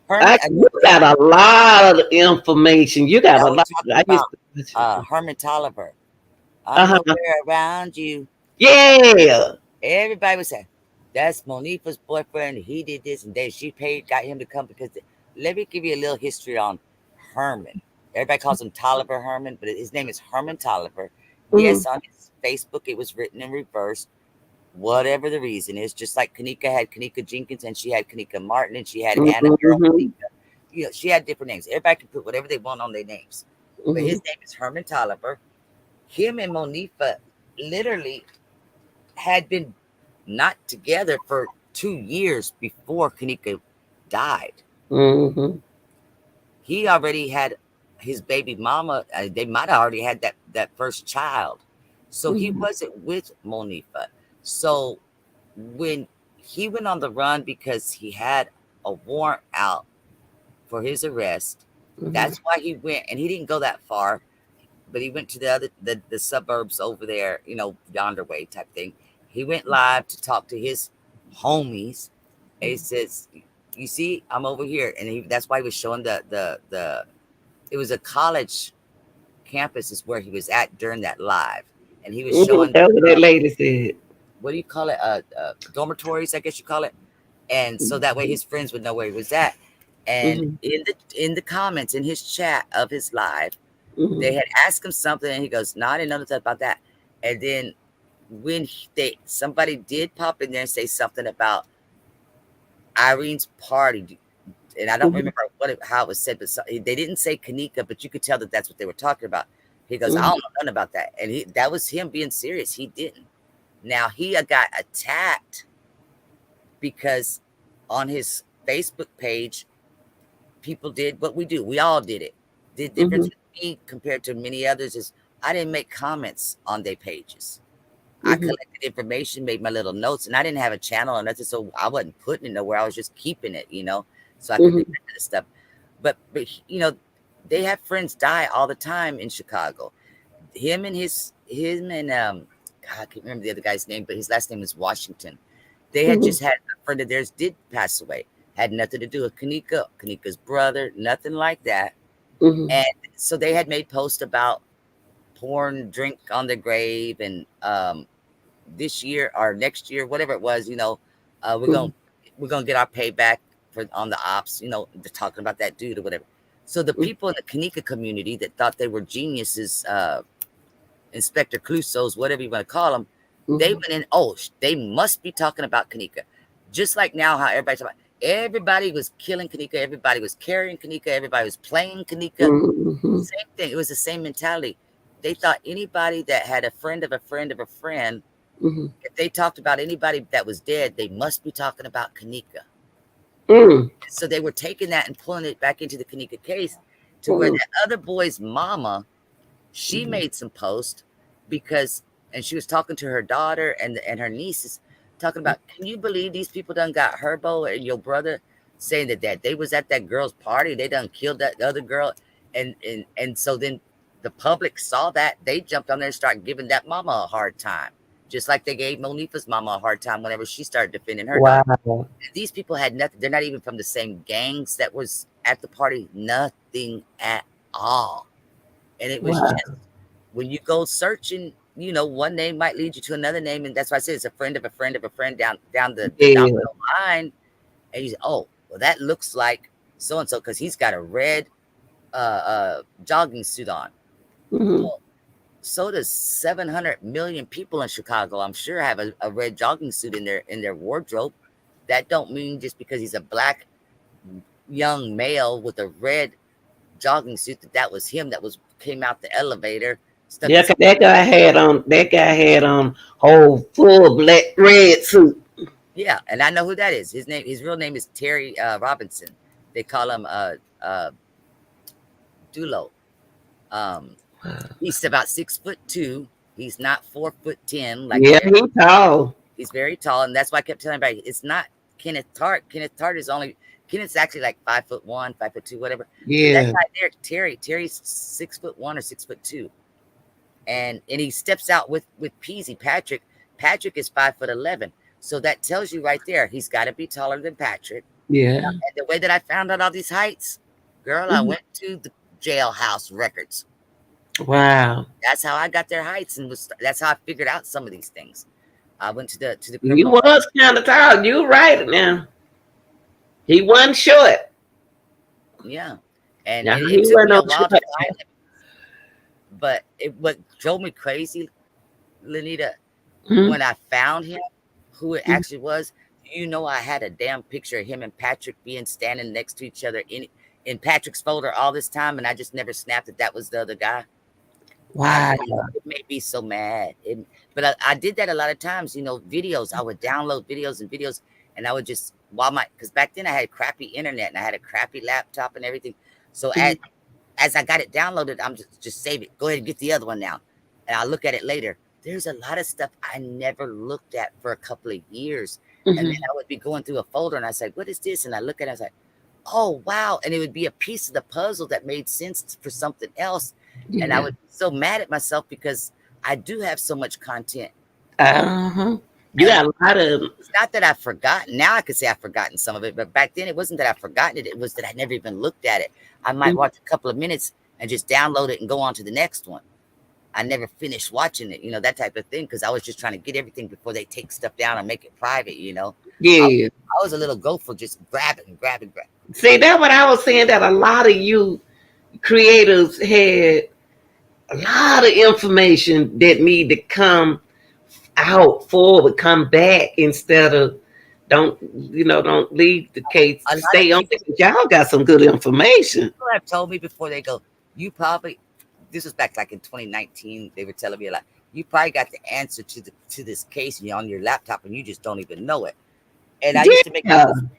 Herman, you got a lot of information. You got I a was lot. talking I used about to. Herman Tolliver. I'm Uh-huh. nowhere around you. Yeah. Everybody was saying, that's Monifa's boyfriend. He did this, and then she paid, got him to come because. Let me give you a little history on Herman. Everybody calls him Tolliver Herman, but his name is Herman Tolliver. Hmm. Yes, on his Facebook, it was written in reverse. Whatever the reason is, just like Kanika had Kanika Jenkins, and she had Kanika Martin, and she had Anna Girl Hmm. Kanika. You know, she had different names. Everybody can put whatever they want on their names. But Hmm. his name is Herman Tolliver. Him and Monifa literally had been not together for 2 years before Kanika died. Hmm. He already had his baby mama. They might have already had that first child, so he Hmm. wasn't with Monifa. So when he went on the run because he had a warrant out for his arrest, Hmm. that's why he went, and he didn't go that far, but he went to the other the suburbs over there, you know, yonder way type thing. He went live to talk to his homies. And he says, "You see, I'm over here," and that's why he was showing the. It was a college campus is where he was at during that live, and he was showing That's what that lady said. what do you call it? Dormitories, I guess you call it. And so that way his friends would know where he was at. And Hmm. in the comments in his chat of his live, they Hmm. had asked him something, and he goes, "No, I didn't know nothing about that." And then when somebody did pop in there and say something about Irene's party, and I don't remember how it was said, but they didn't say Kanika, but you could tell that that's what they were talking about. He goes, "I Hmm. don't know nothing about that," and that was him being serious. He didn't. Now he got attacked because on his Facebook page, people did what we do. We all did it. The difference Hmm. with me compared to many others is I didn't make comments on their pages. I Hmm. collected information, made my little notes, and I didn't have a channel or nothing, so I wasn't putting it nowhere. I was just keeping it, you know, so I could Hmm. remember the stuff. But you know, they have friends die all the time in Chicago. Him and God, I can't remember the other guy's name, but his last name is Washington. They had Hmm. just had a friend of theirs did pass away. Had nothing to do with Kanika's brother, nothing like that. Hmm. And so they had made posts about pouring drink on their grave, and this year or next year, whatever it was, you know, uh, we're Hmm. gonna we're gonna get our payback for on the ops, you know, they're talking about that dude or whatever. So the people in the Kanika community that thought they were geniuses, Inspector Clouseaus, whatever you want to call them, they Hmm. went in. Oh, they must be talking about Kanika, just like now how everybody was killing Kanika, everybody was carrying Kanika, everybody was playing Kanika. Hmm. Same thing. It was the same mentality. They thought anybody that had a friend of a friend of a friend, Hmm. if they talked about anybody that was dead, they must be talking about Kanika. Hmm. So they were taking that and pulling it back into the Kanika case, to where Hmm. that other boy's mama, she made some post because, and she was talking to her daughter and her nieces, talking about, can you believe these people done got Herbo and your brother, saying that they was at that girl's party, they done killed that other girl, and so then the public saw that, they jumped on there and started giving that mama a hard time, just like they gave Monifa's mama a hard time whenever she started defending her daughter. Wow. These people had nothing. They're not even from the same gangs that was at the party. Nothing at all. And it was Wow. just when you go searching. one name might lead you to another name, and that's why I said it's a friend of a friend of a friend down the Yeah. domino line. And he's, oh, well, that looks like so and so because he's got a red jogging suit on. Hmm. Well, so does 700 million people in Chicago. I'm sure have a red jogging suit in their wardrobe. That don't mean just because he's a black young male with a red jogging suit that was him that was came out the elevator, stuck Yeah, his 'cause that guy had on whole full black red suit. yeah, and I know who that is. His real name is Terry Robinson. They call him Dulo. Um, he's about 6'2". He's not 4'10" like Yeah, Terry. he tall. He's very tall, and that's why I kept telling everybody it's not Kenneth Tart. Kenneth Tart is only Kenneth's actually like 5'1", 5'2", whatever. But that Yeah, guy there, Terry's 6'1" or 6'2", and he steps out with Peasy Patrick. Patrick is 5'11", so that tells you right there he's got to be taller than Patrick. yeah. And the way that I found out all these heights, girl, I Mhm. went to the jailhouse records. Wow. That's how I got their heights, and that's how I figured out some of these things. I went to the He criminal record. was kind of tall. You right now. He wasn't short. Yeah, and Now it he took wasn't me no a while to short. find him, but what drove me crazy, Lenita, Hmm. when I found him, who it actually was, I had a damn picture of him and Patrick being standing next to each other in Patrick's folder all this time, and I just never snapped that was the other guy. Wow. It made me so mad. But I did that a lot of times. Videos. I would download videos and videos, and I would just because back then I had crappy internet and I had a crappy laptop and everything. So as I got it downloaded, I'm just save it. Go ahead and get the other one now, and I'll look at it later. There's a lot of stuff I never looked at for a couple of years, and then Hmm. I would be going through a folder and I say, "What is this?" And I look at it, I was like, "Oh wow!" And it would be a piece of the puzzle that made sense for something else, and I Yeah. would be so mad at myself because I do have so much content, Uh-huh. You and got a lot of them. it's not that I've forgotten. Now I could say I've forgotten some of it, but back then it wasn't that I've forgotten it. It was that I never even looked at it. I might watch a couple of minutes and just download it and go on to the next one. I never finished watching it, that type of thing, because I was just trying to get everything before they take stuff down and make it private. I, Yeah. I was a little gopher, just grab it and grab it, grab it. See, that's what I was saying, that a lot of you creators had a lot of information that need to come out forward, come back instead of don't leave the case. A lot of Stay on people, it. Y'all got some good information. people have told me before they go, you probably, this was back like in 2019, they were telling me like, you probably got the answer to this case on your laptop and you just don't even know it. And I used to make Yeah. people,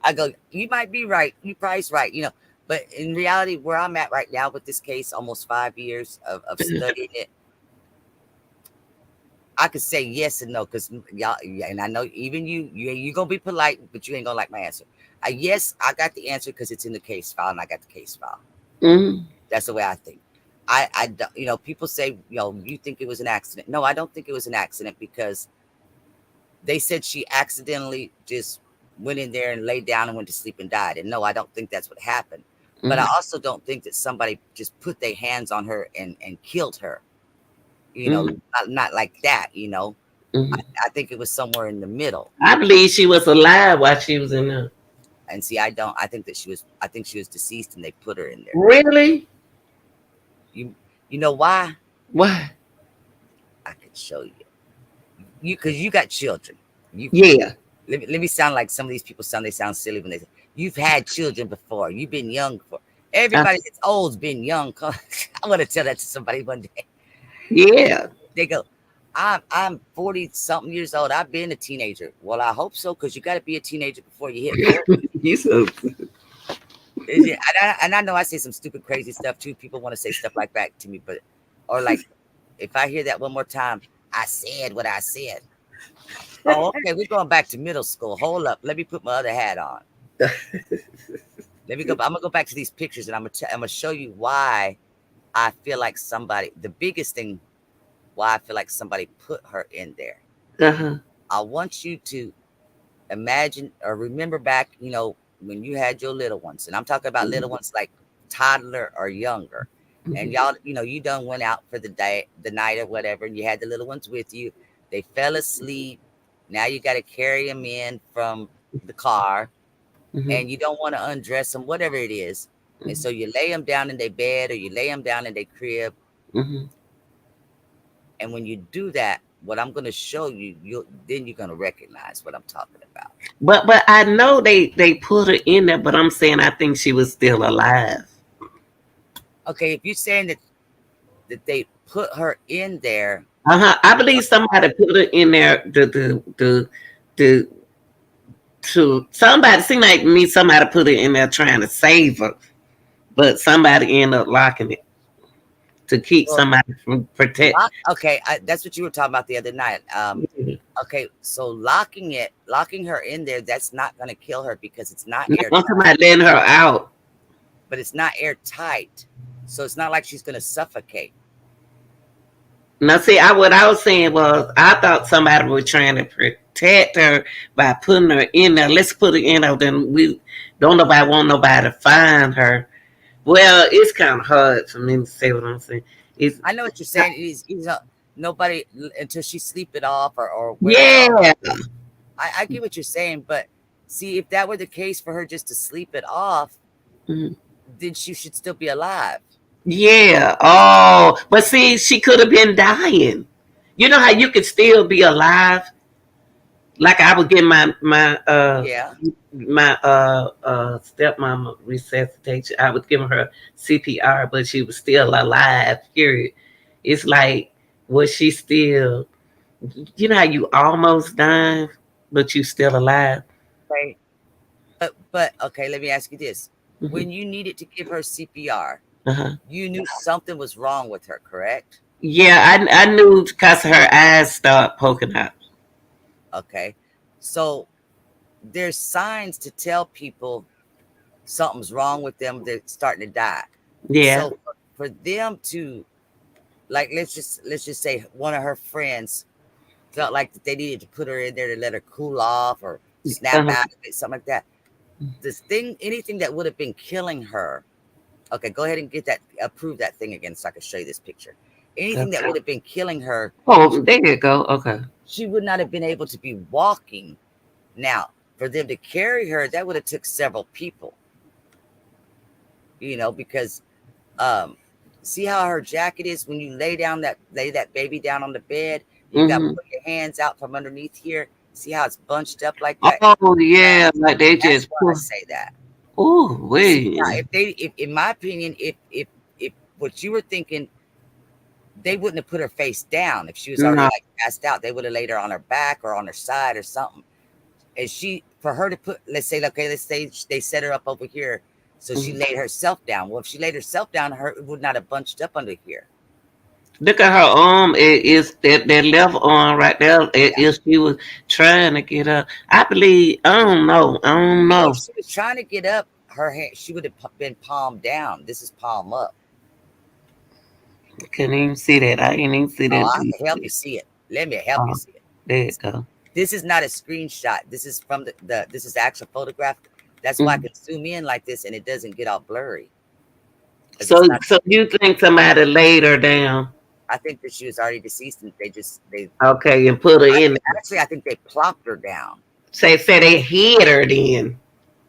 I go, you might be right, you probably's right. But in reality, where I'm at right now with this case, almost 5 years of studying it, I could say yes and no because y'all, yeah, and I know even you gonna be polite, but you ain't gonna like my answer. Yes, I got the answer because it's in the case file, and I got the case file. Mm-hmm. That's the way I think. I don't, people say, you think it was an accident. No, I don't think it was an accident because they said she accidentally just went in there and laid down and went to sleep and died. And no, I don't think that's what happened. But I Mm-hmm. also don't think that somebody just put their hands on her and killed her. Mm-hmm. Not like that. I, Mm-hmm. I think it was somewhere in the middle. I believe she was alive while she was in there. And see, I don't. I think she was deceased, and they put her in there. Really? You know why? Why? I could show you. Because you got children. You Yeah. let me sound like some of these people sound. They sound silly when they say you've had children before. You've been young before. Uh, Everybody that's old's been young. I want to tell that to somebody one day. yeah. They go, I'm 40 something years old. I've been a teenager. Well, I hope so, because you got to be a teenager before you hit 40. You so. And I know I say some stupid, crazy stuff too. People want to say stuff like that to me, or like, if I hear that one more time, I said what I said. Oh, okay, we're going back to middle school. Hold up, let me put my other hat on. Let me go. I'm gonna go back to these pictures, and I'm gonna show you why I feel like somebody. The biggest thing why I feel like somebody put her in there. Uh-huh. I want you to imagine or remember back, when you had your little ones, and I'm talking about little ones like toddler or younger. and Mhm. y'all, you done went out for the night or whatever, and you had the little ones with you. They fell asleep. Now you got to carry them in from the car, Mhm. and you don't want to undress them, whatever it is. And so you lay them down in their bed or you lay them down in their crib. Mhm. And when you do that, what I'm going to show you, then you're going to recognize what I'm talking about. But I know they put her in there, but I'm saying I think she was still alive. Okay, if you're saying that they put her in there, I believe somebody put her in there to somebody seemed like me. Somebody put her in there trying to save her, but somebody ended up locking it to keep well, somebody from protect. okay, that's what you were talking about the other night. Okay, so locking her in there, that's not going to kill her because it's not No, I'm airtight. talking about letting her out. But it's not airtight, so it's not like she's going to suffocate. Now, see, what I was saying was I thought somebody was trying to protect her by putting her in there. Let's put her in there. Then we don't nobody want nobody to find her. Well, it's kind of hard for me to say what I'm saying. It's I know what you're saying. He's nobody until she sleep it off or wear it off. yeah, I get what you're saying, but see, if that were the case for her just to sleep it off, mhm, then she should still be alive. yeah. Oh, but see, she could have been dying. You know how you could still be alive. Like I would get Yeah. my stepmama resuscitation. I was giving her CPR, but she was still alive. Period. It's like was she still? You know how you almost dying, but you still alive. Okay. But okay, let me ask you this: Hmm. when you needed to give her CPR, Uh-huh. you knew something was wrong with her, correct? Yeah, I knew because her eyes start poking out. Okay, so there's signs to tell people something's wrong with them. They're starting to die. Yeah. So for them to, like, let's just say one of her friends felt like that they needed to put her in there to let her cool off or snap Uh-huh. out of it, something like that. This thing, anything that would have been killing her. Okay, go ahead and get that, approve that thing again so I can show you this picture. Anything that Okay. would have been killing her, Oh, there you go. Okay. she would not have been able to be walking. Now, for them to carry her, that would have took several people, because um see how her jacket is when you lay that baby down on the bed, you got to Hmm. put your hands out from underneath here. See how it's bunched up like that? Oh yeah, like they That's just why I pull. say that. Oh See, now wait. if in my opinion, if what you were thinking, they wouldn't have put her face down if she was already No. like passed out. They would have laid her on her back or on her side or something. And for her to put, let's say they set her up over here, so she Mhm. laid herself down. Well, if she laid herself down, her it would not have bunched up under here. Look at her arm. It is that left arm right there. It is she was trying to get up. I believe. I don't know. I don't No, if know. she was trying to get up, her hand, she would have been palm down. This is palm up. Couldn't even see that. I didn't even see Oh, that. I can help you see it. Let me help you Oh, see it. there you go. This is not a screenshot. This is from this is the actual photograph. That's why I Mhm. can zoom in like this and it doesn't get all blurry because So, it's not. so you think somebody laid her down? I think that she was already deceased and they Okay, and put her in. actually I think they plopped her down. Say they hid her then.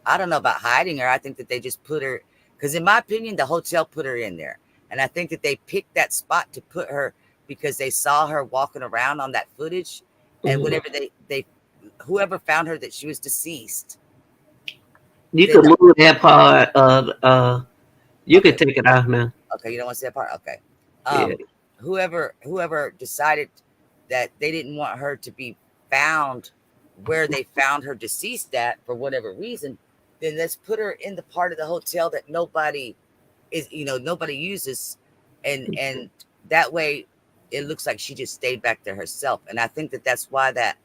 I don't know about hiding her. I think that they just put her, because in my opinion, the hotel put her in there. And I think that they picked that spot to put her because they saw her walking around on that footage. And Mhm. whenever they whoever found her that she was deceased, You then could move that part. You could okay, take it off now. okay, you don't want to say that part? Okay. Yeah. Whoever decided that they didn't want her to be found where they found her deceased at for whatever reason, then let's put her in the part of the hotel that nobody uses, and that way it looks like she just stayed back there herself. And I think that that's why that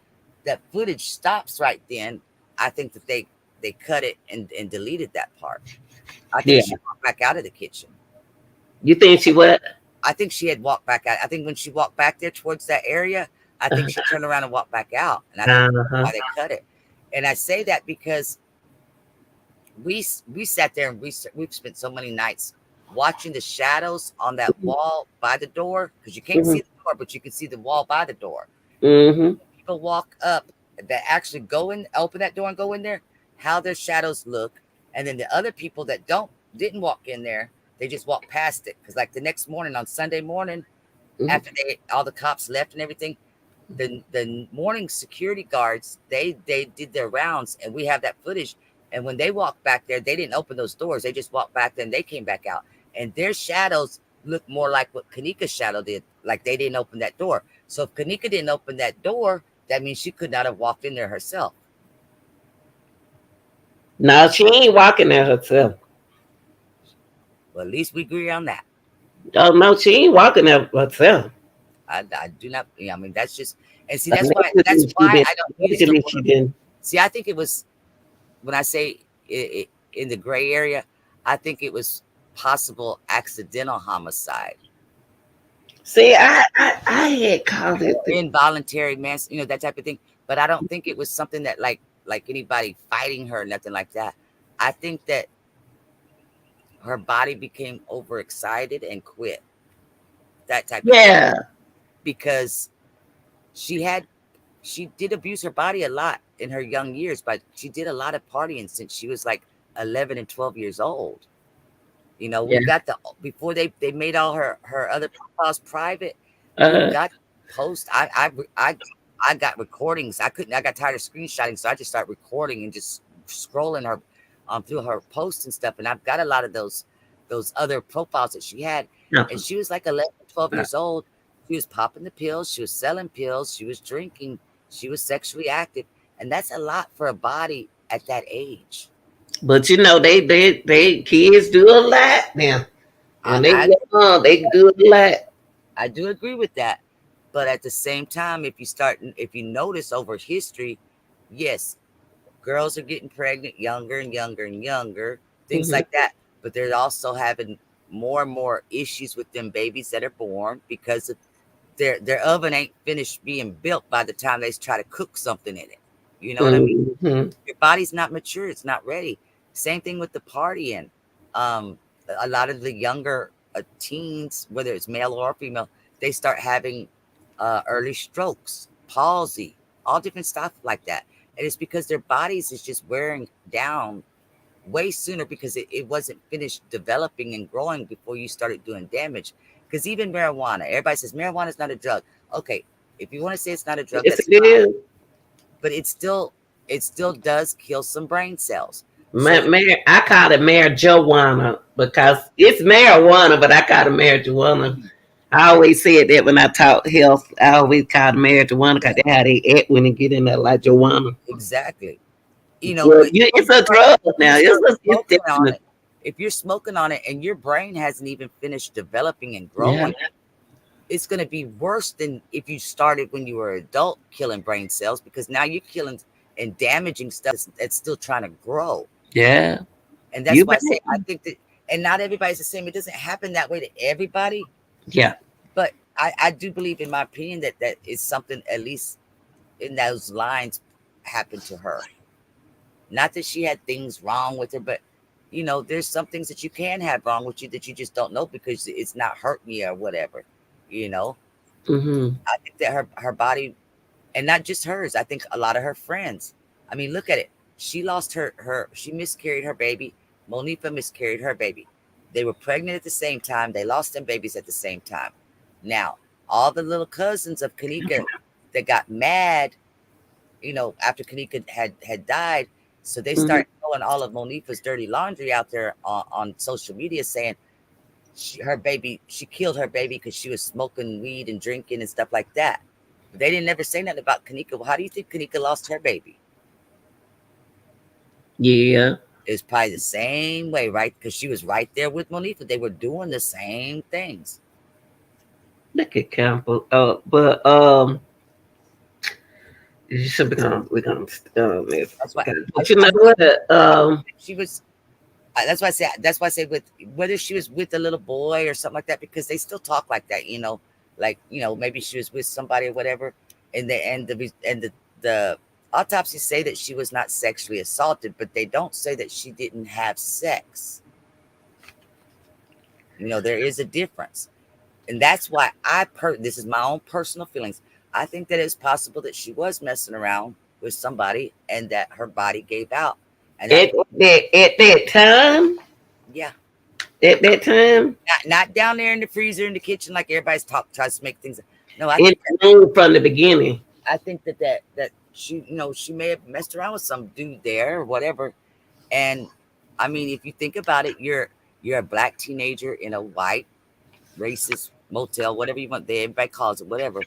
footage stops right then. I think that they cut it and deleted that part. I think Yeah. she walked back out of the kitchen. You think she what? I think she had walked back out. I think when she walked back there towards that area, I think she turned around and walked back out. And I think that's Uh-huh. why they cut it. And I say that because we sat there and we've spent so many nights watching the shadows on that wall by the door, because you can't see the door, but you can see the wall by the door. Mm-hmm. People walk up that actually go in, open that door and go in there, how their shadows look, and then the other people that didn't walk in there, they just walk past it. Because like the next morning on Sunday morning, after all the cops left and everything, the morning security guards they did their rounds, and we have that footage. And when they walked back there, they didn't open those doors. They just walked back there and they came back out, and their shadows look more like what Kanika's shadow did. Like they didn't open that door. So if Kanika didn't open that door, that means she could not have walked in there herself. No, she ain't walking there herself. Well, at least we agree on that. Oh no, she ain't walking there herself. I do not. I mean, that's just, and see, that's why Allegedly she did. I don't use the Allegedly she word. didn't. See, I think it was, when I say in the gray area, I think it was possible accidental homicide. See, I had called it. Involuntary that type of thing. But I don't think it was something that like anybody fighting her, nothing like that. I think that her body became overexcited and quit. That type of thing. Yeah. Because she did abuse her body a lot in her young years, but she did a lot of partying since she was like 11 and 12 years old. Yeah. We've got before they made all her other profiles private. We've Uh, got posts. I got recordings. I got tired of screenshotting, so I just started recording and just scrolling her through her posts and stuff. And I've got a lot of those other profiles that she had. And she was like 11, 12 years old. She was popping the pills. She was selling pills. She was drinking. She was sexually active. And that's a lot for a body at that age. but you know, they kids do a lot now. When they young, they do a lot. I do agree with that. But at the same time, if you notice over history, yes, girls are getting pregnant younger and younger and younger, things like that. But they're also having more and more issues with them babies that are born because of their oven ain't finished being built by the time they try to cook something in it. You know what I mean? Your body's not mature. It's not ready. Same thing with the partying. Um, a lot of the younger teens, whether it's male or female, they start having early strokes, palsy, all different stuff like that. And it's because their bodies is just wearing down way sooner because it wasn't finished developing and growing before you started doing damage. Because even marijuana, everybody says marijuana is not a drug. Okay, if you want to say it's not a drug, that's fine. But it still does kill some brain cells. I call it marijuana because it's marijuana, but I call it marijuana. I always said that when I taught health. I always called it marijuana because that's how they act when they get in there like marijuana. Exactly. Well, it's a drug now. If you're smoking on it and your brain hasn't even finished developing and growing, it's going to be worse than if you started when you were an adult killing brain cells, because now you're killing and damaging stuff that's still trying to grow. Yeah. And that's why I think that, and not everybody's the same. It doesn't happen that way to everybody. Yeah. But I do believe, in my opinion, that is something, at least in those lines, happened to her. Not that she had things wrong with her, but there's some things that you can have wrong with you that you just don't know because it's not hurting you or whatever. I think that her body, and not just hers, I think a lot of her friends. I mean, look at it. She lost she miscarried her baby. Monifa miscarried her baby. They were pregnant at the same time. They lost them babies at the same time. Now, all the little cousins of Kanika that got mad, after Kanika had died, so they started throwing all of Monifa's dirty laundry out there on social media, saying she killed her baby because she was smoking weed and drinking and stuff like that. But they didn't ever say nothing about Kanika. Well, how do you think Kanika lost her baby? Yeah. It's probably the same way, right? Because she was right there with Monifa. They were doing the same things. Look at Campbell. But we're gonna That's why. but you know what? She was. That's why I say with whether she was with a little boy or something like that, because they still talk like that. Maybe she was with somebody or whatever, and the autopsies say that she was not sexually assaulted, but they don't say that she didn't have sex. There is a difference. And that's why this is my own personal feelings. I think that it's possible that she was messing around with somebody and that her body gave out. And At that time, yeah, at that time, not down there in the freezer in the kitchen like everybody's tries to make things. No, it knew from the beginning. I think that she she may have messed around with some dude there or whatever. And I mean, if you think about it, you're a black teenager in a white racist motel, whatever you want. Everybody calls it whatever.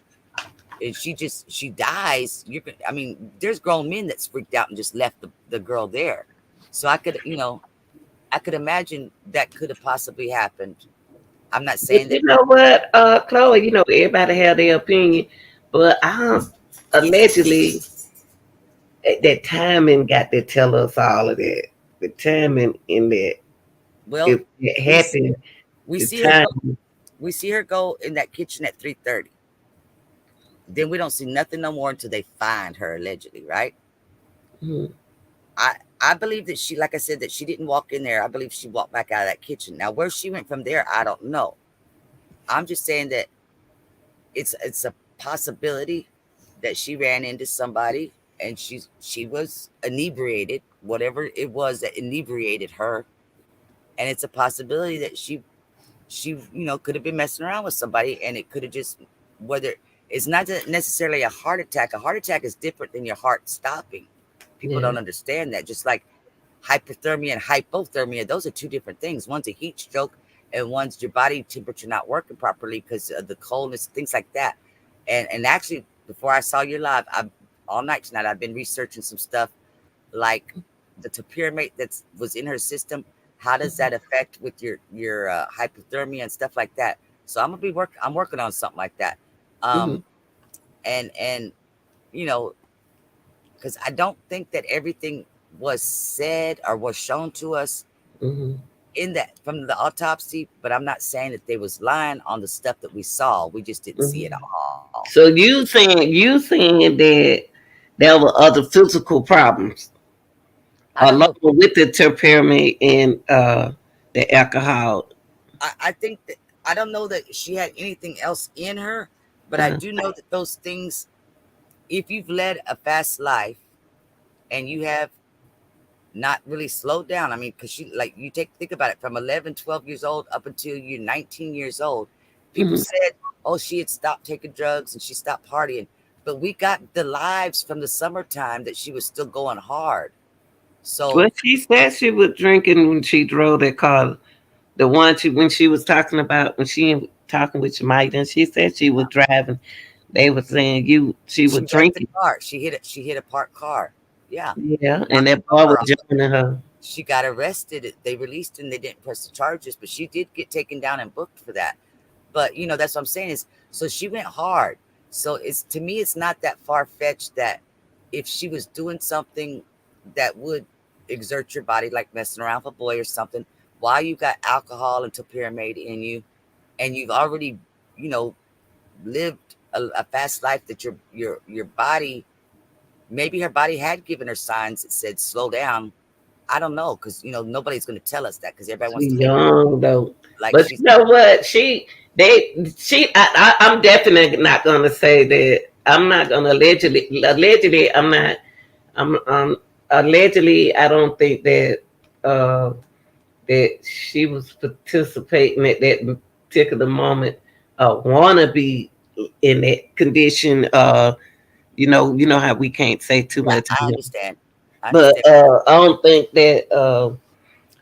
And she dies. I mean, there's grown men that's freaked out and just left the girl there. So I could imagine that could have possibly happened. I'm not But saying that. you know what, Chloe? You know everybody have their opinion, but allegedly that timing got to tell us all of that. The timing in that Well, if it we see, happened, we the see her go. time. We see her go in that kitchen at 3:30. Then we don't see nothing no more until they find her allegedly, right? Mhm, I believe that she, like I said, that she didn't walk in there. I believe she walked back out of that kitchen. Now, where she went from there, I don't know. I'm just saying that it's a possibility that she ran into somebody and she was inebriated, whatever it was that inebriated her, and it's a possibility that she could have been messing around with somebody, and it could have just whether it's not necessarily a heart attack. A heart attack is different than your heart stopping. People yeah, don't understand that. Just like hypothermia and hypothermia, those are two different things. One's a heat stroke, and one's your body temperature not working properly because of the coldness, things like that. And actually, before I saw you live, I all night tonight I've been researching some stuff like the topiramate that was in her system. How does that affect with your hypothermia and stuff like that? So I'm working on something like that. hmm Um, and you know, because I don't think that everything was said or was shown to us hmm in that from the autopsy, but I'm not saying that they was lying on the stuff that we saw. We just didn't see it hmm all. So you saying that there were other physical problems I don't along know. with the temperament and the alcohol? I think that I don't know that she had anything else in her, but I Uh, do know that those things, if you've led a fast life and you have not really slowed down, I mean, because you think about it from 11, 12 years old up until you're 19 years old, people mhm. said, oh, she had stopped taking drugs and she stopped partying. But we got the lives from the summertime that she was still going hard. Well, So she said she was drinking when she drove that car. The one when she was talking about when she talking with your Mike, and she said she was driving. They were saying she was she wrecked the drinking. car. She hit a parked car. Yeah. Yeah, and Knocked the that boy was car off. joining her. She got arrested. They released her and they didn't press the charges, but she did get taken down and booked for that. But that's what I'm saying is so she went hard. So it's to me it's not that far fetched that if she was doing something that would exert your body like messing around with a boy or something, while you got alcohol and topiramate in you and you've already, you know, lived a fast life that your body maybe her body had given her signs that said slow down. I don't know because nobody's going to tell us that because everybody wants She to make young though, like but you she's know what? I'm definitely not gonna say that. I'm not gonna allegedly. I'm not. I'm allegedly. I don't think that uh that she was participating at that particular moment. Want to be in that condition. You know how we can't say too yeah. much, I understand. I but understand. I don't think that.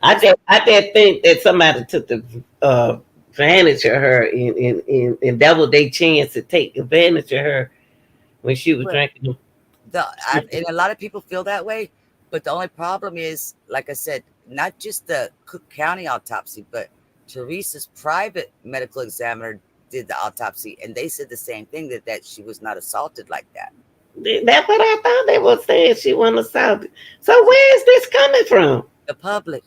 I There's did. I did think that somebody took the advantage of her, and that was their chance to take advantage of her when she was well, drinking. and a lot of people feel that way, but the only problem is, like I said, not just the Cook County autopsy, but Teresa's private medical examiner did the autopsy, and they said the same thing that she was not assaulted like that. That's what I thought they were saying. She wasn't assaulted. So where is this coming from? The public,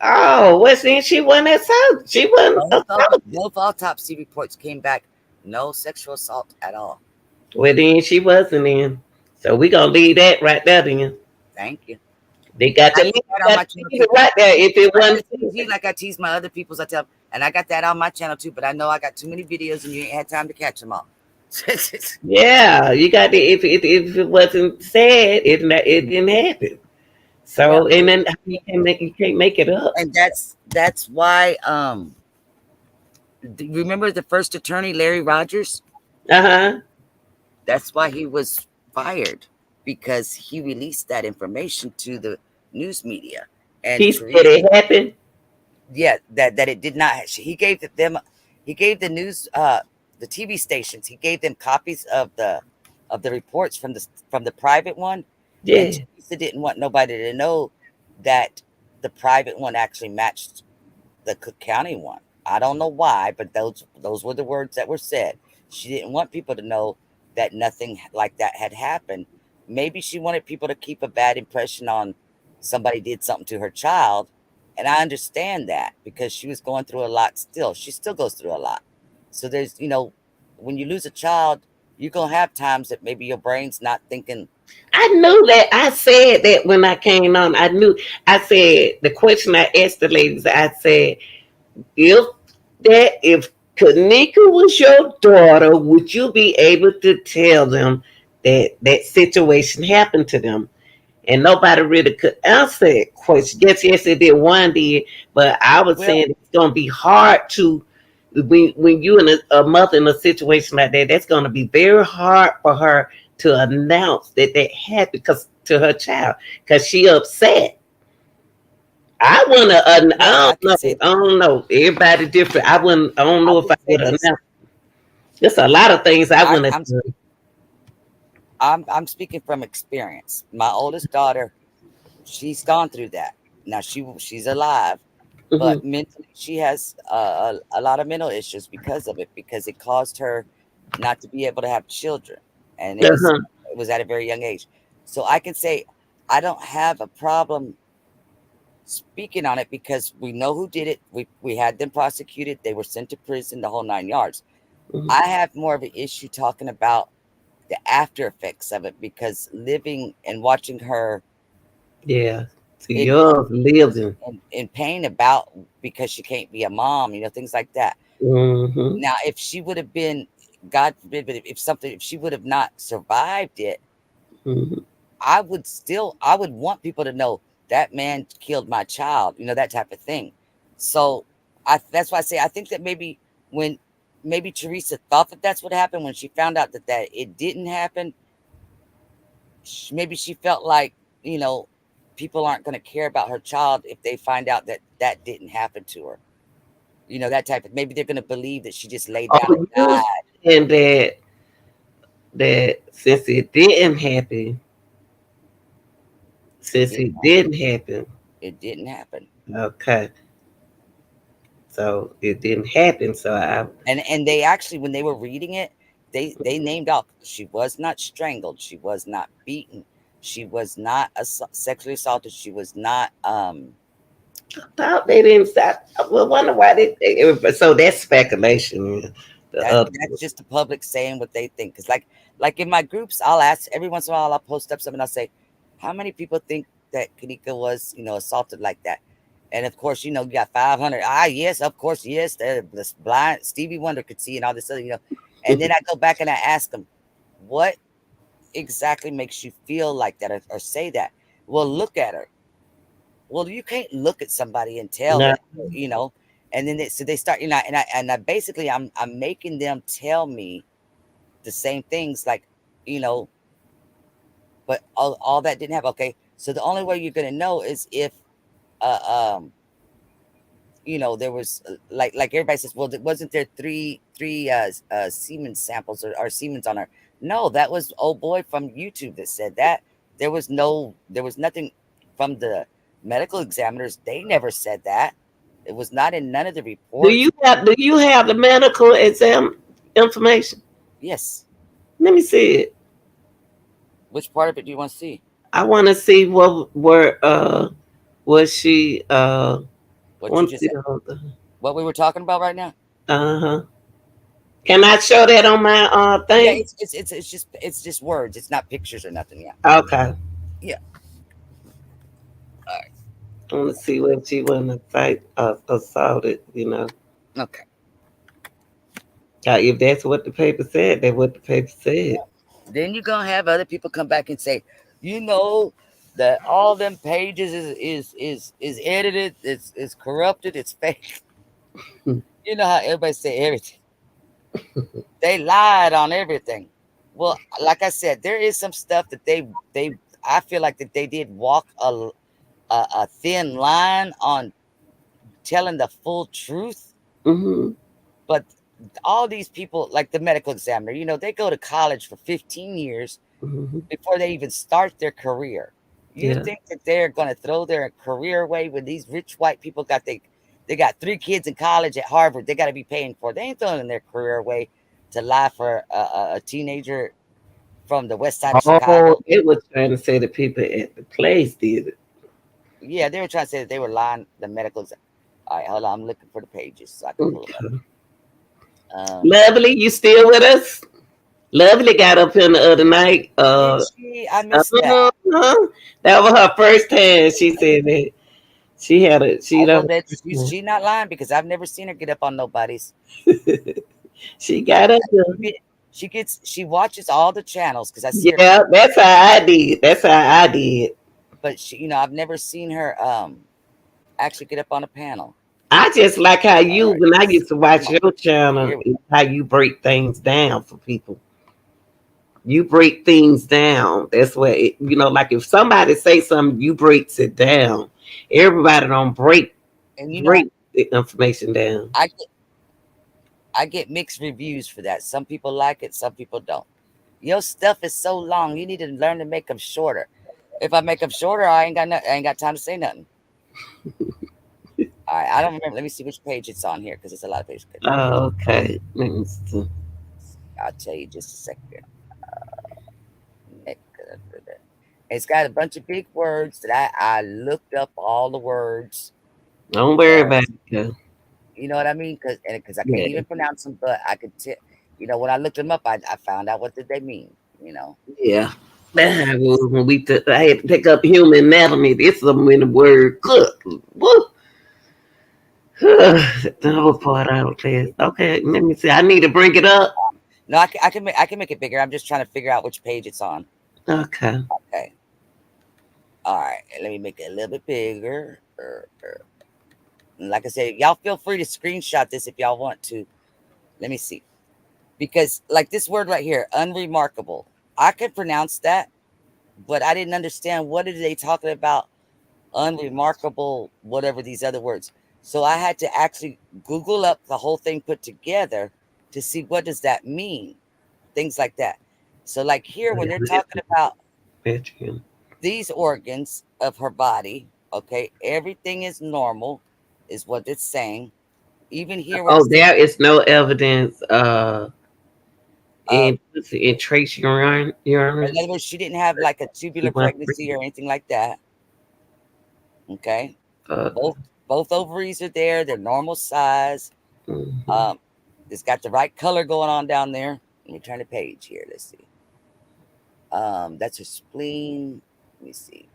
Oh, well, saying she wasn't assaulted. She wasn't assaulted. both autopsy reports came back no sexual assault at all. Well, then she wasn't in. So we gonna leave that right there then. Thank you. They got I to use leave, that on got my to channel leave too. it right there. If it I wasn't, just tease you like I tease my other people's. I tell, and I got that on my channel too. But I know I got too many videos, and you ain't had time to catch them all. yeah, you got to. If it wasn't said, it didn't happen. Yeah, So and then you can't make it up. and that's why. Remember the first attorney, Larry Rogers? Uh huh. That's why he was fired because he released that information to the news media. And He said Teresa, it happened. yeah, that it did not. He gave them, he gave the news, the TV stations, he gave them copies of the reports from the private one, and Yeah. Teresa didn't want nobody to know that the private one actually matched the Cook County one. I don't know why, but those were the words that were said. She didn't want people to know that nothing like that had happened. Maybe she wanted people to keep a bad impression on somebody did something to her child. And I understand that because she was going through a lot still. She still goes through a lot. So there's, when you lose a child, you're going to have times that maybe your brain's not thinking. I knew that. I said that when I came on. I knew. I said the question I asked the ladies. I said, if if Kanika was your daughter, would you be able to tell them that that situation happened to them? And nobody really could answer that question. Yes, it did. One did, but I was Well, saying it's going to be hard to when you in a mother in a situation like that. That's going to be very hard for her to announce that that happened because to her child because she upset. I want to. well, I can say I don't know. Everybody different. I wouldn't. I don't I know if would I say would this. announce. There's a lot of things I I'm wouldn't I'm have done. I'm speaking from experience. My oldest daughter, she's gone through that. Now she's alive, but Mm-hmm. mentally she has a lot of mental issues because of it, because it caused her not to be able to have children, and Uh-huh. it was at a very young age. So I can say I don't have a problem speaking on it because we know who did it. We had them prosecuted. They were sent to prison, the whole 9 yards. Mm-hmm. I have more of an issue talking about the after effects of it because living and watching her Yeah. So in yours lives in. in pain about because she can't be a mom, things like that. Mm-hmm. Now, if she would have been, God forbid, but if she would have not survived it, Mm-hmm. I would want people to know that man killed my child, that type of thing. So that's why I say I think that when maybe Teresa thought that that's what happened when she found out that it didn't happen. Maybe she felt like you know people aren't going to care about her child if they find out that that didn't happen to her. That type of, maybe they're going to believe that she just laid down and Oh, you died. saying that since It, it didn't happen, it didn't happen. okay. So it didn't happen. So I And they actually, when they were reading it, they named out she was not strangled, she was not beaten, she was not sexually assaulted, she was not thought they didn't stop. I well, wonder why so that's speculation. Yeah. The other that's just the public saying what they think. Because like in my groups, I'll ask every once in a while, I'll post up something, I'll say, how many people think that Kanika was assaulted like that? And of course, you got 500. Yes, of course, yes. The blind Stevie Wonder could see and all this other. And then I go back and I ask them, what exactly makes you feel like that or say that? Well, look at her. Well, you can't look at somebody and tell no. that, you know. And then so they start, and I basically I'm making them tell me the same things, like, you know, but all that didn't happen. Okay, so the only way you're gonna know is if uh um there was like everybody says, well, wasn't there three semen samples or semen's on her? No, that was old boy from YouTube that said that. There was nothing from the medical examiners. They never said that. It was not in none of the reports. Do you have the medical exam information? Yes. Let me see it. Which part of it do you want to see? I want to see what where was she I What you want to just see the whole thing. what we were talking about right now? Uh-huh. Can I show that on my Yeah, thing? it's just words. It's not pictures or nothing. Yeah. Okay. Yeah. I want to see what she want to fight assaulted. Okay. If that's what the paper said, that's what the paper said. Then you're gonna have other people come back and say, you know, that all them pages is edited, it's corrupted, it's fake. You know how everybody say everything. They lied on everything. Well, like I said, there is some stuff that they I feel like that they did walk a thin line on telling the full truth. Mm-hmm. But all these people, like the medical examiner, they go to college for 15 years Mm-hmm. before they even start their career. You Yeah. think that they're going to throw their career away when these rich white people they got 3 kids in college at Harvard they got to be paying for? They ain't throwing their career away to lie for a teenager from the west side of Oh, Chicago. it was trying to say the people at the place did it. Yeah, they were trying to say that they were lying. The medical. All right, hold on. I'm looking for the pages so I can pull them Okay. up. Lovely, you still with us? Lovely got up here the other night. Did she? I missed that. Uh, that was her first time. She said that she had a she Oh, well, don't. that she not lying because I've never seen her get up on nobody's. She I, got up there. she watches all the channels because I see her Yeah, come, that's how I did. That's how I did. but I've never seen her actually get up on a panel. I just like how All you right, when I used to come watch on, your channel, here we how you break things down for people. You break things down. That's what like if somebody say something, you breaks it down. Everybody don't and break the information down. I get I get mixed reviews for that. Some people like it, some people don't. Your stuff is so long, you need to learn to make them shorter. If I make them shorter, I ain't got time to say nothing. All right, I don't remember. Let me see which page it's on here because it's a lot of pages. Oh, okay. Let me see. I'll tell you just a second. It's got a bunch of big words that I looked up all the words Don't worry about because it. Girl. you know what I mean. Because I can't Yeah, even pronounce them, but I could tell. When I looked them up, I found out what did they mean. yeah. That's how it was when I had to pick up human anatomy. This is in the word cook. Woo. The whole part out there. Okay, let me see. I need to bring it up. No, I can make it bigger. I'm just trying to figure out which page it's on. Okay. Okay. All right. Let me make it a little bit bigger. Like I said, y'all feel free to screenshot this if y'all want to. Let me see. Because like this word right here, unremarkable. I could pronounce that, but I didn't understand what are they talking about unremarkable, whatever these other words. So I had to actually Google up the whole thing put together to see what does that mean. Things like that. So like here when they're talking about these organs of her body, okay, everything is normal, is what it's saying. Even here where it Oh, says there is no evidence of in trace in other urinals. words, she didn't have like a She tubular went pregnancy or anything like that. Okay. uh, Both both ovaries are there, they're normal size. mhm. Um, it's got the right color going on down there. Let me turn the page here. Let's see. That's her spleen. Let me see.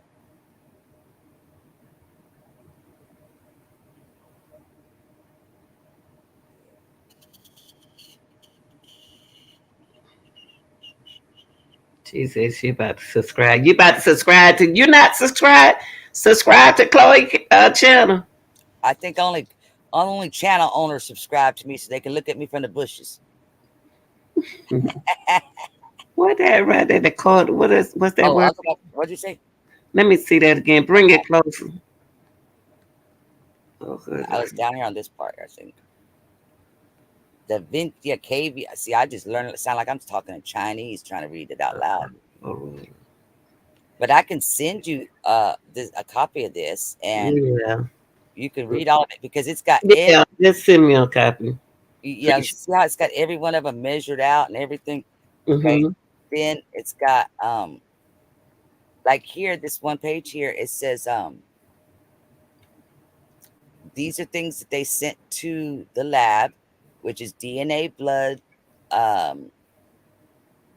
She said she about to subscribe. You about to subscribe to you not subscribed? Subscribe to Chloe channel. I think only channel owners subscribe to me so they can look at me from the bushes. What that right there? The code. What's that Oh, word? I'll go back. What'd you say? Let me see that again. Bring it closer. Okay. I was down here on this part, I think. The Vintia Cavia. See, I just learned it sound like I'm talking in Chinese trying to read it out loud. But I can send you a copy of this and Yeah. you can read all of it because it's got Yeah. Just send me a copy. yeah, Appreciate. see how it's got every one of them measured out and everything. Okay. Mm-hmm. Then it's got like here, this one page here, it says these are things that they sent to the lab, which is DNA, blood. Um,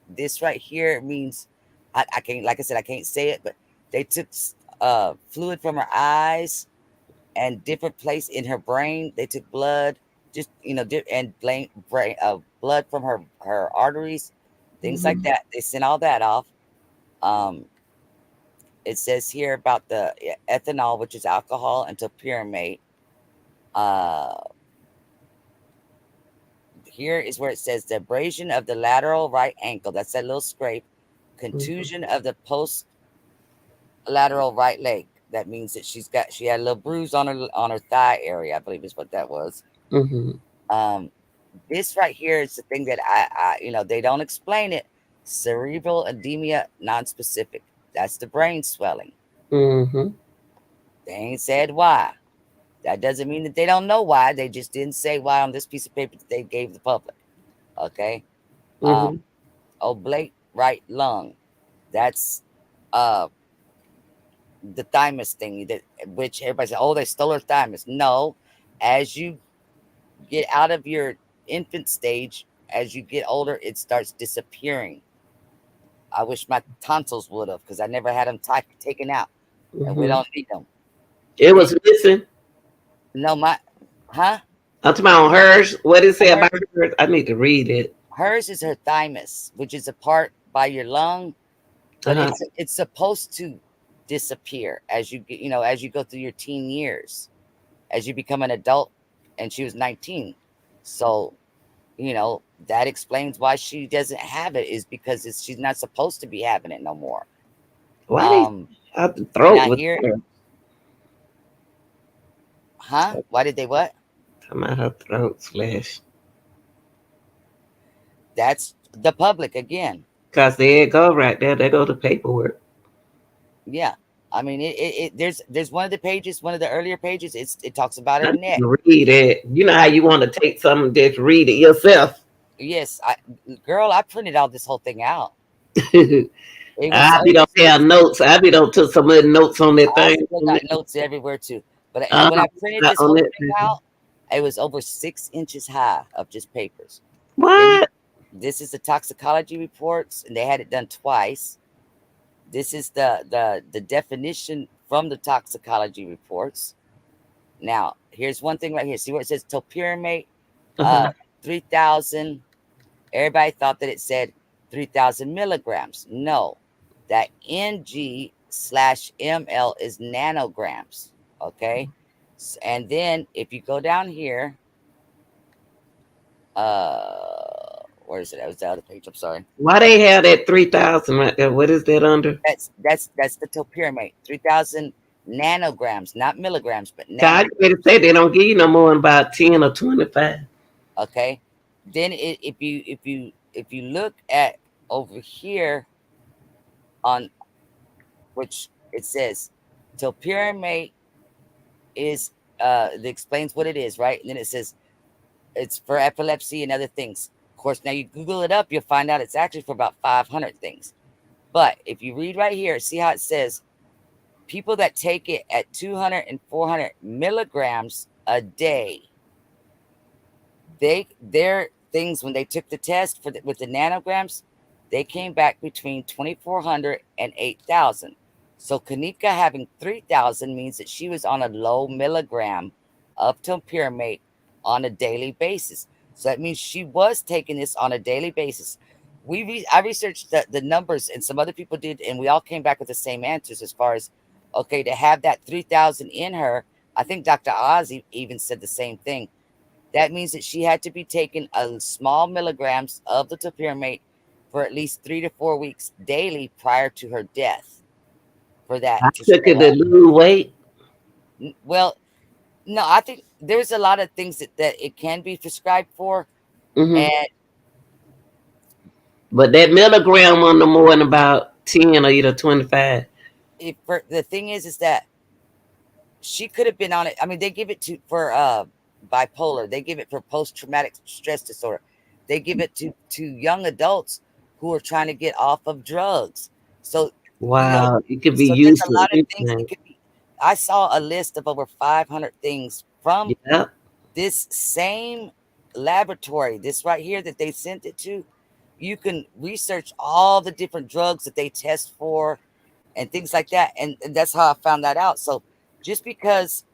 this right here means I can't, like I said, I can't say it, but they took fluid from her eyes, and different place in her brain. They took blood, just and brain blood from her arteries, things like Mhm. that. They sent all that off. Um, it says here about the ethanol, which is alcohol, and topiramate. Uh, Here is where it says the abrasion of the lateral right ankle. That's that little scrape. Mhm. Contusion of the post lateral right leg. That means that she had a little bruise on her thigh area. I believe is what that was. Mhm. Um, this right here is the thing that they don't explain it. Cerebral edema non-specific. That's the brain swelling. Mhm. They ain't said why. That doesn't mean that they don't know why. They just didn't say why on this piece of paper that they gave the public. Okay. Um, Mhm. Oblate right lung. That's uh the thymus thing that which everybody said, oh, they stole her thymus. No, as you get out of your infant stage, as you get older, it starts disappearing. I wish my tonsils would have, because I never had them taken out, and we Mhm. don't need them. It It was missing. no my huh I'm talking about hers. What did it say her, about hers? I need to read it. hers is her thymus, which is a part by your lung, Uh but huh. it's supposed to disappear as you get as you go through your teen years, as you become an adult, and she was 19. So, that explains why she doesn't have it, is because she's not supposed to be having it no more. Why they Um, out the throat Now with here, her? huh? Why did they what? Talking about her throat slash. That's the public again. Cause there it go right there. There go the paperwork. Yeah. I mean, there's one of the pages, one of the earlier pages. It talks about her I need neck. to read it. You know how you want to take something, just read it yourself. Yes, girl, I printed all this whole thing out. It was I be over don't have 6. notes. I be don't took some of the notes on that I thing. still got notes everywhere too. But Uh, when I printed not this on whole that thing paper. out, it was over 6 inches high of just papers. Then What? this is the toxicology reports, and they had it done twice. This is the definition from the toxicology reports. Now, here's one thing right here. See where it says topiramate, Uh-huh. 3,000. Everybody thought that it said 3,000 milligrams. No, that Ng/ml is nanograms. Okay. And then if you go down here, where is it? That was the other page. I'm sorry. Why they have that 3,000 right there? What is that under? That's the topiramate. 3,000 nanograms, not milligrams, but God, you better nanograms. say they don't give you no more than about 10 or 25. Okay. Then if you look at over here on which it says topiramate is it explains what it is, right? And then it says it's for epilepsy and other things. Of course, now you Google it up, you'll find out it's actually for about 500 things. But if you read right here, see how it says people that take it at 200 and 400 milligrams a day, their things when they took the test with the nanograms, they came back between 2,400 and 8,000. So Kanika having 3,000 means that she was on a low milligram of topiramate on a daily basis. So that means she was taking this on a daily basis. I researched the numbers, and some other people did, and we all came back with the same answers as far as okay, to have that 3,000 in her. I think Dr. Oz even said the same thing. That means that she had to be taking a small milligrams of the topiramate for at least 3 to 4 weeks daily prior to her death for I that to took it show to up. lose weight. Well, no, I think there's a lot of things that it can be prescribed for. Hmm. And But that milligram on the more than about 10 or either 25. the thing is that she could have been on it. I mean, they give it to for bipolar. They give it for post traumatic stress disorder. They give it to young adults who are trying to get off of drugs. So you know, Wow. It could be so there's used a for lot of things it anything. could be. I saw a list of over 500 things from Yeah. this same laboratory. This right here that they sent it to. You can research all the different drugs that they test for and things like that. And that's how I found that out. So just because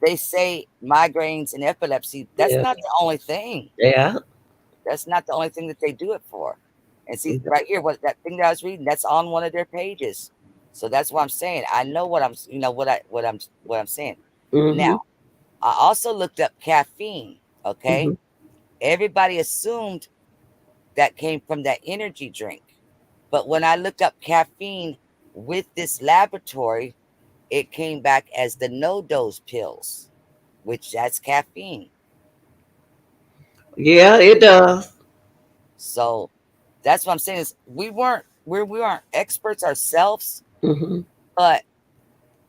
they say migraines and epilepsy. That's Yeah. not the only thing. Yeah. That's not the only thing that they do it for. And see right here, what that thing that I was reading, that's on one of their pages. So that's what I'm saying. I know what I'm, what I'm saying. Now, Mm-hmm. I also looked up caffeine. Okay, Mm-hmm. everybody assumed that came from that energy drink, but when I looked up caffeine with this laboratory, it came back as the no dose pills, which that's caffeine. Yeah, it does. So that's what I'm saying is we aren't experts ourselves, Mm-hmm. but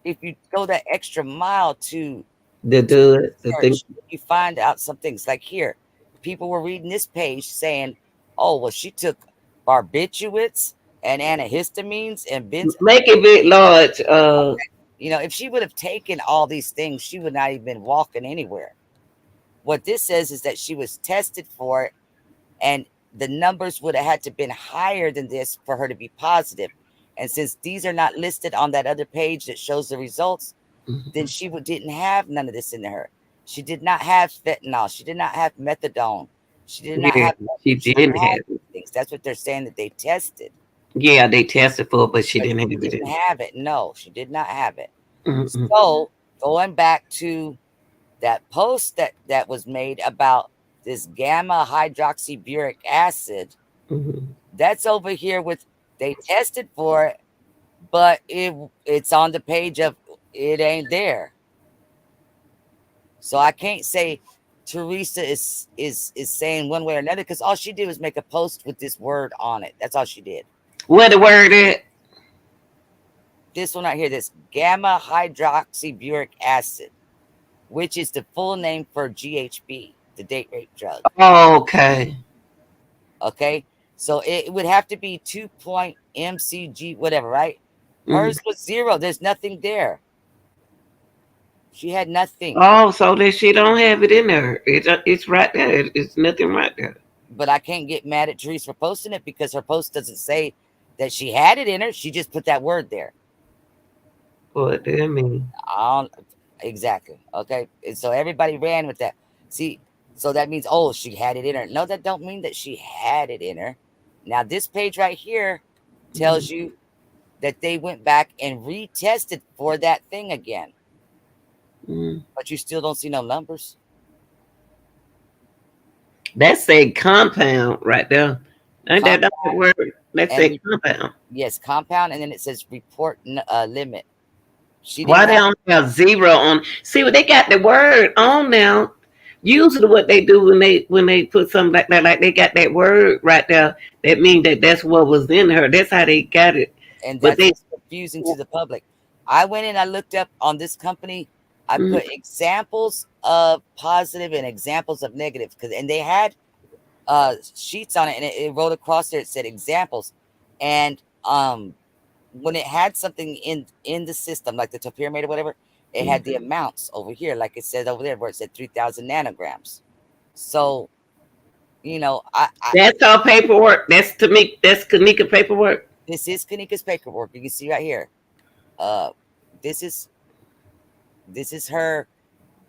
if you go that extra mile To to do it, the thing. research, you find out some things. Like here, people were reading this page saying, "Oh, well, she took barbiturates and antihistamines and Make it big large. if she would have taken all these things, she would not have been walking anywhere." What this says is that she was tested for it, and the numbers would have had to been higher than this for her to be positive. And since these are not listed on that other page that shows the results, then Mhm. she didn't have none of this in her. She did not have fentanyl. She did not have methadone. She did not Yeah, have. she She didn't didn't have have it. these things. That's what they're saying that they tested, Yeah, they tested for it, but she but didn't she have didn't it. have it. No, she did not have it. Mm-mm. So going back to that post that was made about this gamma hydroxyburic acid, Mm-hmm. that's over here with they tested for it, but it's on the page of it ain't there. So I can't say Teresa is saying one way or another, because all she did was make a post with this word on it. That's all she did. Where the word at? This one right here, this gamma hydroxyburic acid, which is the full name for GHB, the date rape drug. Okay. Okay, so it would have to be 2 mcg, whatever, right? Mm-hmm. Hers was zero. There's nothing there. She had nothing. Oh, so that she don't have it in there. It's right there. It's nothing right there. But I can't get mad at Therese for posting it, because her post doesn't say that she had it in her. She just put that word there. What do you mean? I don't, exactly. Okay. And so everybody ran with that. See, so that means, oh, she had it in her. No, that don't mean that she had it in her. Now this page right here tells you that they went back and retested for that thing again, Mm-hmm. but you still don't see no numbers. That's a compound right there. Ain't that the right Compound word? That's and a compound. yes, compound, and then it says report limit. She didn't Why they have. don't have zero on? See, what they got the word on now. Usually, what they do when they put something like that, like they got that word right there, that means that that's what was in her. That's how they got it. And But that's they, what's confusing to the public. I went in, I looked up on this company, I mm, put examples of positive and examples of negative, and they had sheets on it, and it wrote across there, it said examples. And when it had something in the system, like the pyramid or whatever, it mm. had the amounts over here, like it said over there, where it said 3,000 nanograms. So I That's all paperwork. That's to me. That's Kanika paperwork. this is Kanika's paperwork. You can see right here. Uh, this is her,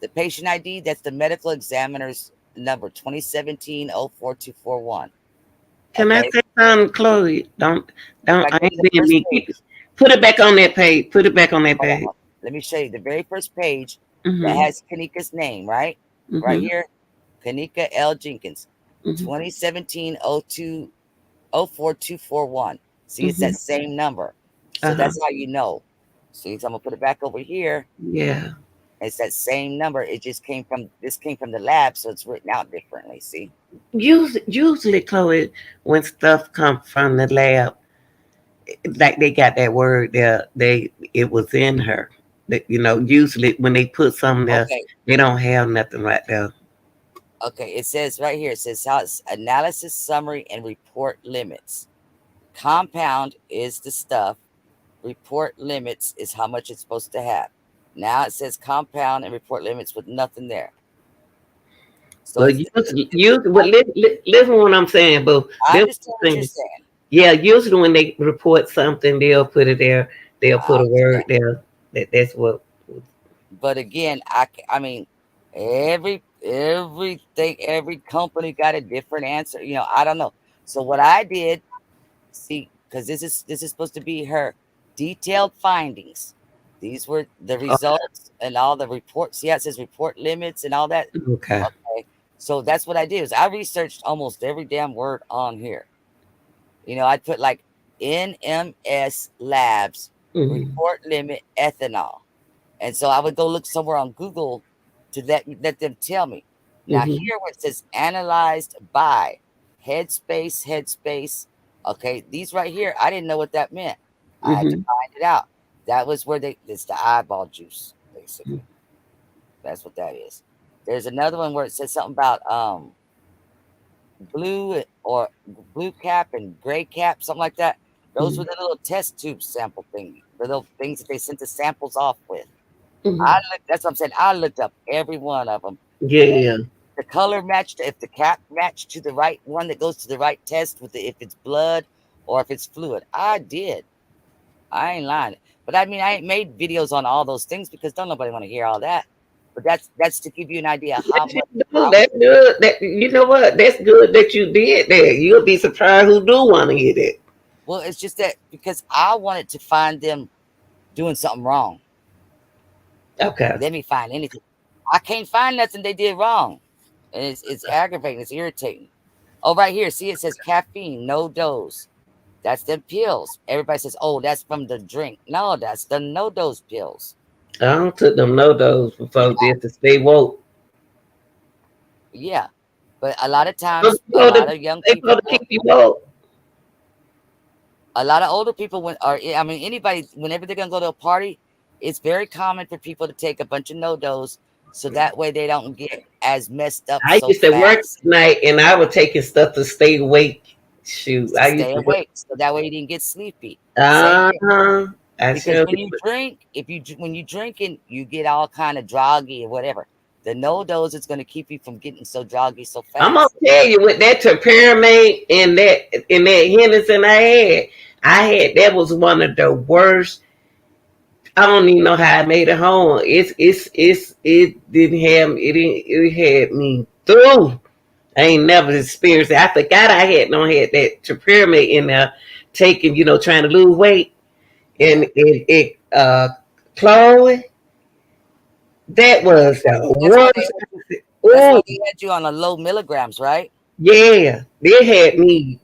the patient ID. That's the medical examiner's number, 2017-04241. Can I Okay. say something, Chloe? If Don't. I I go to ain't the being first me. page, Put it back on that page. Put it back on that hold page. on, let me show you the very first page that Mhm. has Kanika's name, right? Right Mhm. here, Kanika L. Jenkins, Mhm. 2017-04241. See, it's that Mhm. same number. Uh So huh. that's how you know. So I'm gonna put it back over here. Yeah. It's that same number. It just came from the lab, so it's written out differently. See? Usually, Chloe, when stuff comes from the lab, like they got that word there, it was in her. Usually when they put something there, Okay. they don't have nothing right there. Okay. It says right here, it says how it's analysis summary and report limits. Compound is the stuff. Report limits is how much it's supposed to have. Now it says compound and report limits with nothing there. So But usually, but listen what I'm saying, but I this understand what you're thing, saying. yeah, usually when they report something, they'll put it there. They'll I put a word understand. there. That's what. but again, I mean, every company got a different answer. I don't know. So what I did, see, because this is supposed to be her detailed findings. These were the results and all the reports. Yeah, it says report limits and all that. Okay. Okay, so that's what I did. Is I researched almost every damn word on here. I'd put like NMS Labs Mm-hmm. report limit ethanol. And so I would go look somewhere on Google to let them tell me. Now Mm-hmm. here where it says analyzed by Headspace. Okay, these right here, I didn't know what that meant. I had to Mm-hmm. find it out. That was where it's the eyeball juice, basically. That's what that is. There's another one where it says something about blue or blue cap and gray cap, something like that. Those were Mm-hmm. the little test tube sample thing, the little things that they sent the samples off with. Mm-hmm. That's what I'm saying. I looked up every one of them. Yeah. The color matched, if the cap matched to the right one that goes to the right test with if it's blood or if it's fluid. I did. I ain't lying. But I mean, I ain't made videos on all those things because don't nobody want to hear all that. But that's to give you an idea how Yes, you much. do. That's good. That you know what? That's good that you did that. You'll be surprised who do want to hear that. Well, it's just that because I wanted to find them doing something wrong. Okay. Let me find anything. I can't find nothing they did wrong. And it's aggravating. It's irritating. Oh, right here. See, it says caffeine, no dose. That's the pills. Everybody says, oh, that's from the drink. No, that's the no dose pills. I don't took them no dose before Yeah, just to stay woke. yeah. But a lot of They times, a supposed lot to, of young they supposed people, to keep you woke. a lot of older people, I mean, anybody, whenever they're going to go to a party, it's very common for people to take a bunch of no dose so that way they don't get as messed up I so used to work fast. at night and I was taking stuff to stay awake. Shoot, To I used stay to work. awake so that way you didn't get sleepy. Same Uh here. huh. I Because sure when you did. drink, when you drinking, you get all kind of droggy or whatever. The no dose is going to keep you from getting so droggy so I'm gonna fast. tell you with that temperament and that Henderson I had that was one of the worst. I don't even know how I made it home. It didn't have it had me through. I ain't never experienced it. I forgot I had that temperament in there taking, trying to lose weight and Yeah. Chloe, that was the That's why they worst. had you, that's Oh why they had you on a low milligrams, right? yeah. They had me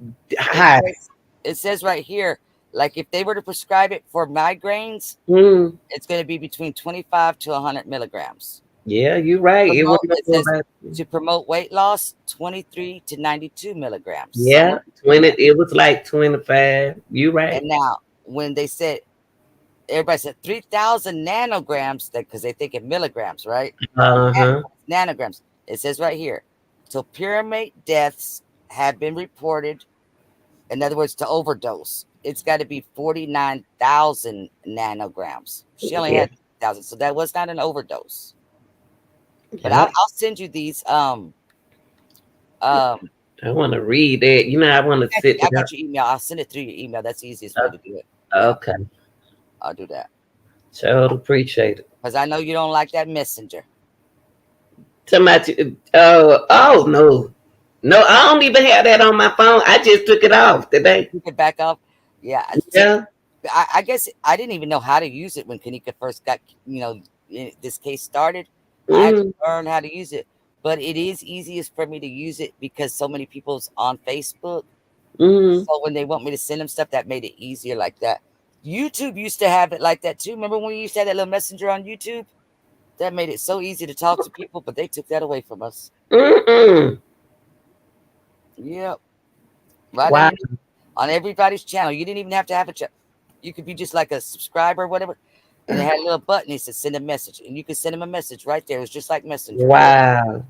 It high. says it says right here, like if they were to prescribe it for migraines, Mm. it's going to be between 25 to 100 milligrams. Yeah, you're right. It Promote, wasn't it no says more. to promote weight loss, 23 to 92 milligrams, somewhere Yeah, between 20. there. It was like 25. You And right. now, when they said everybody said 3,000 nanograms because they think in milligrams, right? Uh-huh. Nanograms. It says right here. So pyramid deaths have been reported. In other words, to overdose, it's got to be 49,000 nanograms. She only Yeah. had 1,000, so that was not an overdose. But Yeah. I'll send you these. Um, I want to read that. I want to sit I down. got your email. I'll send it through your email. That's the easiest way to do it. Yeah, Okay. I'll do that So I'd appreciate it. because I know you don't like that messenger. Somebody, no. No, I don't even have that on my phone. I just took it off today. You can back up. Yeah. See, Yeah. I guess I didn't even know how to use it when Kanika first got, this case started. I had to Mm, learn how to use it. But it is easiest for me to use it because so many people's on Facebook. mm. So when they want me to send them stuff, that made it easier like that. YouTube used to have it like that too. Remember when we used to have that little messenger on YouTube? That made it so easy to talk to people, but they took that away from us. Mm-mm. Yep. Right Wow. underneath on everybody's channel. You didn't even have to have a channel. You could be just like a subscriber or whatever. And it had a little button that said send a message. And you could send them a message right there. It was just like Messenger. Wow.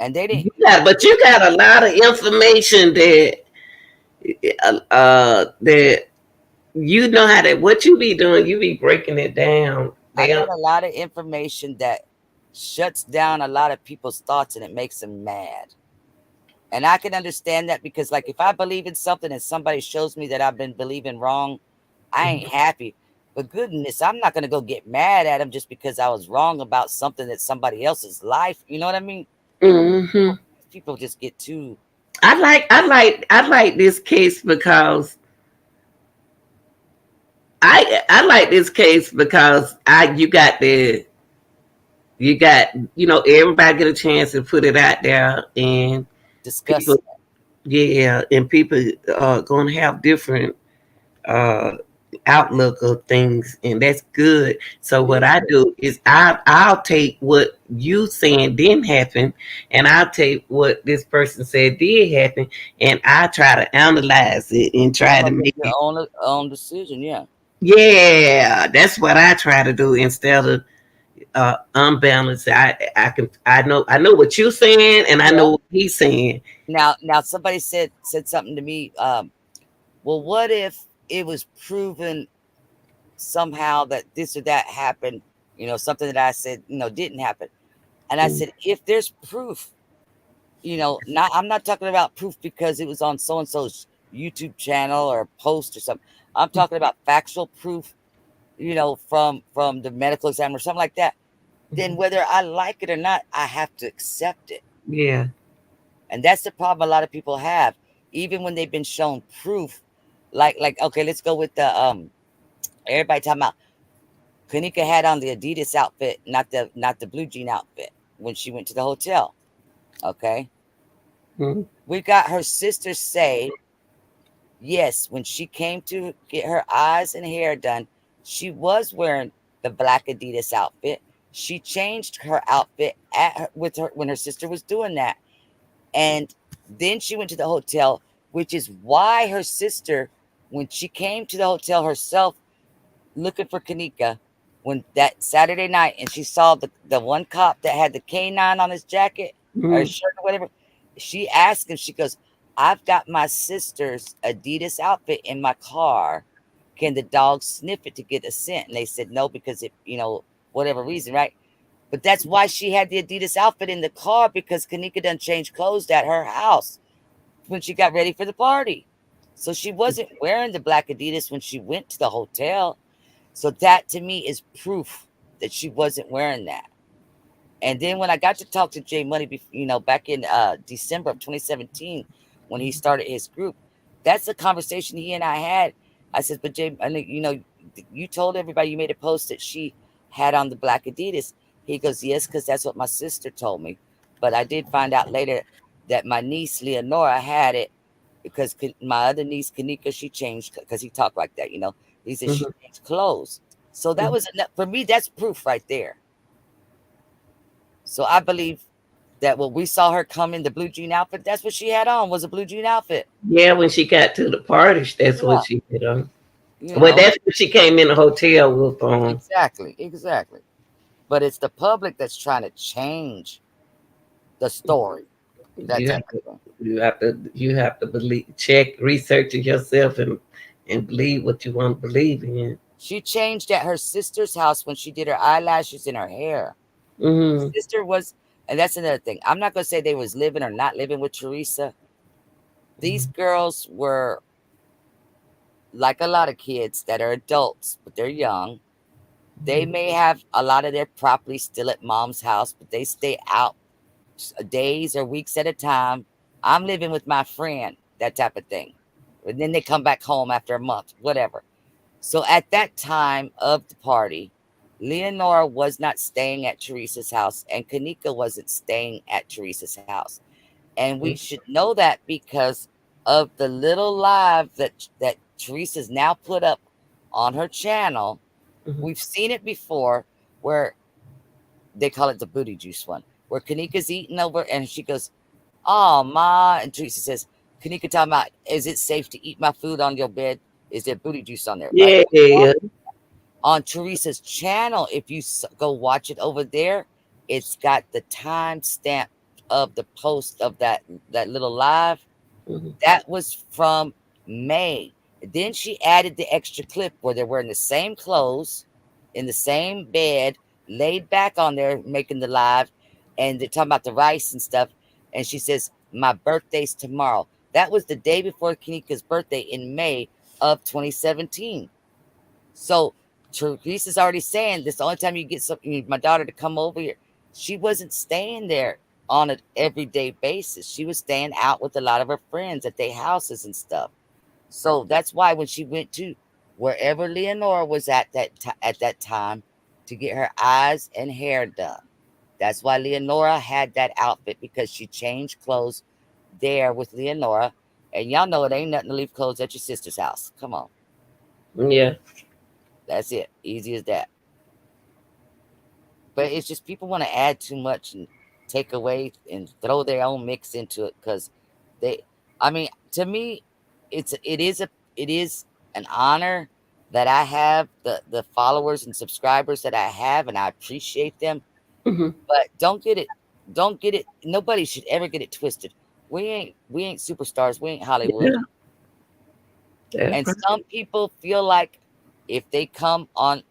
And they didn't, But you got a lot of information that you know how to what you be doing. You be breaking it down. I They got don't. a lot of information that shuts down a lot of people's thoughts and it makes them mad. And I can understand that because, like, if I believe in something and somebody shows me that I've been believing wrong, I ain't happy. for goodness, I'm not gonna go get mad at him just because I was wrong about something that's somebody else's life. You know what I mean? Hmm. People just get too. I like this case because I like this case because I you got everybody get a chance to put it out there, and Discuss people, yeah, and people are gonna have different uh outlook of things, and that's good. So what I do is I'll take what you saying didn't happen, and I'll take what this person said did happen, and I try to analyze it and try come to up with make your it. own decision. Yeah. Yeah, that's what I try to do instead of unbalanced. I know what you're saying, and I know Yeah. what he's saying. Now, somebody said something to me. Well, what if it was proven somehow that this or that happened? Something that I said, didn't happen. And I Mm, said, if there's proof, not I'm not talking about proof because it was on so and so's YouTube channel or post or something. I'm talking about factual proof, from the medical exam or something like that. Then mhm. whether I like it or not, I have to accept it. Yeah. And that's the problem a lot of people have, even when they've been shown proof. Like okay, let's go with the everybody talking about Kanika had on the Adidas outfit, not the blue jean outfit when she went to the hotel. Okay. Mhm. We got her sister say, yes, when she came to get her eyes and hair done, she was wearing the black Adidas outfit. She changed her outfit with her when her sister was doing that. And then she went to the hotel, which is why her sister, when she came to the hotel herself looking for Kanika, when that Saturday night, and she saw the one cop that had the K9 on his jacket or his Mhm. shirt or whatever, she asked him, she goes, I've got my sister's Adidas outfit in my car. Can the dog sniff it to get a scent? And they said no, because whatever reason, right? But that's why she had the Adidas outfit in the car, because Kanika done changed clothes at her house when she got ready for the party. So she wasn't wearing the black Adidas when she went to the hotel. So that to me is proof that she wasn't wearing that. And then when I got to talk to Jay Money, back in December of 2017, when he started his group, that's the conversation he and I had. I said, but Jay, I know, you told everybody, you made a post that she had on the black Adidas. He goes, yes, because that's what my sister told me. But I did find out later that my niece Leonora had it, because my other niece Kanika, she changed, because he talked like that. He said she Mhm. changed clothes. So that Mhm. was enough for me. That's proof right there. So I believe that when we saw her come in the blue jean outfit, that's what she had on, was a blue jean outfit. Yeah, when she got to the party, that's what Yeah, she did on. you Well, know, that's when she came in the hotel with exactly, exactly. But it's the public that's trying to change the story, that you type have of to thing. you have to believe, check, research it yourself, and believe what you want to believe in. She changed at her sister's house when she did her eyelashes and her hair. Hmm. Sister was, and that's another thing. I'm not gonna say they was living or not living with Teresa. These girls were like a lot of kids that are adults, but they're young. They may have a lot of their property still at mom's house, but they stay out days or weeks at a time. I'm living with my friend, that type of thing. And then they come back home after a month, whatever. So at that time of the party, Leonora was not staying at Teresa's house, and Kanika wasn't staying at Teresa's house. And we should know that because of the little live that Teresa's now put up on her channel. Hmm. We've seen it before, where they call it the booty juice one, where Kanika's eating over and she goes, oh, Ma. And Teresa says, Kanika talking about, is it safe to eat my food on your bed? Is there booty juice on there? Right? Yeah, yeah. On Teresa's channel, if you go watch it over there, it's got the time stamp of the post of that little live. Mhm. That was from May. Then she added the extra clip where they're wearing the same clothes, in the same bed, laid back on there making the live, and they're talking about the rice and stuff. And she says, my birthday's tomorrow. That was the day before Kanika's birthday in May of 2017. So Teresa's already saying this. The only time you get my daughter to come over here, she wasn't staying there on an everyday basis. She was staying out with a lot of her friends at their houses and stuff. So that's why when she went to wherever Leonora was at that time to get her eyes and hair done, that's why Leonora had that outfit, because she changed clothes there with Leonora. And y'all know it ain't nothing to leave clothes at your sister's house. Come on. Yeah. That's it. Easy as that. But it's just people want to add too much and take away and throw their own mix into it, because they, I mean, to me, it is an honor that I have the followers and subscribers that I have, and I appreciate them. Hmm. But don't get it. Nobody should ever get it twisted. We ain't superstars. We ain't Hollywood. Yeah. That's And right. some people feel like if they come on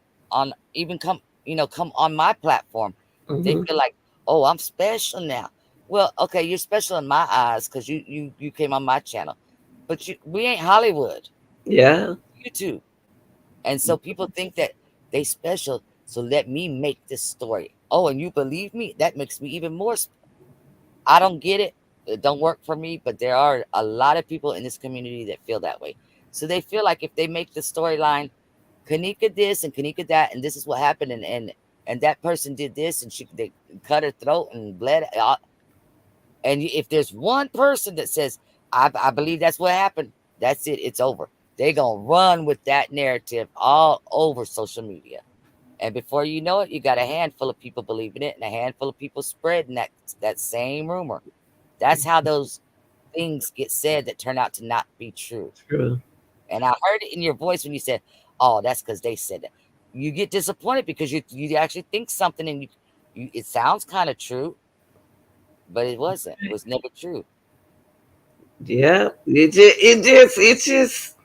even come come on my platform, they Hmm. feel like, oh, I'm special now. Well, okay, you're special in my eyes because you came on my channel, but we ain't Hollywood. Yeah. You too. And so people think that they special. So let me make this story. Oh, and you believe me? That makes me even more. I don't get it. It don't work for me, but there are a lot of people in this community that feel that way. So they feel like if they make the storyline, Kanika this and Kanika that, and this is what happened, and that person did this, and they cut her throat and bled. And if there's one person that says, I believe that's what happened, that's it. It's over. They're gonna run with that narrative all over social media. And before you know it, you got a handful of people believing it and a handful of people spreading that same rumor. That's how those things get said that turn out to not be true. True. And I heard it in your voice when you said, "Oh, that's because they said that." You get disappointed because you actually think something, and you it sounds kind of true, but it wasn't. It was never true. Yeah. It just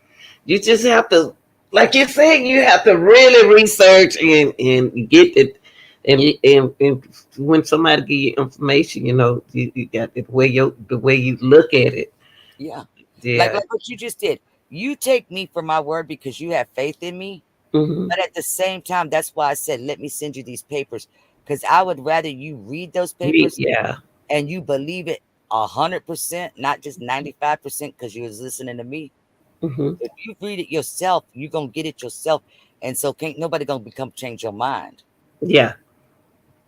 you just have to, like you said, you have to really research and get it. And when somebody give you information, you got the way you look at it. Yeah, Yeah. like what you just did. You take me for my word because you have faith in me. Hmm. But at the same time, that's why I said, let me send you these papers, because I would rather you read those papers Yeah. and you believe it 100%, not just 95% because you was listening to me. Hmm. If you read it yourself, you're gonna get it yourself, and so can't nobody gonna become change your mind. Yeah.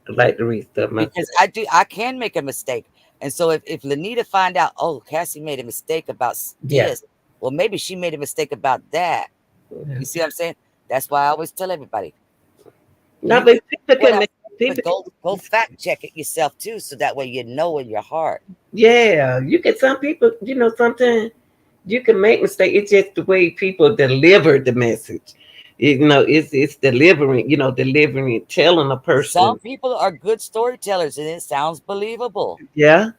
I like to read stuff Because myself. I can make a mistake, and so if Lanita find out, oh, Cassie made a mistake about Yeah. this, well, maybe she made a mistake about that. Yeah. You see what I'm saying? That's why I always tell everybody, No, you but can people what can I'm make saying, but people. go fact check it yourself too, so that way you know in your heart. Yeah, you get some people. Sometimes you can make mistakes. It's just the way people deliver the message. It's delivering. Delivering, telling a Some person. people are good storytellers and it sounds believable. Yeah,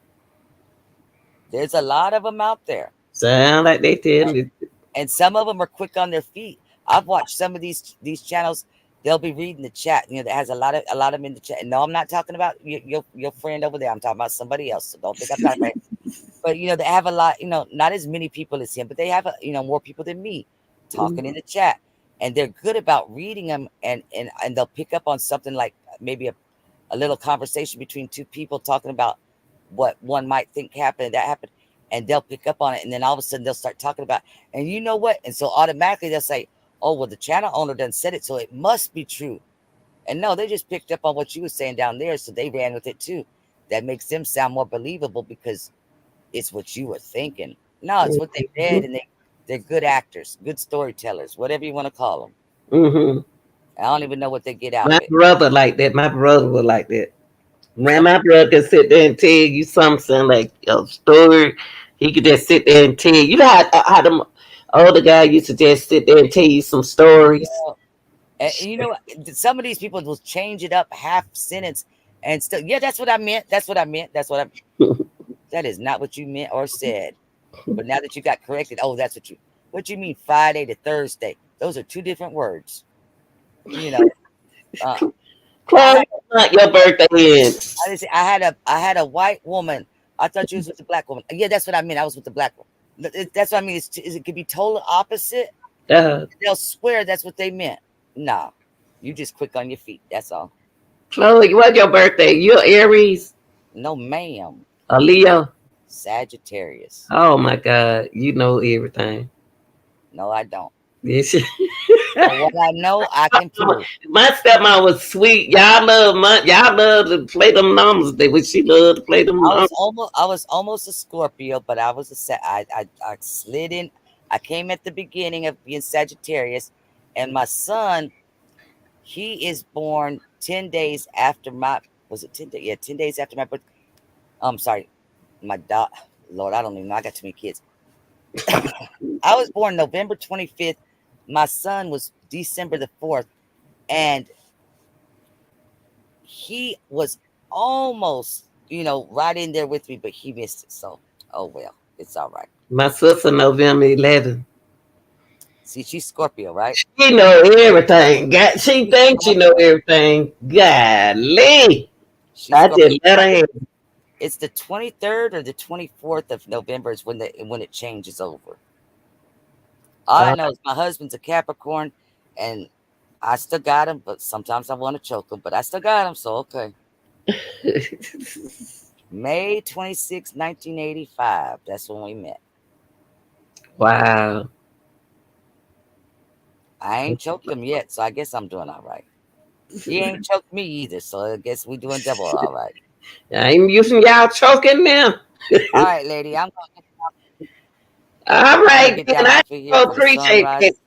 There's a lot of them out there. sound like they tell me. And some of them are quick on their feet. I've watched some of these channels. They'll be reading the chat. That has a lot of them in the chat. And no, I'm not talking about your friend over there. I'm talking about somebody else. So don't think I'm talking about. But they have a lot. Not as many people as him, but they have more people than me talking in the chat, and they're good about reading them, and they'll pick up on something like maybe a little conversation between two people talking about what one might think happened, that happened, and they'll pick up on it, and then all of a sudden they'll start talking about, and you know what? And so automatically they'll say, "Oh, well, the channel owner done said it, so it must be true." And no, they just picked up on what you were saying down there, so they ran with it too. That makes them sound more believable because it's what you were thinking. No, it's what they read, and they're good actors, good storytellers, whatever you want to call them. Mm-hmm. I don't even know what they get out My of it. brother like that. My brother was like that. Man, my brother could sit there and tell you something like a story. He could just sit there and tell you. You know how them older guy used to just sit there and tell you some stories. Yeah. And some of these people will change it up half sentence and still, yeah, that's what I meant. That's what I meant. That is not what you meant or said. But now that you got corrected, oh, that's what you mean Friday to Thursday. Those are two different words. You know, uh, I Chloe, had not your birthday is. I didn't say I had a white woman. I thought you was with the black woman. Yeah, that's what I meant. I was with the black woman. That's what I mean. It could be total opposite. Uh, They'll swear that's what they meant. No. You just quick on your feet. That's all. Chloe, what's your birthday? You're Aries No, ma'am. or Leo? Sagittarius. Oh my God, you know everything. No, I don't. Yes. But what I know, I can prove. My stepmom was sweet. Y'all love to play them numbers. They would she loved to play them numbers. I was almost a Scorpio, but I was I slid in. I came at the beginning of being Sagittarius, and my son, he is born 10 days after my, was it 10 days? Yeah, 10 days after my birth. Sorry, my dot. Lord, I don't even know. I got too many kids. I was born November 25th. My son was December the 4th, and he was almost, right in there with me, but he missed it. So, oh well, it's all right. My sister November 11th. See, she's Scorpio, right? She know everything. She thinks she know everything. Golly. She's I Scorpio. just let her have it. It's the 23rd or the 24th of November is when it changes over. All I know is my husband's a Capricorn, and I still got him, but sometimes I want to choke him, but I still got him, so okay. May 26, 1985. That's when we met. Wow. I ain't choked him yet, so I guess I'm doing all right. He ain't choked me either, so I guess we doing double all right. I ain't using y'all choking now. All right, lady, I'm All right, get then down I off of here for the appreciate sunrise. it.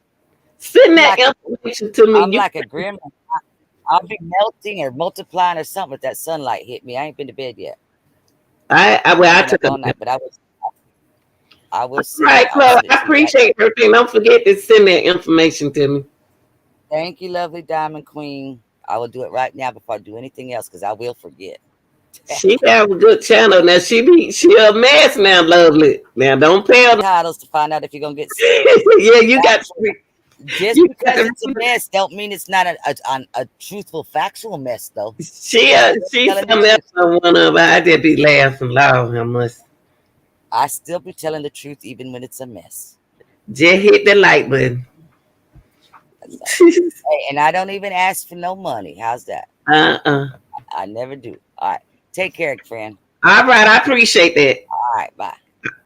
Send that Like, information to me. I'm like a gremlin. I'll be melting or multiplying or something if that sunlight hit me. I ain't been to bed yet. I Been took up a all night, but I will send it. right, I'll Chloe. send it I to you right appreciate everything. Don't forget to send that information to me. now. Thank you, lovely Diamond Queen. I will do it right now before I do anything else because I will forget. She have a good channel. Now she a mess now, lovely. Now don't tell them. Titles to find out if you're gonna get Yeah, you got factual. Just you got because to it's a mess, don't mean it's not a truthful, factual mess, though. she's Telling the something else truth. on one of her. I just be laughing loud. I must I still be telling the truth even when it's a mess. just hit the like button. That's all. Hey, and I don't even ask for no money. How's that? Uh-uh. I never do. All right. Take care, friend. All right, I appreciate that. All right. Bye.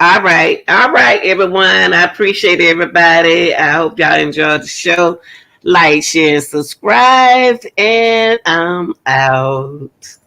All right, everyone. I appreciate everybody. I hope y'all enjoyed the show. Like, share, and subscribe, and I'm out.